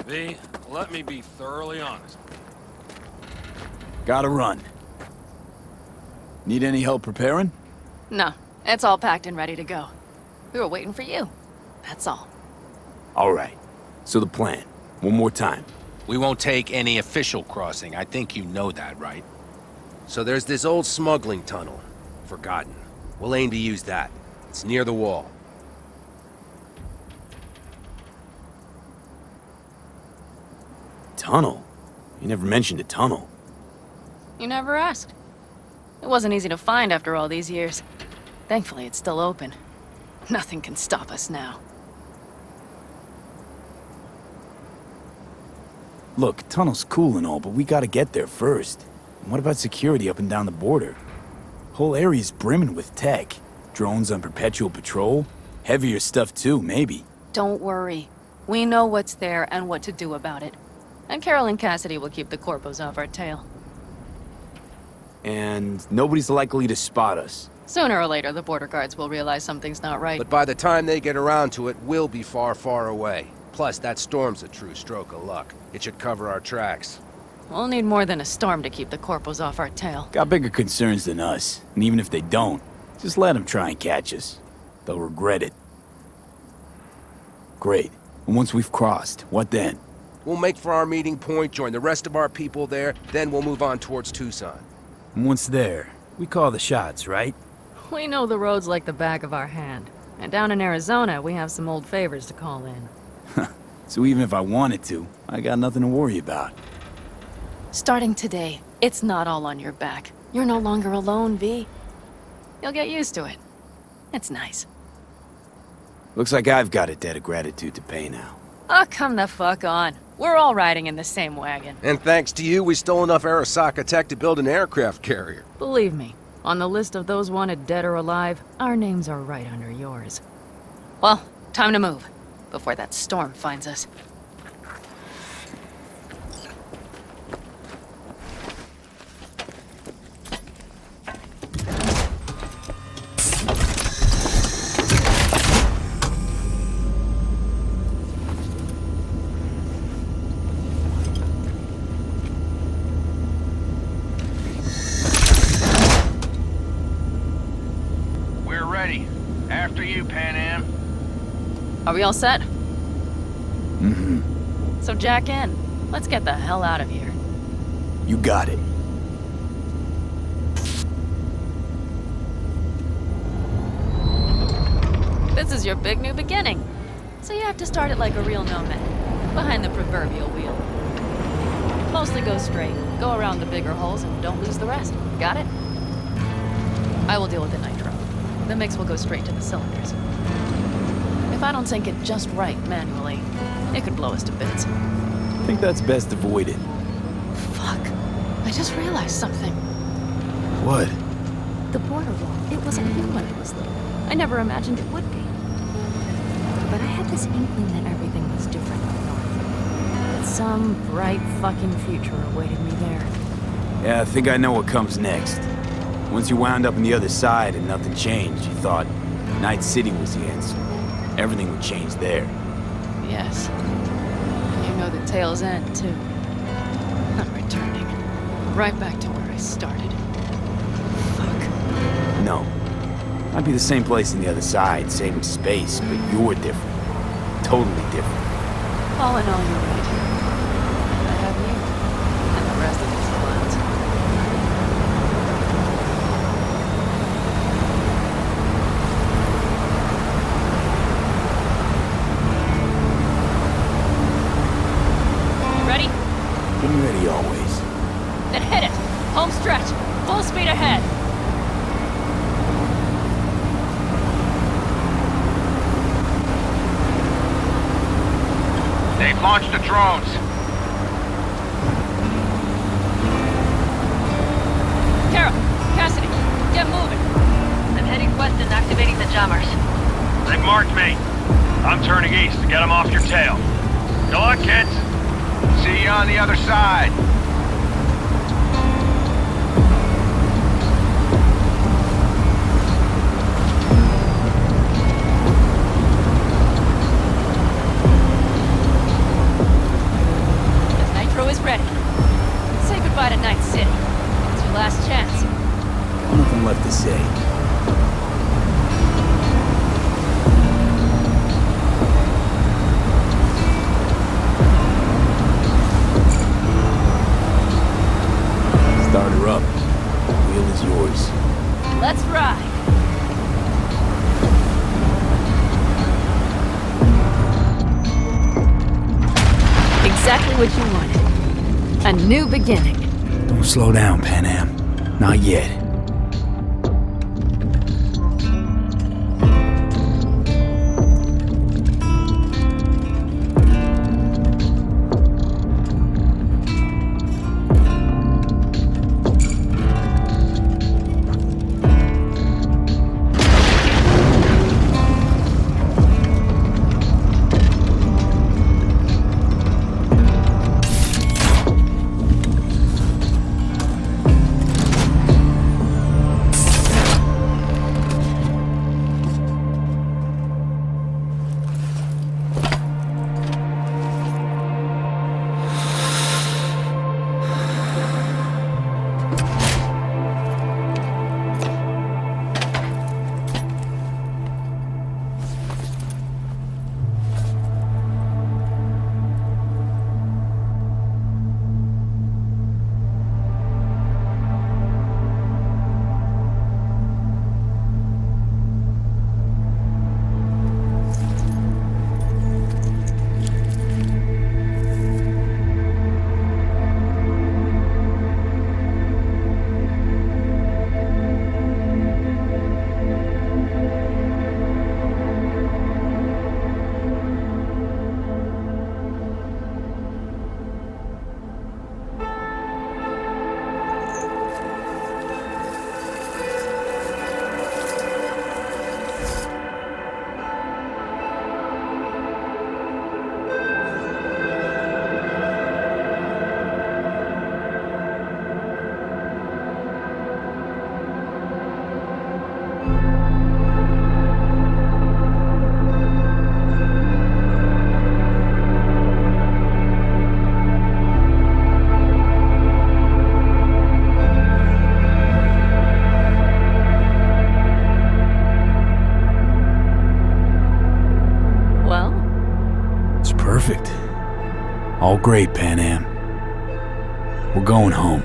V, let me be thoroughly honest. Gotta run. Need any help preparing? No, it's all packed and ready to go. We were waiting for you. That's all. All right. So the plan. One more time. We won't take any official crossing. I think you know that, right? So there's this old smuggling tunnel. Forgotten. We'll aim to use that. It's near the wall. Tunnel? You never mentioned a tunnel. You never asked. It wasn't easy to find after all these years. Thankfully, it's still open. Nothing can stop us now. Look, tunnel's cool and all, but we gotta get there first. And what about security up and down the border? Whole area's brimming with tech. Drones on perpetual patrol. Heavier stuff too, maybe. Don't worry. We know what's there and what to do about it. And Carol and Cassidy will keep the corpos off our tail. And nobody's likely to spot us. Sooner or later, the border guards will realize something's not right. But by the time they get around to it, we'll be far, far away. Plus, that storm's a true stroke of luck. It should cover our tracks. We'll need more than a storm to keep the corpos off our tail. Got bigger concerns than us. And even if they don't, just let them try and catch us. They'll regret it. Great. And once we've crossed, what then? We'll make for our meeting point, join the rest of our people there, then we'll move on towards Tucson. And once there, we call the shots, right? We know the roads like the back of our hand. And down in Arizona, we have some old favors to call in. So even if I wanted to, I got nothing to worry about. Starting today, it's not all on your back. You're no longer alone, V. You'll get used to it. It's nice. Looks like I've got a debt of gratitude to pay now. Oh, come the fuck on. We're all riding in the same wagon. And thanks to you, we stole enough Arasaka tech to build an aircraft carrier. Believe me, on the list of those wanted dead or alive, our names are right under yours. Well, time to move, before that storm finds us. After you, Pan Am. Are we all set? Mm-hmm. So jack in. Let's get the hell out of here. You got it. This is your big new beginning. So you have to start it like a real nomad, behind the proverbial wheel. Mostly go straight, go around the bigger holes, and don't lose the rest. Got it? I will deal with the nitro. The mix will go straight to the cylinders. If I don't sync it just right manually, it could blow us to bits. I think that's best avoided. Fuck. I just realized something. What? The border wall, it wasn't here when I was little. I never imagined it would be. But I had this inkling that everything was different up north. That some bright fucking future awaited me there. Yeah, I think I know what comes next. Once you wound up on the other side and nothing changed, you thought Night City was the answer. Everything would change there. Yes. You know the tale's end, too. I'm returning. Right back to where I started. Fuck. No. Might be the same place on the other side, same space, but you're different. Totally different. All in all, you're right. I have you. And the rest of these clowns. Ready? I'm ready always. Then hit it! Home stretch! Full speed ahead! They've launched the drones. Carol! Cassidy! Get moving! I'm heading west and activating the jammers. They've marked me. I'm turning east to get them off your tail. Good luck, kids. See you on the other side. The nitro is ready. Say goodbye to Night City. It's your last chance. Nothing left to say. Start her up. Wheel is yours. Let's ride. Exactly what you wanted. A new beginning. Don't slow down, Pan Am. Not yet. All great, Pan Am. We're going home.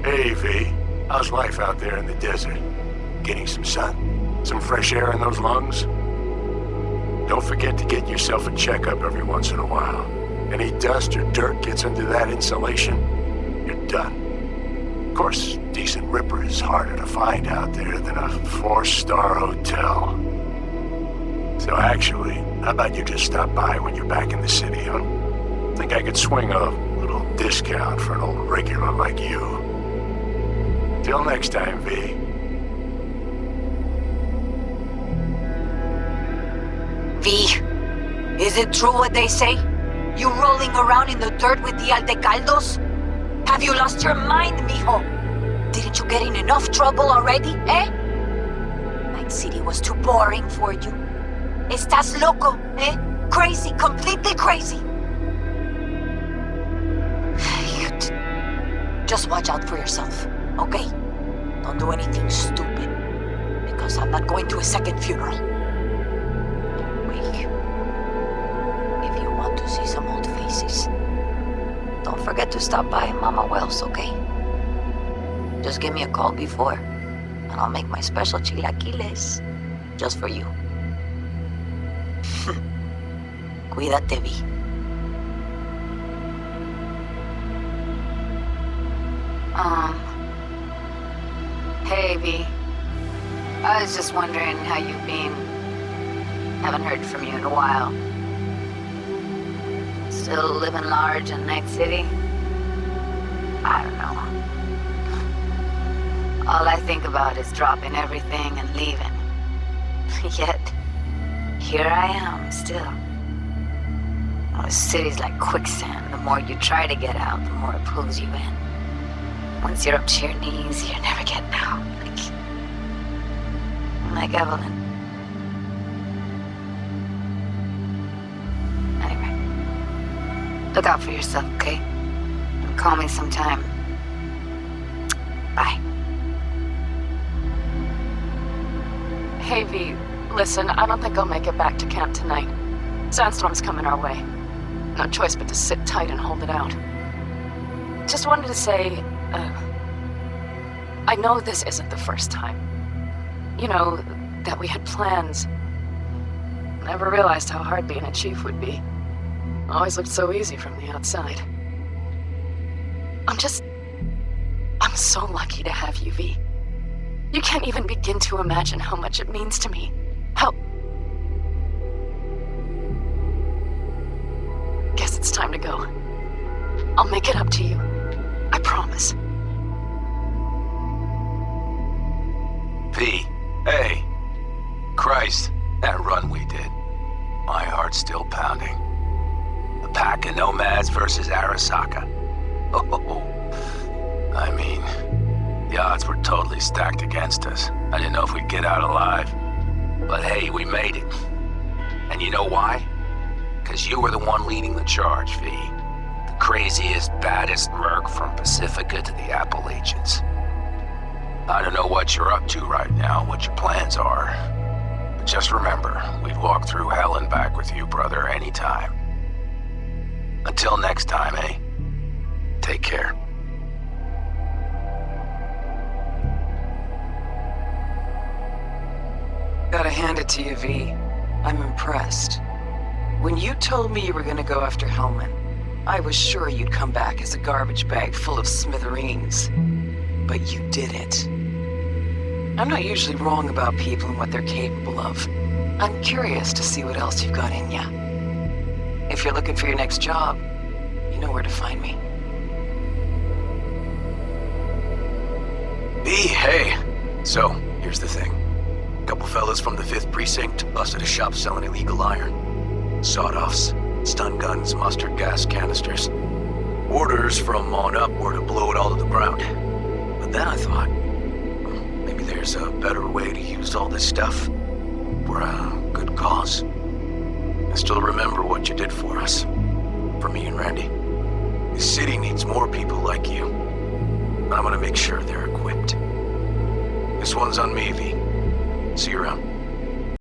Hey, V. How's life out there in the desert? Getting some sun? Some fresh air in those lungs? Don't forget to get yourself a checkup every once in a while. Any dust or dirt gets into that insulation, you're done. Of course, decent ripper is harder to find out there than a 4-star hotel. So actually, how about you just stop by when you're back in the city, huh? Think I could swing a little discount for an old regular like you. Till next time, V. V, is it true what they say? You rolling around in the dirt with the Aldecaldos? Have you lost your mind, mijo? Didn't you get in enough trouble already, eh? Night City was too boring for you. Estás loco, eh? Crazy, completely crazy. Just watch out for yourself, okay? Don't do anything stupid, because I'm not going to a second funeral. Wait. If you want to see some old faces, don't forget to stop by Mama Wells, okay? Just give me a call before, and I'll make my special chilaquiles just for you. Cuídate, V. Hey, V. I was just wondering how you've been. Haven't heard from you in a while. Still living large in Night City? I don't know. All I think about is dropping everything and leaving. Yet, here I am, still. The city's like quicksand. The more you try to get out, the more it pulls you in. Once you're up to your knees, you're never getting out. Like Evelyn. Anyway, look out for yourself, okay? And call me sometime. Bye. Hey, V. Listen, I don't think I'll make it back to camp tonight. Sandstorm's coming our way. No choice but to sit tight and hold it out. Just wanted to say, I know this isn't the first time. You know, that we had plans. Never realized how hard being a chief would be. Always looked so easy from the outside. I'm so lucky to have you, V. You can't even begin to imagine how much it means to me. How... Guess it's time to go. I'll make it up to you. I promise. V, hey. Christ, that run we did. My heart's still pounding. The pack of nomads versus Arasaka. Oh, I mean, the odds were totally stacked against us. I didn't know if we'd get out alive. But hey, we made it. And you know why? Because you were the one leading the charge, V. The craziest, baddest merc from Pacifica to the Appalachians. I don't know what you're up to right now, what your plans are. But just remember, we'd walk through hell and back with you, brother, anytime. Until next time, eh? Take care. Gotta hand it to you, V. I'm impressed. When you told me you were gonna go after Hellman, I was sure you'd come back as a garbage bag full of smithereens. But you did it. I'm not usually wrong about people and what they're capable of. I'm curious to see what else you've got in ya. If you're looking for your next job, you know where to find me. V, hey. So, here's the thing. A couple fellas from the 5th Precinct busted a shop selling illegal iron. Sawed-offs, stun guns, mustard gas canisters. Orders from on up were to blow it all to the ground. But then I thought, maybe there's a better way to use all this stuff for a good cause. I still remember what you did for us. For me and Randy. This city needs more people like you. I'm gonna make sure they're equipped. This one's on me, V. See you around.